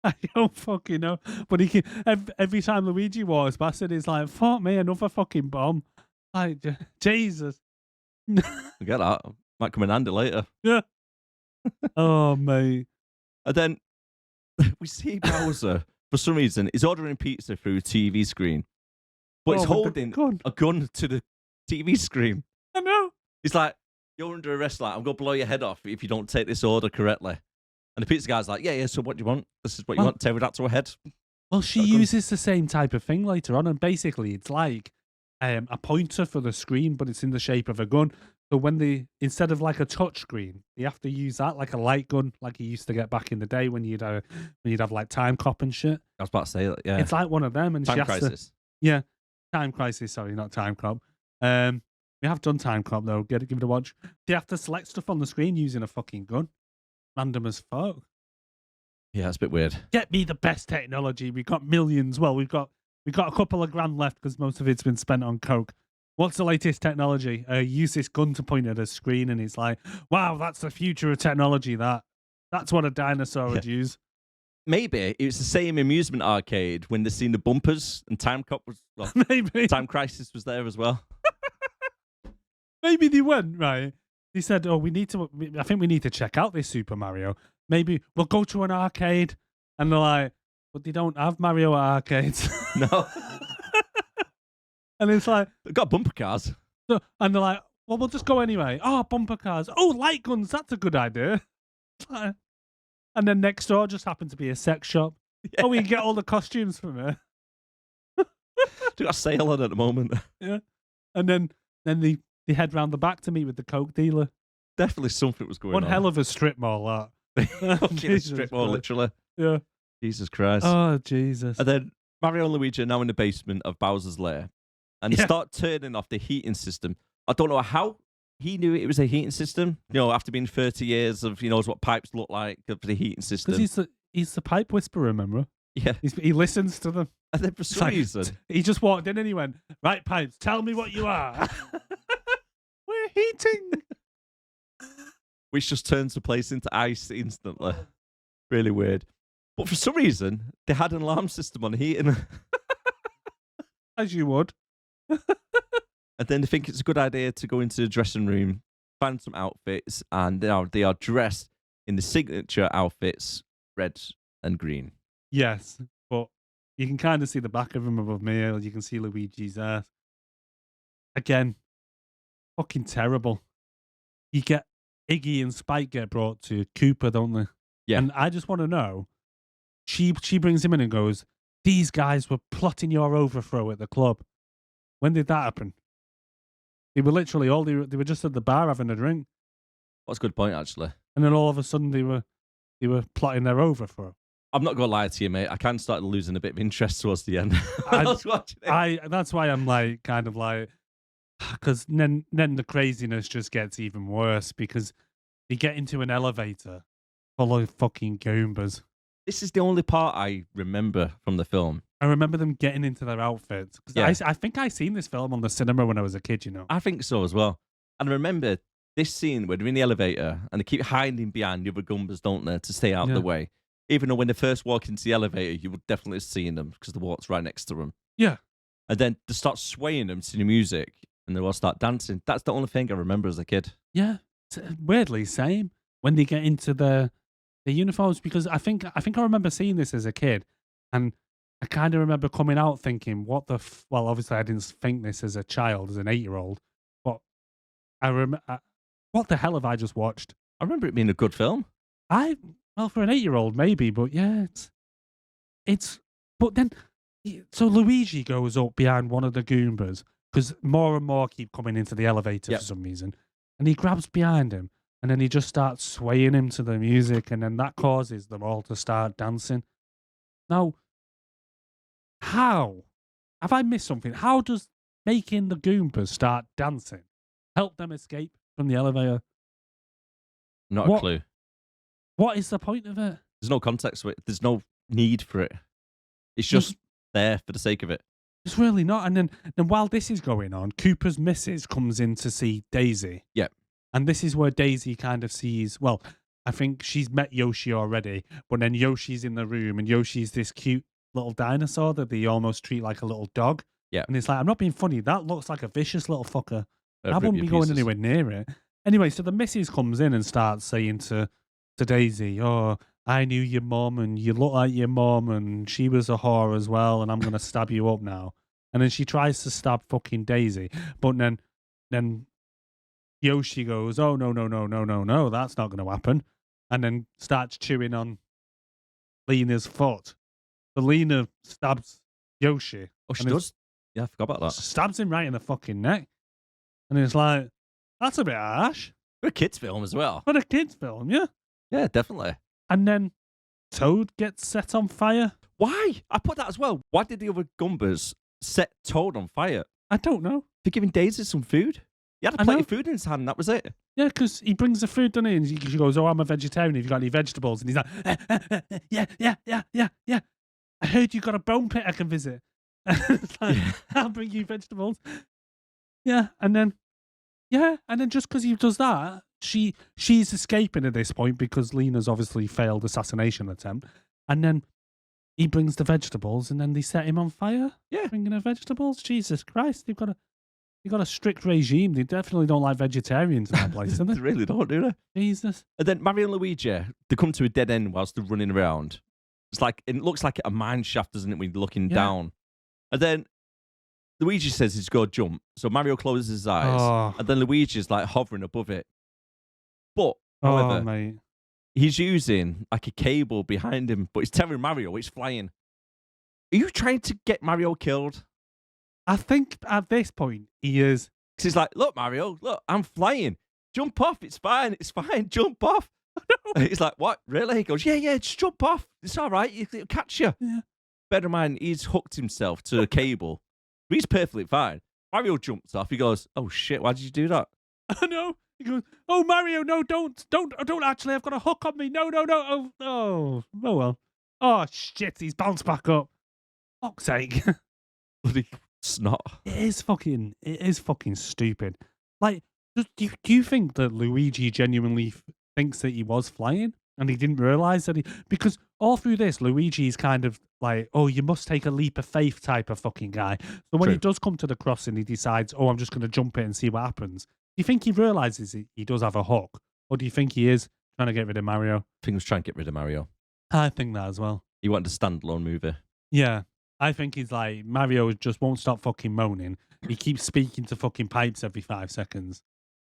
I don't fucking know. But every time Luigi walks past it, he's like, "Fuck me, another fucking bomb." Like, Jesus. Forget that. Might come in handy later. Yeah. Oh, mate. And then we see Bowser, for some reason, is ordering pizza through a TV screen. But he's with the holding gun. a gun to the TV screen. I know. He's like, "You're under arrest, like, I'm going to blow your head off if you don't take this order correctly." And the pizza guy's like, yeah, so what do you want? This is what you want, tear that to a head. Well, she uses the same type of thing later on, and basically it's like a pointer for the screen, but it's in the shape of a gun. So when instead of like a touch screen, you have to use that like a light gun, like you used to get back in the day when you'd have like Time Cop and shit. I was about to say that, yeah. It's like one of them, and Time she has Crisis. Yeah, Time Crisis. Sorry, not Time Cop. We have done Time Cop though. Give it a watch. They have to select stuff on the screen using a fucking gun. Random as fuck. Yeah, it's a bit weird. Get me the best technology. We've got millions. Well, we've got a couple of grand left because most of it's been spent on coke. What's the latest technology? Use this gun to point at a screen, and it's like, wow, that's the future of technology. That's what a dinosaur would use. Maybe it was the same amusement arcade when they seen the bumpers and Time Cop was. Well, Maybe Time Crisis was there as well. Maybe they went right. They said, "Oh, I think we need to check out this Super Mario. Maybe we'll go to an arcade." And they're like, "But they don't have Mario at arcades." No. And it's like, They've got bumper cars. and they're like, "Well, we'll just go anyway." Oh, bumper cars. Oh, light guns. That's a good idea. And then next door just happened to be a sex shop. Yeah. Oh, we can get all the costumes from here. They've got a sale on at the moment. Yeah. And then they head round the back to meet with the coke dealer. Definitely something was going on. One hell of a strip mall, that. Fucking Jesus strip mall, Christ. literally. Yeah. Jesus Christ. Oh, Jesus. And then Mario and Luigi are now in the basement of Bowser's lair. And they start turning off the heating system. I don't know how he knew it was a heating system. You know, after being 30 years of, he knows what pipes look like for the heating system. Because he's the pipe whisperer, remember? Yeah. He listens to them. And then for some reason, He just walked in and he went, "Right, pipes, tell me what you are." We're heating. which just turns the place into ice instantly. Really weird. But for some reason, they had an alarm system on heating. As you would. And then they think it's a good idea to go into the dressing room, find some outfits, and they are dressed in the signature outfits, red and green. Yes, but you can kind of see the back of him above me. You can see Luigi's ass. Again, fucking terrible. You get Iggy and Spike get brought to Koopa, don't they? Yeah. And I just want to know, she brings him in and goes, "These guys were plotting your overthrow at the club." When did that happen? They were literally they were just at the bar having a drink. That's a good point, actually. and then all of a sudden they were plotting their overthrow. I'm not gonna lie to you, mate. I kind of started losing a bit of interest towards the end. I was watching it. That's why I'm like, kind of like, because then the craziness just gets even worse because they get into an elevator full of fucking Goombas. This is the only part I remember from the film. I remember them getting into their outfits. Cause I think I seen this film on the cinema when I was a kid, you know. I think so as well. And I remember this scene where they're in the elevator and they keep hiding behind the other Goombas, don't they, to stay out of the way. Even though when they first walk into the elevator, you would definitely have seen them because the walk's right next to them. Yeah. And then they start swaying them to the music and they all start dancing. That's the only thing I remember as a kid. Yeah. Weirdly, same. When they get into the uniforms, because I think I remember seeing this as a kid and I kind of remember coming out thinking, what the well, obviously I didn't think this as a child, as an 8-year-old, but I remember, what the hell have I just watched? I remember it being a good film. Well, for an 8-year-old, maybe, but yeah, but then, so Luigi goes up behind one of the Goombas because more and more keep coming into the elevator for some reason, and he grabs behind him, and then he just starts swaying him to the music, and then that causes them all to start dancing. Now, how? Have I missed something? How does making the Goombas start dancing help them escape from the elevator? Not a clue. What is the point of it? There's no context to it. There's no need for it. It's just there for the sake of it. It's really not. And then while this is going on, Koopa's missus comes in to see Daisy. Yeah. And this is where Daisy kind of sees, well, I think she's met Yoshi already, but then Yoshi's in the room and Yoshi's this cute little dinosaur that they almost treat like a little dog. Yeah. And it's like, I'm not being funny. That looks like a vicious little fucker. I Rip wouldn't your be going pieces. anywhere near it. Anyway, so the missus comes in and starts saying to Daisy, oh, I knew your mum and you look like your mum and she was a whore as well and I'm going to stab you up now. And then she tries to stab fucking Daisy. But then Yoshi goes, oh, no, that's not going to happen. And then starts chewing on Lena's foot. So Lena stabs Yoshi. Oh, she does? Yeah, I forgot about that. Stabs him right in the fucking neck. And it's like, that's a bit harsh. For a kid's film as well. For a kid's film, yeah. Yeah, definitely. And then Toad gets set on fire. Why? I put that as well. Why did the other Goombas set Toad on fire? I don't know. For giving Daisy some food? He had a plate of food in his hand, that was it. Yeah, because he brings the food, doesn't he? And she goes, oh, I'm a vegetarian. Have you got any vegetables? And he's like, yeah. I heard you got a bone pit I can visit. It's like, I'll bring you vegetables. Yeah, and then just because he does that, she's escaping at this point because Lena's obviously failed assassination attempt. And then he brings the vegetables and then they set him on fire. Yeah. Bringing the vegetables. Jesus Christ. They've got a strict regime. They definitely don't like vegetarians in that place, do they? They really don't, do they? Jesus. And then Mario and Luigi, they come to a dead end whilst they're running around. It looks like a mine shaft, doesn't it, when you're looking down. And then Luigi says he's got to jump. So Mario closes his eyes. And then Luigi's like hovering above it. But, however, mate. He's using like a cable behind him, but he's telling Mario he's flying. Are you trying to get Mario killed? I think at this point he is. Because he's like, look, Mario, look, I'm flying. Jump off. It's fine. Jump off. And he's like, what? Really? He goes, yeah, just jump off. It's all right. It'll catch you. Yeah. Bear in mind, he's hooked himself to a cable. He's perfectly fine. Mario jumps off. He goes, oh, shit, why did you do that? I know. He goes, oh, Mario, no, don't actually. I've got a hook on me. No. Oh, well. Oh, shit, he's bounced back up. Fuck's sake. Bloody snot. It is fucking stupid. Like, do you think that Luigi genuinely thinks that he was flying and he didn't realize that because all through this, Luigi's kind of like, oh, you must take a leap of faith type of fucking guy. So when he does come to the crossing, he decides, oh, I'm just going to jump it and see what happens. Do you think he realizes he does have a hook? Or do you think he is trying to get rid of Mario? I think he was trying to get rid of Mario. I think that as well. He wanted a standalone movie. Yeah. I think he's like, Mario just won't stop fucking moaning. He keeps speaking to fucking pipes every 5 seconds.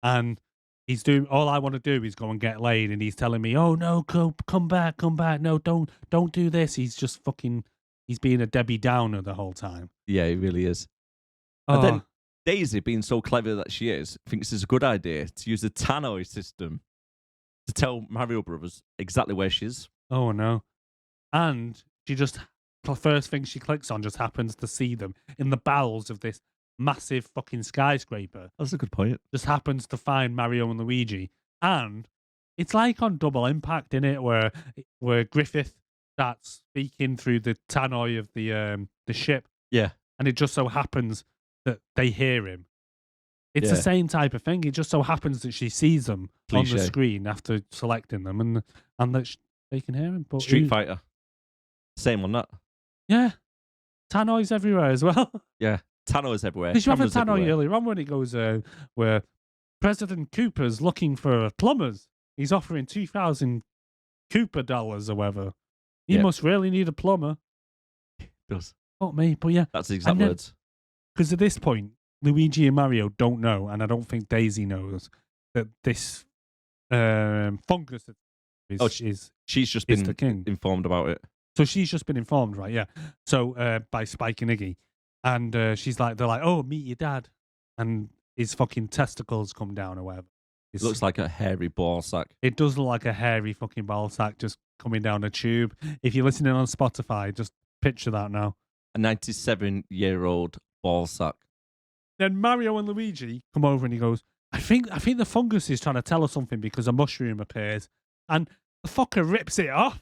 And he's doing, all I want to do is go and get laid. And he's telling me, oh no, come back. No, don't do this. He's just fucking, he's being a Debbie Downer the whole time. Yeah, he really is. And then Daisy, being so clever that she is, thinks it's a good idea to use the tannoy system to tell Mario Brothers exactly where she is. Oh no. And she just, the first thing she clicks on just happens to see them in the bowels of this massive fucking skyscraper. That's a good point. Just happens to find Mario and Luigi. And it's like on Double Impact, innit, where Griffith starts speaking through the tannoy of the ship. Yeah. And it just so happens that they hear him. It's the Yeah. same type of thing. It just so happens that she sees them on the Cliche. screen after selecting them, and that they can hear him. But Street Fighter. Same on that. yeah, tannoys everywhere as well. Yeah. Tannoy is everywhere. Did you have a Cameras tannoy everywhere. earlier on when it goes where President Koopa's looking for plumbers? He's offering 2,000 Koopa dollars or whatever. He Yeah. must really need a plumber. Does. Not me, but yeah. That's the exact And then- words. Because at this point, Luigi and Mario don't know, and I don't think Daisy knows, that this fungus is, Oh, is She's just is been the king. informed about it. So she's just been informed, right? Yeah. So by Spike and Iggy, and they're like, oh, meet your dad, and his fucking testicles come down or whatever. It looks like a hairy ball sack. It does look like a hairy fucking ball sack just coming down a tube. If you're listening on Spotify, just picture that now. A 97-year-old ball sack. Then Mario and Luigi come over and he goes, I think the fungus is trying to tell us something because a mushroom appears, and the fucker rips it off.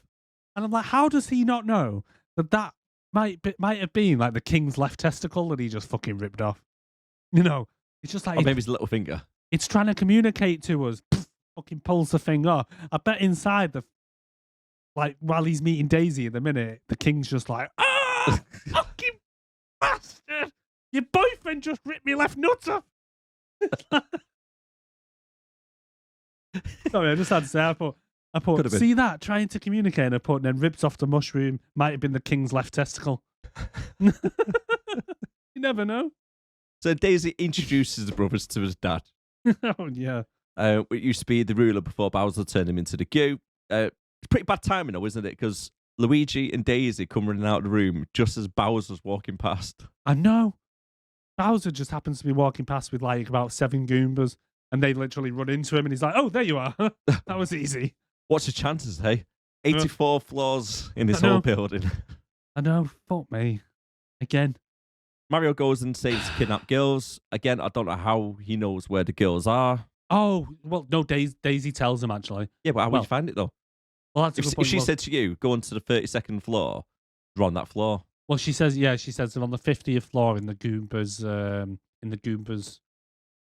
And I'm like, how does he not know that might have been like the king's left testicle that he just fucking ripped off? You know, it's just like Or maybe his little finger. it's trying to communicate to us. Fucking pulls the thing off. I bet inside while he's meeting Daisy in the minute, the king's just like, ah, fucking bastard! Your boyfriend just ripped me left nut off. Sorry, I just had to say, I put, Could have been. see that, trying to communicate, and I put, and then rips off the mushroom, might have been the king's left testicle. You never know. So Daisy introduces the brothers to his dad. Oh, yeah. It used to be the ruler before Bowser turned him into the goo. It's pretty bad timing, though, isn't it? Because Luigi and Daisy come running out of the room just as Bowser's walking past. I know. Bowser just happens to be walking past with like about 7 Goombas, and they literally run into him, and he's like, oh, there you are. That was easy. What's the chances, hey? 84 floors in this I know. whole building. I know. Fuck me. Again. Mario goes and saves kidnapped girls. Again, I don't know how he knows where the girls are. Oh, well, no, Daisy tells him, actually. Yeah, but how would Well, you find it, though? Well, that's a If, good if point. she Well- said to you, go onto the 32nd floor, you're on that floor. Well, she says they're on the 50th floor in the Goombas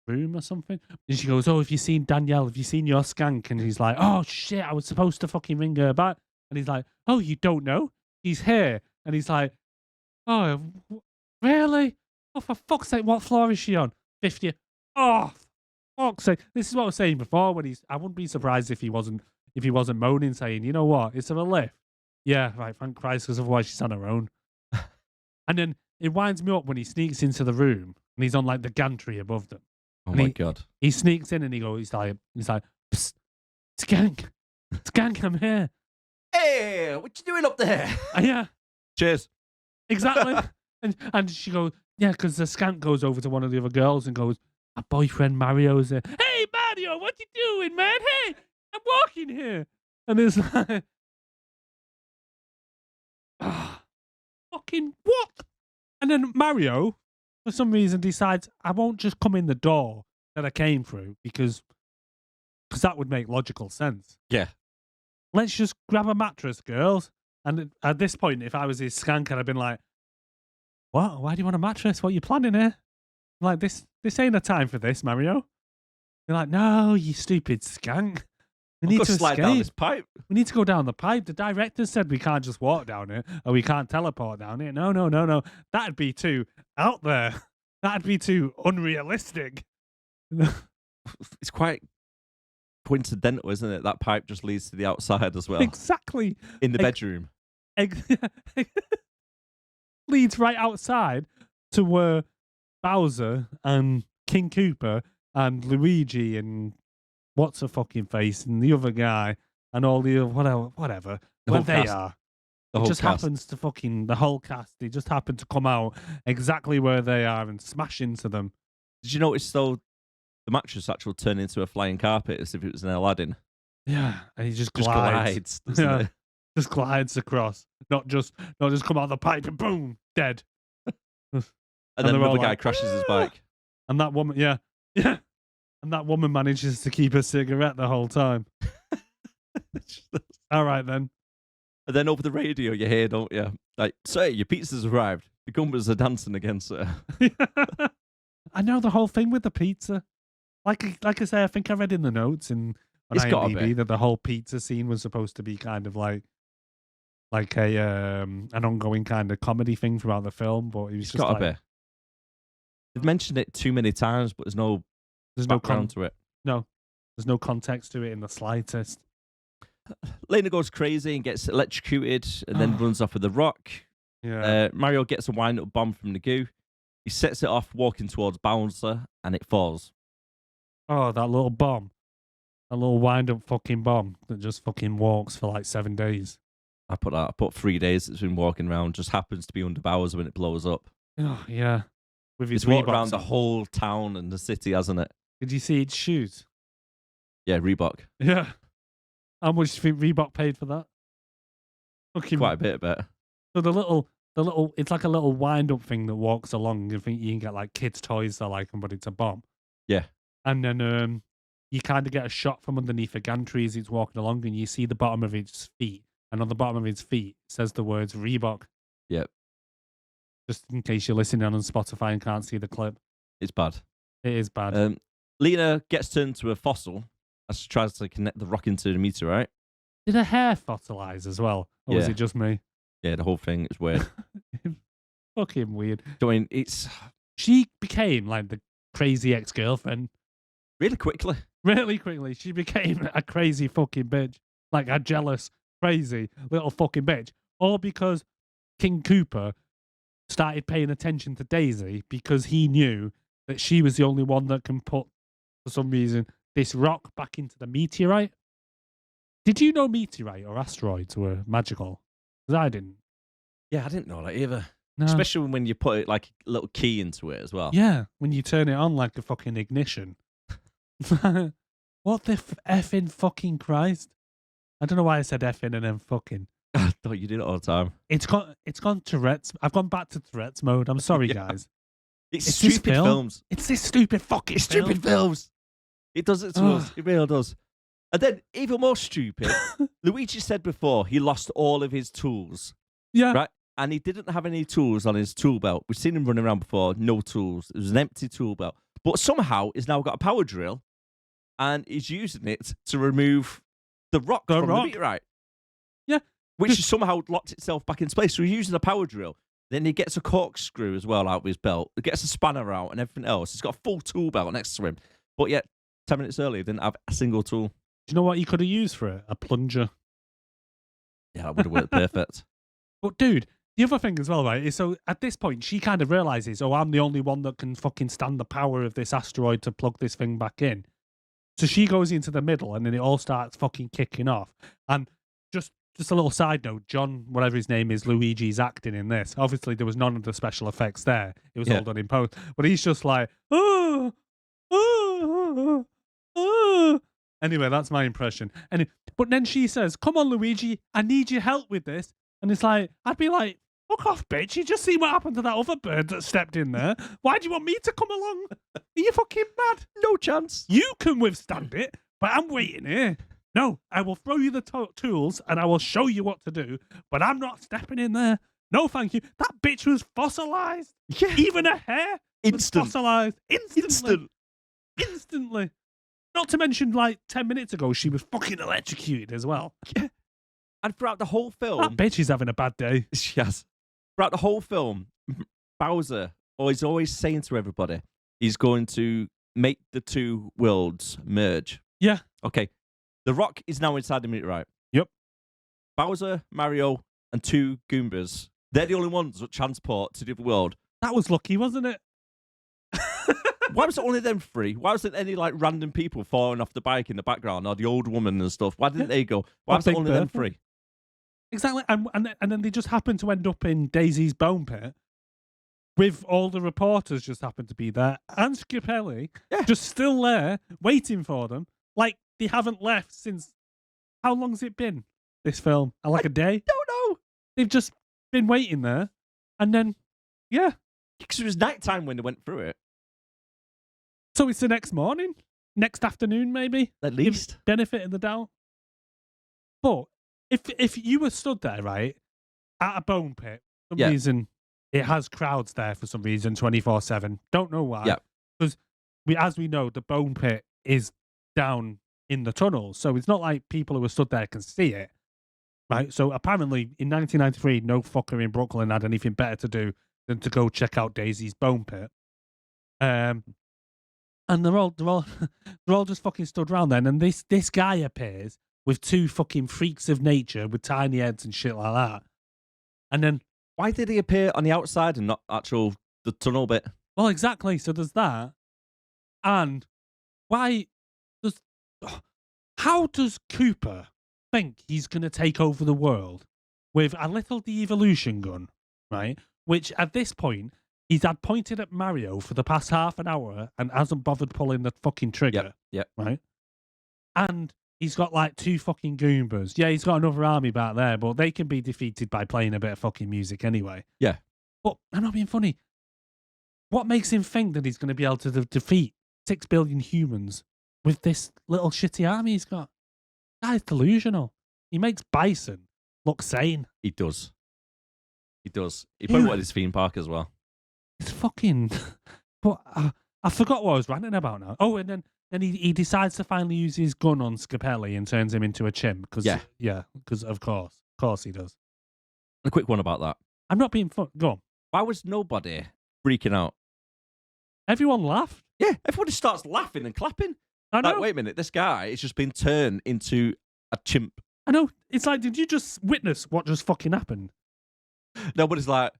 room or something. And she goes, oh, have you seen Danielle? Have you seen your skank? And he's like, oh, shit, I was supposed to fucking ring her back. And he's like, oh, you don't know? He's here. And he's like, oh, really? Oh, for fuck's sake, what floor is she on? 50th. Oh, fuck's sake. This is what I was saying before I wouldn't be surprised if he wasn't moaning, saying, you know what, is there a lift? Yeah, right, thank Christ, because otherwise she's on her own. And then it winds me up when he sneaks into the room and he's on like the gantry above them. Oh And my he- God. He sneaks in and he's like, psst, skank, I'm here. Hey, what you doing up there? Yeah, Cheers. exactly. and she goes, yeah, because the skank goes over to one of the other girls and goes, my boyfriend Mario's there. Hey, Mario, what you doing, man? Hey, I'm walking here. And it's like, fucking what? And then Mario, for some reason, decides, I won't just come in the door that I came through because that would make logical sense. Yeah. Let's just grab a mattress, girls. And at this point, if I was his skank, I'd have been like, what? Why do you want a mattress? What are you planning here? I'm like, this ain't a time for this, Mario. They're like, no, you stupid skank. We need Go to slide down escape. this pipe. We need to go down the pipe. The director said we can't just walk down it or we can't teleport down it. No. That'd be too out there. That'd be too unrealistic. It's quite coincidental, isn't it? That pipe just leads to the outside as well. Exactly. In the Ex- bedroom. Leads right outside to where Bowser and King Koopa and Luigi and what's her fucking face and the other guy and all the whatever The where whole they cast. are. The It whole just cast. happens to fucking the whole cast. They just happen to come out exactly where they are and smash into them. Did you notice, though, the mattress actually turned into a flying carpet as if it was an Aladdin? Yeah, and he just Just glides. glides, doesn't Yeah, it? just glides across. Not just come out of the pipe and boom, dead. And And then they're all another guy like, crashes his "Ah!" bike. And that woman, yeah, yeah, and that woman manages to keep a cigarette the whole time. All right then. And then over the radio, you hear, don't you? Like, sir, your pizza's arrived. The Goombas are dancing again, sir. I know the whole thing with the pizza. Like I say, I think I read in the notes on It's gotta IMDb be. that the whole pizza scene was supposed to be kind of like a an ongoing kind of comedy thing throughout the film, but it was It's just gotta like be. They've mentioned it too many times, but there's no there's no background to it. there's no context to it in the slightest. Lena goes crazy and gets electrocuted and then runs off with the rock. Yeah. Mario gets a wind-up bomb from the goo. He sets it off, walking towards Bouncer, and it falls. Oh, that little bomb. That little wind-up fucking bomb that just fucking walks for like 7 days. I put 3 days it's been walking around, just happens to be under Bowser when it blows up. Oh, yeah. With his It's walked Reeboks around the on. whole town and the city, hasn't it? Did you see its shoes? Yeah, Reebok. Yeah. How much do you think Reebok paid for that? Fucking Quite a bit, I bet. So the little, it's like a little wind-up thing that walks along. You think you can get like kids' toys that like them, but it's a bomb. Yeah. And then you kind of get a shot from underneath a gantry as it's walking along, and you see the bottom of its feet. And on the bottom of its feet says the words Reebok. Yep. Just in case you're listening on Spotify and can't see the clip. It's bad. It is bad. Lena gets turned to a fossil as she tries to connect the rock into the meteorite. Did her hair fossilize as well? Or was Yeah. it just me? Yeah, the whole thing is weird. Fucking weird. I mean, it's She became like the crazy ex-girlfriend. really quickly. Really quickly, she became a crazy fucking bitch. Like a jealous, crazy little fucking bitch. All because King Koopa started paying attention to Daisy because he knew that she was the only one that can put, for some reason, this rock back into the meteorite. Did you know meteorite or asteroids were magical? Because I didn't. Yeah, I didn't know that either. No. Especially when you put it like a little key into it as well. Yeah, when you turn it on like a fucking ignition. What the effing fucking Christ? I don't know why I said effing and then fucking. I thought you did it all the time. It's gone Tourette's. I've gone back to Tourette's mode. I'm sorry, Yeah. guys. It's It's this stupid film. films. It's this stupid fucking It's film. stupid films. It does it to us. It really does. And then, even more stupid, Luigi said before he lost all of his tools, Yeah. right? And he didn't have any tools on his tool belt. We've seen him running around before, no tools. It was an empty tool belt. But somehow, he's now got a power drill and he's using it to remove the rock from the meteorite. Yeah. Which has somehow locked itself back in place. So he's using a power drill. Then he gets a corkscrew as well out of his belt. He gets a spanner out and everything else. He's got a full tool belt next to him. But yet, 10 minutes earlier, he didn't have a single tool. Do you know what you could have used for it? A plunger. Yeah, that would have worked perfect. But dude, the other thing as well, right, is so at this point she kind of realizes, oh, I'm the only one that can fucking stand the power of this asteroid to plug this thing back in. So she goes into the middle and then it all starts fucking kicking off. And just a little side note, John, whatever his name is, Luigi's acting in this. Obviously there was none of the special effects there. It was all done in post. But he's just like, oh, oh, oh. Anyway, that's my impression. But then she says, come on, Luigi, I need your help with this. And it's like, I'd be like, fuck off, bitch. You just see what happened to that other bird that stepped in there. Why do you want me to come along? Are you fucking mad? No chance. You can withstand it, but I'm waiting here. No, I will throw you the tools and I will show you what to do, but I'm not stepping in there. No, thank you. That bitch was fossilized. Yeah. Even her hair Instant. was fossilized. Instantly. Not to mention, like, 10 minutes ago, she was fucking electrocuted as well. Yeah. And throughout the whole film... That bitch is having a bad day. Yes. Throughout the whole film, Bowser is always saying to everybody, he's going to make the two worlds merge. Yeah. Okay. The rock is now inside the meteorite. Yep. Bowser, Mario, and two Goombas, they're the only ones that transport to the other world. That was lucky, wasn't it? Why was it only them three? Why wasn't any like random people falling off the bike in the background or the old woman and stuff? Why didn't they go? Why Or was it Big only them Bertha. three? Exactly. And then they just happened to end up in Daisy's bone pit with all the reporters just happened to be there and Skipelli just still there waiting for them. Like they haven't left since how long's it been, this film? Like a day? Don't know. They've just been waiting there. And then, yeah. Because it was nighttime when they went through it. So it's the next morning? Next afternoon, maybe? At least. Benefit of the doubt. But if you were stood there, right, at a bone pit, for some reason, it has crowds there for some reason, 24/7. Don't know why. Yeah. Because as we know, the bone pit is down in the tunnel. So it's not like people who are stood there can see it. Right? So apparently in 1993, no fucker in Brooklyn had anything better to do than to go check out Daisy's bone pit. And they're all just fucking stood around then. And this guy appears with two fucking freaks of nature with tiny heads and shit like that. And then why did he appear on the outside and not the tunnel bit? Well, exactly. So there's that. And how does Koopa think he's going to take over the world with a little de-evolution gun, right? Which at this point, he's had pointed at Mario for the past half an hour and hasn't bothered pulling the fucking trigger. Yep. Right? And he's got like two fucking Goombas. Yeah, he's got another army back there, but they can be defeated by playing a bit of fucking music anyway. Yeah. But I'm not being funny. What makes him think that he's going to be able to defeat 6 billion humans with this little shitty army he's got? Guy's delusional. He makes Bison look sane. He does. He probably wanted his theme park as well. It's fucking... But I forgot what I was ranting about now. Oh, and then he decides to finally use his gun on Scapelli and turns him into a chimp. Because of course he does. A quick one about that. I'm not being fun. Go on. Why was nobody freaking out? Everyone laughed. Yeah, everybody starts laughing and clapping. I know. Like, wait a minute, this guy has just been turned into a chimp. I know. It's like, did you just witness what just fucking happened? Nobody's like,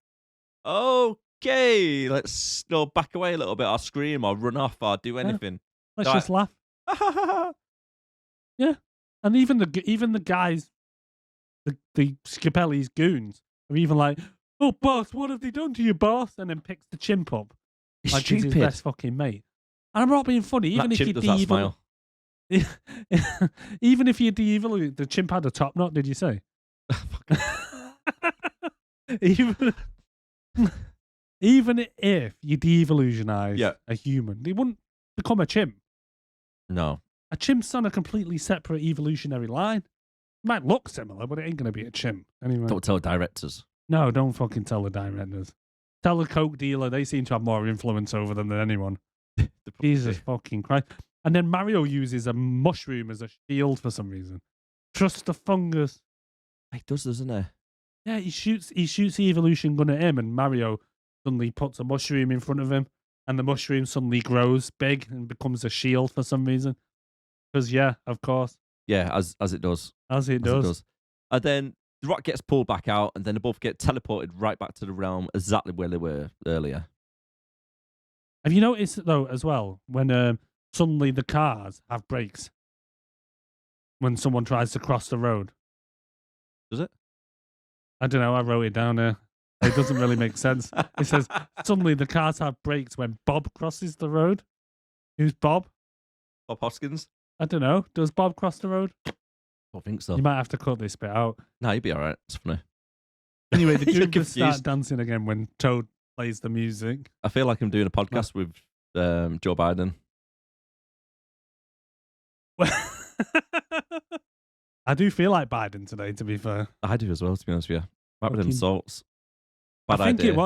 okay, let's back away a little bit, or scream, or run off, or do anything. Let's just laugh. Yeah, and even the guys, the Scapelli's goons, are even like, "Oh, boss, what have they done to you, boss?" And then picks the chimp up like he's his best fucking mate. And I'm not being funny. Even if you de-evil, even if you de-evil, the chimp had a top knot. Did you say? Even if you de-evolutionize a human, they wouldn't become a chimp. No. A chimp's on a completely separate evolutionary line. It might look similar, but it ain't going to be a chimp. Anyway. Don't tell directors. No, don't fucking tell the directors. Tell the coke dealer. They seem to have more influence over them than anyone. Jesus fucking Christ. And then Mario uses a mushroom as a shield for some reason. Trust the fungus. He does, doesn't he? Yeah, he shoots the evolution gun at him, and Mario suddenly puts a mushroom in front of him, and the mushroom suddenly grows big and becomes a shield for some reason. Because, yeah, of course. Yeah, as it does. As it does. And then the rock gets pulled back out, and then they both get teleported right back to the realm exactly where they were earlier. Have you noticed, though, as well, when suddenly the cars have brakes when someone tries to cross the road? Does it? I don't know. I wrote it down there. It doesn't really make sense. It says, suddenly the cars have brakes when Bob crosses the road. Who's Bob? Bob Hoskins? I don't know. Does Bob cross the road? I don't think so. You might have to cut this bit out. No, you'd be all right. It's funny. Anyway, the Goombas start dancing again when Toad plays the music. I feel like I'm doing a podcast with Joe Biden. I do feel like Biden today, to be fair. I do as well, to be honest with you. Right with them salts. Bad I think idea.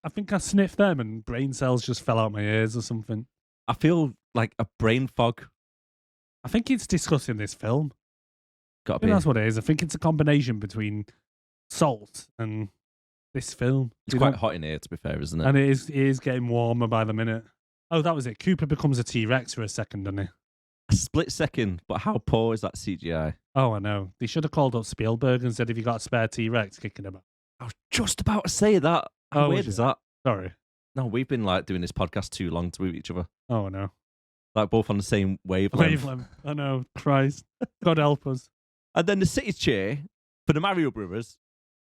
I think I sniffed them and brain cells just fell out my ears or something. I feel like a brain fog. I think it's discussing this film. Gotta be. That's what it is. I think it's a combination between salt and this film. It's quite hot in here, to be fair, isn't it? And it is getting warmer by the minute. Oh, that was it. Koopa becomes a T-Rex for a second, doesn't he? A split second, but how poor is that CGI? Oh, I know. They should have called up Spielberg and said, "Have you got a spare T-Rex kicking about?" I was just about to say that. How weird is that? Sorry. No, we've been like doing this podcast too long to with each other. Oh, I know. Like both on the same wavelength. I know. Christ. God help us. And then the city cheer for the Mario Brothers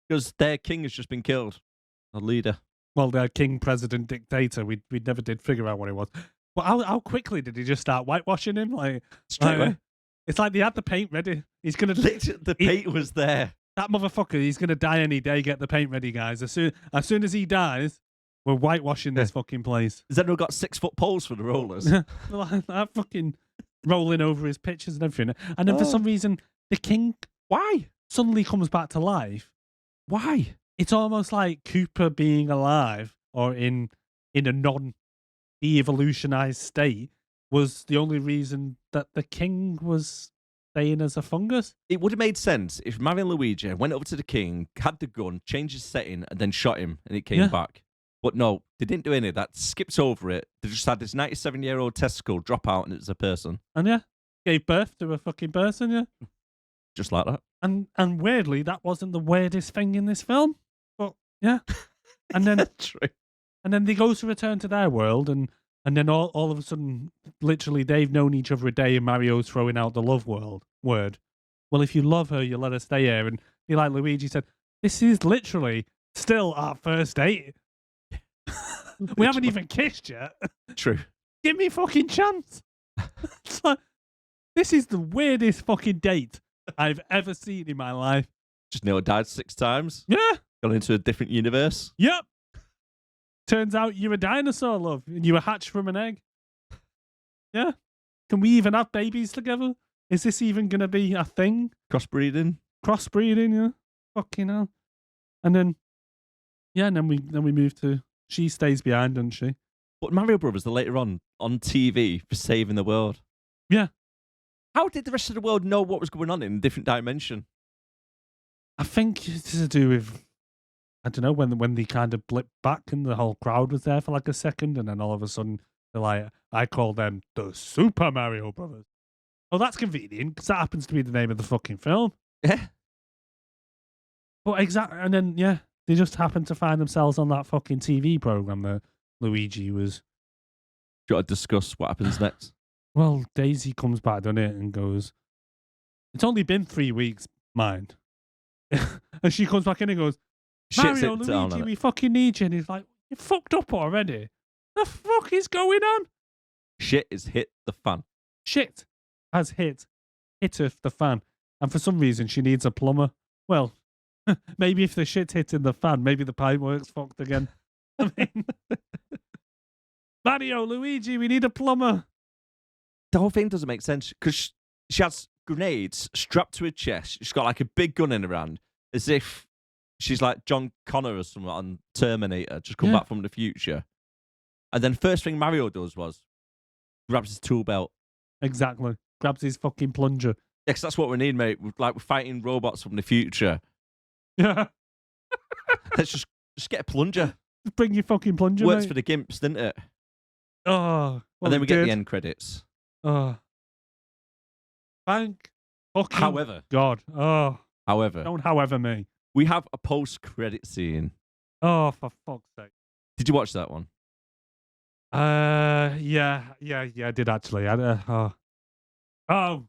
because their king has just been killed. The leader. Well, their king, president, dictator. We never did figure out what it was. But how quickly did he just start whitewashing him? Like straight away. It's like they had the paint ready. He's gonna Literally, the paint was there. that motherfucker. He's gonna die any day. Get the paint ready, guys. As soon as he dies, we're whitewashing this fucking place. Zeno got 6-foot poles for the rollers. That fucking rolling over his pictures and everything. And then for some reason, the king Why? suddenly comes back to life. Why? It's almost like Koopa being alive or in a non-de-evolutionized state was the only reason that the king was staying as a fungus. It would have made sense if Mario and Luigi went over to the king, had the gun, changed his setting, and then shot him, and it came back. But no, they didn't do any of that. Skipped over it. They just had this 97-year-old testicle drop out, and it was a person. And gave birth to a fucking person, Just like that. And weirdly, that wasn't the weirdest thing in this film. But yeah. And then True. And then they go to return to their world, and then all of a sudden, literally, they've known each other a day, and Mario's throwing out the love word. Well, if you love her, you let her stay here. And like Luigi said, this is literally still our first date. We haven't even kissed yet. True. Give me a fucking chance. It's like, this is the weirdest fucking date I've ever seen in my life. Just nearly died 6 times. Yeah. Gone into a different universe. Yep. Turns out you're a dinosaur, love, and you were hatched from an egg. Yeah. Can we even have babies together? Is this even going to be a thing? Crossbreeding. Crossbreeding, yeah. Fucking hell. And then, and then we move to, she stays behind, doesn't she? But Mario Brothers are later on TV for saving the world. Yeah. How did the rest of the world know what was going on in a different dimension? I think it's to do with, I don't know, when they kind of blipped back and the whole crowd was there for like a second, and then all of a sudden they're like, I call them the Super Mario Brothers. Oh, that's convenient, because that happens to be the name of the fucking film. Yeah. But exactly, and then, they just happen to find themselves on that fucking TV program that Luigi was. Do you want to discuss what happens next? Well, Daisy comes back, doesn't it, and goes, it's only been 3 weeks, mind. And she comes back in and goes, Mario, Luigi, we fucking need you. And he's like, you fucked up already. The fuck is going on? Shit has hit the fan. Shit has hitteth the fan. And for some reason, she needs a plumber. Well, maybe if the shit hits in the fan, maybe the pipe works fucked again. I mean, Mario, Luigi, we need a plumber. The whole thing doesn't make sense because she has grenades strapped to her chest. She's got like a big gun in her hand, as if she's like John Connor or something on Terminator, just come back from the future. And then first thing Mario does was grabs his tool belt. Exactly. Grabs his fucking plunger. Yeah, because that's what we need, mate. We're fighting robots from the future. Yeah. Let's just get a plunger. Bring your fucking plunger, Works mate. for the gimps, didn't it? Oh. Well, and then we get the end credits. Oh. Thank fucking However. God. Oh. However. Don't however me. We have a post-credit scene. Oh, for fuck's sake. Did you watch that one? Yeah, I did actually. Oh,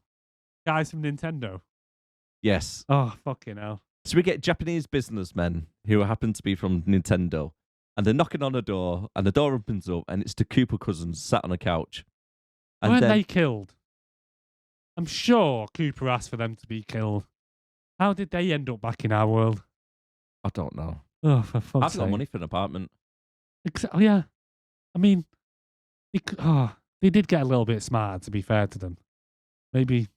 guys from Nintendo. Yes. Oh, fucking hell. So we get Japanese businessmen who happen to be from Nintendo, and they're knocking on a door, and the door opens up, and it's the Koopa cousins sat on a couch. And Weren't then, they killed? I'm sure Koopa asked for them to be killed. How did they end up back in our world? I don't know. Oh, for fuck's I've sake. got money for an apartment. Oh, yeah. I mean, they did get a little bit smart, to be fair to them. Maybe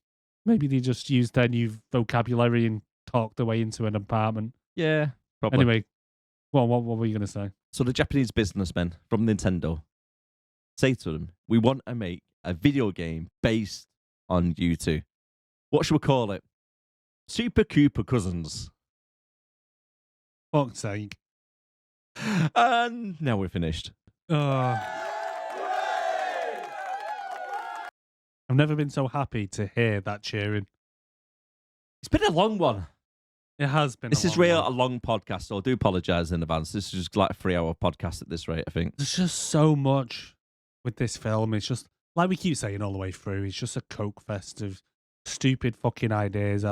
they just used their new vocabulary and talked their way into an apartment. Yeah, probably. Anyway, what were you going to say? So the Japanese businessmen from Nintendo say to them, we want to make a video game based on you two. What should we call it? Super Koopa Cousins. Fuck's sake. And now we're finished. I've never been so happy to hear that cheering. It's been a long one. It has been. This is real a long podcast, so I do apologise in advance. This is just like a 3-hour podcast at this rate, I think. There's just so much with this film. It's just, like we keep saying all the way through, it's just a coke fest of stupid fucking ideas.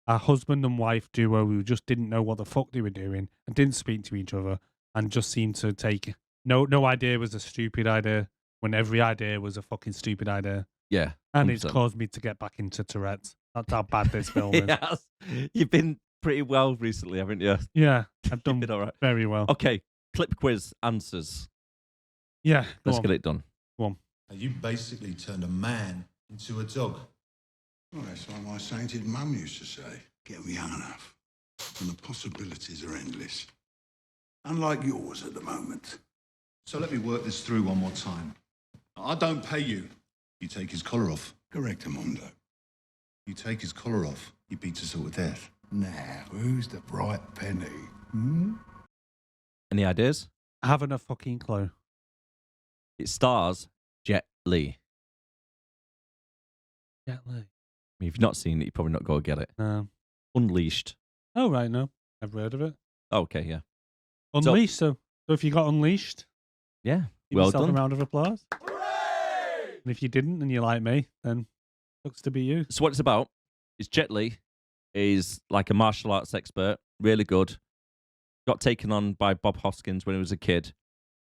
Our husband and wife duo who just didn't know what the fuck they were doing and didn't speak to each other and just seemed to take... No idea was a stupid idea when every idea was a fucking stupid idea. Yeah. And it's 100%. caused me to get back into Tourette's. That's how bad this film is. Yes. You've been pretty well recently, haven't you? Yeah, I've You've done been all right. very well. Okay, clip quiz answers. Yeah, Let's get it done. Go on. You basically turned a man into a dog. Well, that's like my sainted mum used to say. Get 'em young enough, and the possibilities are endless. Unlike yours at the moment. So let me work this through one more time. I don't pay you. You take his collar off. Correct, Amondo. You take his collar off, he beats us all to death. Now, who's the bright penny? Any ideas? I haven't a fucking clue. It stars Jet Li. Yeah, like, If you've not seen it, you're probably not going to get it. Unleashed. oh, right, no. I've heard of it. Okay, yeah. Unleashed, so if you got Unleashed, Yeah. give Well yourself done. a round of applause. And if you didn't and you're like me, then looks to be you. So what it's about is Jet Li is like a martial arts expert, really good. Got taken on by Bob Hoskins when he was a kid.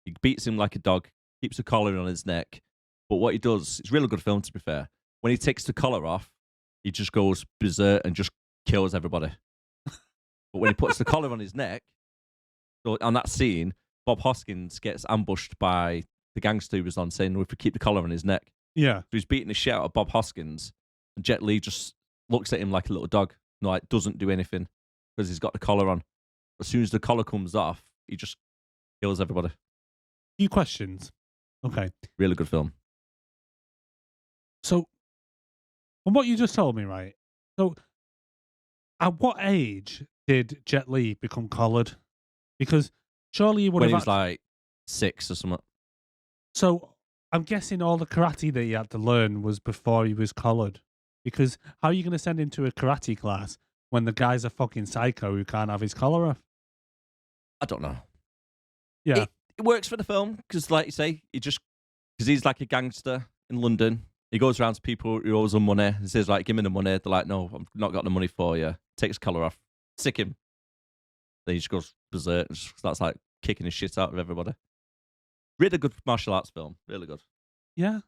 He beats him like a dog, keeps a collar on his neck. But what he does, it's a really good film to be fair. When he takes the collar off, he just goes berserk and just kills everybody. But when he puts the collar on his neck, so on that scene, Bob Hoskins gets ambushed by the gangster who was on, saying if we keep the collar on his neck. Yeah. So he's beating the shit out of Bob Hoskins, and Jet Li just looks at him like a little dog. No, like doesn't do anything because he's got the collar on. As soon as the collar comes off, he just kills everybody. Few questions. Okay. Really good film. So, from what you just told me, right? So, at what age did Jet Li become collared? Because surely you would When he have. was like 6 or something. So, I'm guessing all the karate that he had to learn was before he was collared. Because how are you going to send him to a karate class when the guy's a fucking psycho who can't have his collar off? I don't know. Yeah. It works for the film because, like you say, because he's like a gangster in London. He goes around to people who owes them money. He says, like, give me the money. They're like, no, I've not got the money for you. Take his collar off. Sick him. Then he just goes berserk and just starts, like, kicking his shit out of everybody. Really good martial arts film. Really good. Yeah.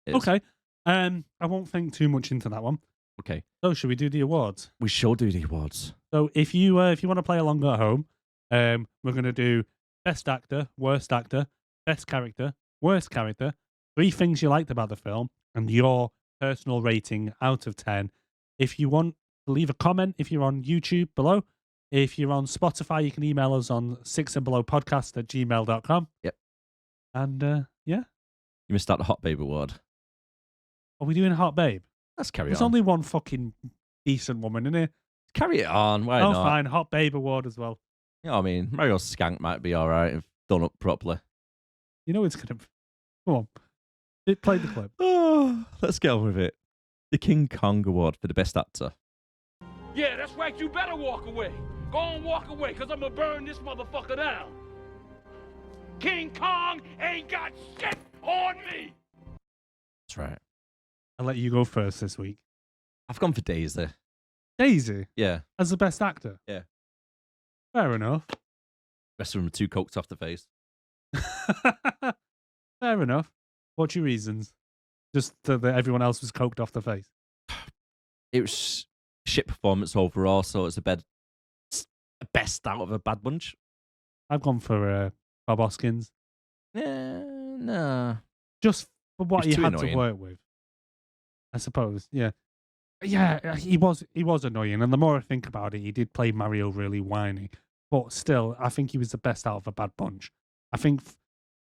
It is. Okay. I won't think too much into that one. Okay. So, should we do the awards? We shall do the awards. So, if you want to play along at home, we're going to do best actor, best character, worst character, 3 things you liked about the film, and your personal rating out of 10. If you want to leave a comment, if you're on YouTube below, if you're on Spotify, you can email us on 6andbelowpodcast@gmail.com. Yep. And yeah, You missed out the Hot Babe Award. are we doing Hot Babe? Let's carry There's on. only one fucking decent woman in here. Carry it on. Why Oh, not? fine, Hot Babe Award as well. You know what I mean? Mario Skank might be all right if done up properly. You know it's gonna. Come on, play the clip. Oh, let's get on with it. The King Kong Award for the Best Actor. Yeah, that's right. You better walk away. Go on, walk away, because I'm going to burn this motherfucker down. King Kong ain't got shit on me. That's right. I'll let you go first this week. I've gone for Daisy. Daisy Yeah. as the best actor. Yeah. Fair enough. Rest of them are too coked off the face. Fair enough. What's your reasons? Just that everyone else was coked off the face. It was shit performance overall, so it's a best out of a bad bunch. I've gone for Bob Hoskins. Nah. Just for what He's he too had annoying. to work with. I suppose. Yeah. Yeah, he was annoying. And the more I think about it, he did play Mario really whiny. But still, I think he was the best out of a bad bunch. I think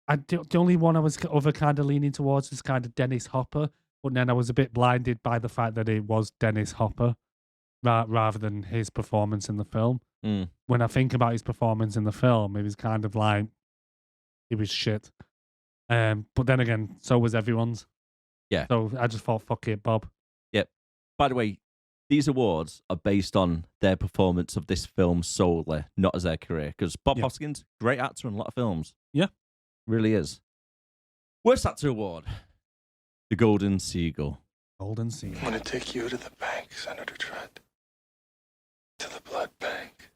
the only one I was kind of leaning towards was kind of Dennis Hopper. But then I was a bit blinded by the fact that it was Dennis Hopper rather than his performance in the film. Mm. When I think about his performance in the film, it was kind of like, it was shit. But then again, so was everyone's. Yeah. So I just thought, fuck it, Bob. Yep. By the way, these awards are based on their performance of this film solely, not as their career. Because Bob Yeah. Hoskins, great actor in a lot of films. Yeah. Really is. Worst Actor Award. The Golden Seagull. Golden Sea. I'm gonna take you to the bank, Senator Trent. To the blood bank.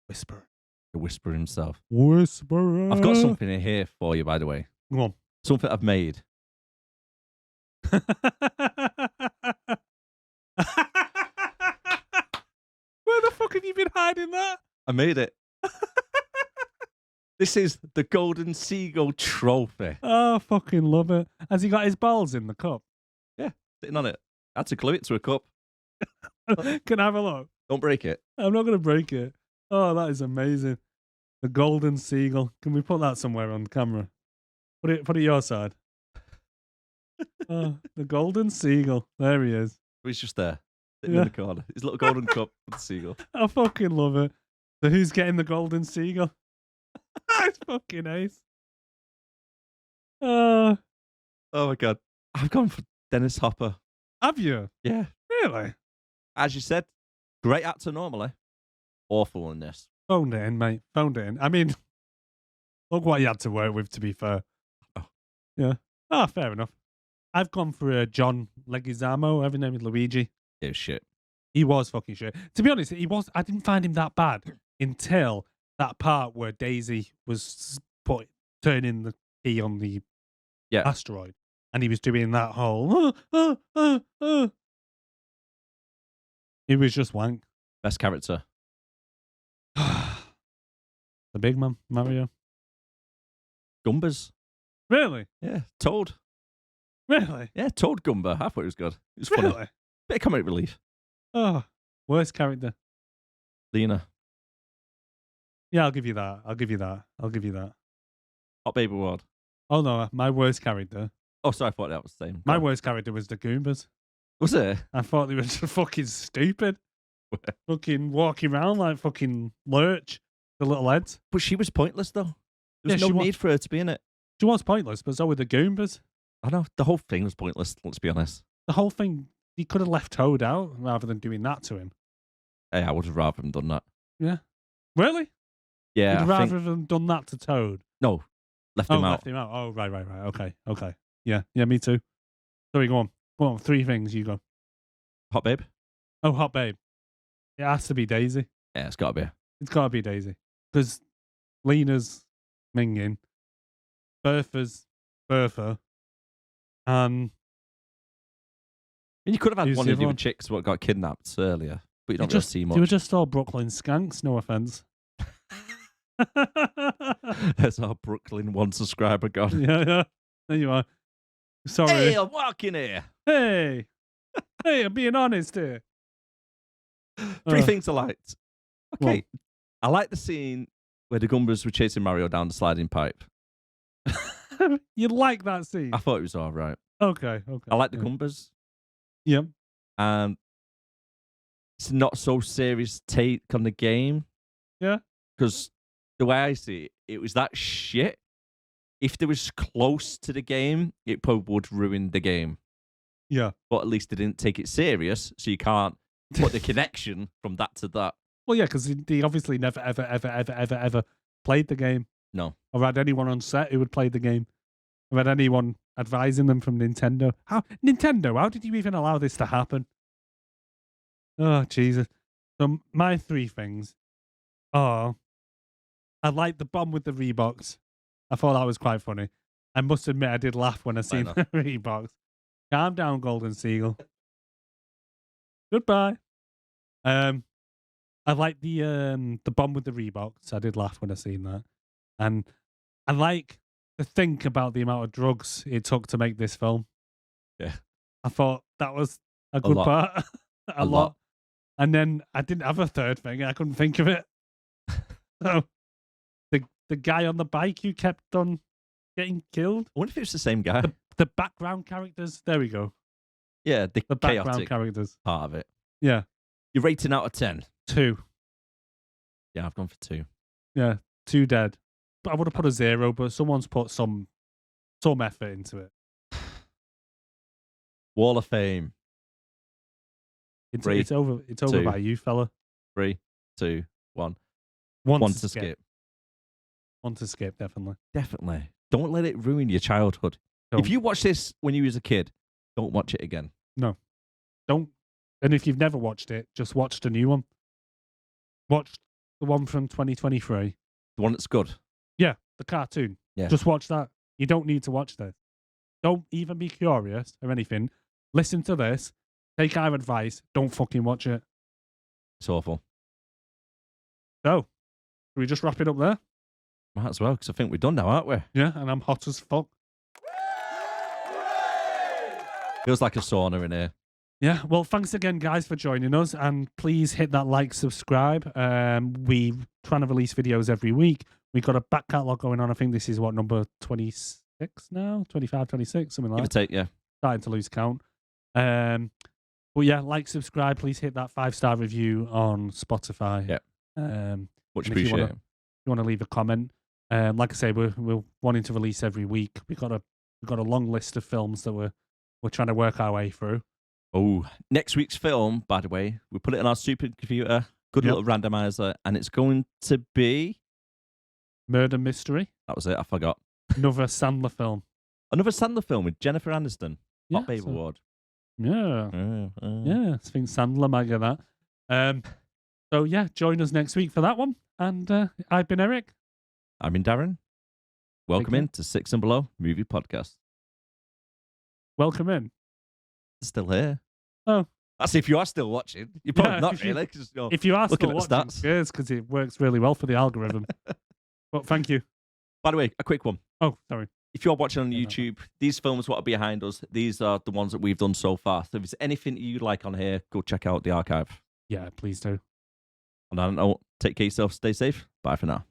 Whisper. The Whisperer himself. Whisper. I've got something in here for you, by the way. Go on. Something I've made. Where the fuck have you been hiding that? I made it. This is the Golden Seagull Trophy. Oh, fucking love it. Has he got his balls in the cup? Yeah, sitting on it. I had to glue it to a cup. Can I have a look? Don't break it. I'm not going to break it. Oh, that is amazing. The Golden Seagull. Can we put that somewhere on camera? Put it your side. Oh, the Golden Seagull. There he is. He's just there, sitting in the corner. His little golden cup with the seagull. I fucking love it. So who's getting the Golden Seagull? It's fucking ace. Oh my God. I've gone for Dennis Hopper. Have you? Yeah. Really? As you said, great actor normally. Awful in this. Phoned it in, mate. Phoned it in. I mean, look what he had to work with, to be fair. Oh. Yeah. Ah, fair enough. I've gone for John Leguizamo. Every name is Luigi. Yeah, shit. He was fucking shit. To be honest, I didn't find him that bad until that part where Daisy was turning the key on the asteroid, and he was doing that whole. He was just wank. Best character. The big man, Mario. Gumbas. Really? Yeah. Toad. Really? Yeah, Toad Gumba. I thought it was good. It was funny. Really? Bit of comic relief. Oh, worst character. Lena. Yeah, I'll give you that. I'll give you that. Hot Baby Ward. Oh no, my worst character. Oh, sorry, I thought that was the same. My worst character was the Goombas. Was it? I thought they were just fucking stupid. Fucking walking around like fucking Lurch, the little heads. But she was pointless, though. There was Yeah, no need for her to be in it. She was pointless, but so were the Goombas. I know. The whole thing was pointless, let's be honest. The whole thing, he could have left Toad out rather than doing that to him. Hey, I would have rather him done that. Yeah. Really? Yeah. You'd rather have done that to Toad? No. Left him out. Left him out. Oh, right. Okay. Yeah, me too. Sorry, go on. 3 things, you go. Hot Babe? Oh, Hot Babe. It has to be Daisy. Yeah, it's got to be. It's got to be Daisy. Because Lena's minging. Bertha's Bertha. And You could have had who's one the of other the one? other chicks what got kidnapped earlier, but you don't really see they much. were just all Brooklyn skanks, no offence. There's our Brooklyn 1 subscriber gone. Yeah. There you are. Sorry. Hey, I'm walking here. Hey, I'm being honest here. 3 things I liked. Okay. I like the scene where the Gumbas were chasing Mario down the sliding pipe. You like that scene? I thought it was all right. Okay. I like the Gumbas. Yep. And it's not so serious take on the game. Yeah. Because the way I see it, it was that shit. If they was close to the game, it probably would ruin the game. Yeah. But at least they didn't take it serious, so you can't put the connection from that to that. Well, yeah, because he obviously never, ever played the game. No. Or had anyone on set who had played the game. Or had anyone advising them from Nintendo. How did you even allow this to happen? Oh, Jesus. So my 3 things are, I like the bomb with the Reeboks. I thought that was quite funny. I must admit, I did laugh when I seen the Reeboks. Calm down, Golden Seagull. Goodbye. I like the bomb with the Reeboks. I did laugh when I seen that. And I like to think about the amount of drugs it took to make this film. Yeah. I thought that was a good part. a lot. And then I didn't have a 3rd thing. I couldn't think of it. So the guy on the bike who kept on getting killed. I wonder if it's the same guy. The background characters. There we go. Yeah, the background chaotic characters. part of it. Yeah. Your rating out of 10? 2. Yeah, I've gone for 2. Yeah, 2 dead. But I would have put a 0, but someone's put some effort into it. Wall of Fame. It's over. It's over by you, fella. 3, 2, 1. One to skip. One to skip, definitely. Definitely. Don't let it ruin your childhood. Don't. If you watch this when you was a kid, don't watch it again. No. Don't. And if you've never watched it, just watch the new one. Watch the one from 2023. The one that's good. Yeah, the cartoon. Yeah. Just watch that. You don't need to watch this. don't even be curious or anything. Listen to this. Take our advice. Don't fucking watch it. It's awful. So, can we just wrap it up there? Might as well, because I think we're done now, aren't we? Yeah, and I'm hot as fuck. Feels like a sauna in here. Yeah, well, thanks again, guys, for joining us. And please hit that like, subscribe. We trying to release videos every week. We've got a back catalogue going on. I think this is what, number 26 now? 25, 26, something like that. Give or take, yeah. Starting to lose count. But yeah, like, subscribe. Please hit that 5-star review on Spotify. Yeah. and Much if appreciated. you want to leave a comment, like I say, we're wanting to release every week. We've got a long list of films that we're trying to work our way through. Oh, next week's film, by the way, we put it in our supercomputer. Good little randomizer, and it's going to be Murder Mystery. That was it. I forgot. Another Sandler film. Another Sandler film with Jennifer Aniston. Yeah, Hot Babe Award. Yeah. Yeah, I think Sandler might get that. So yeah, join us next week for that one. And I've been Eric. I've been Darren. Welcome in to Six and Below Movie Podcast. Welcome in. Still here. Oh. That's if you are still watching. You're probably not really. If you are looking still at the watching, stats. it's because it works really well for the algorithm. But thank you. By the way, a quick one. Oh, sorry. If you're watching on YouTube, these films what are behind us, these are the ones that we've done so far. So if there's anything you'd like on here, go check out the archive. Yeah, please do. And I don't know, take care of yourself, stay safe. Bye for now.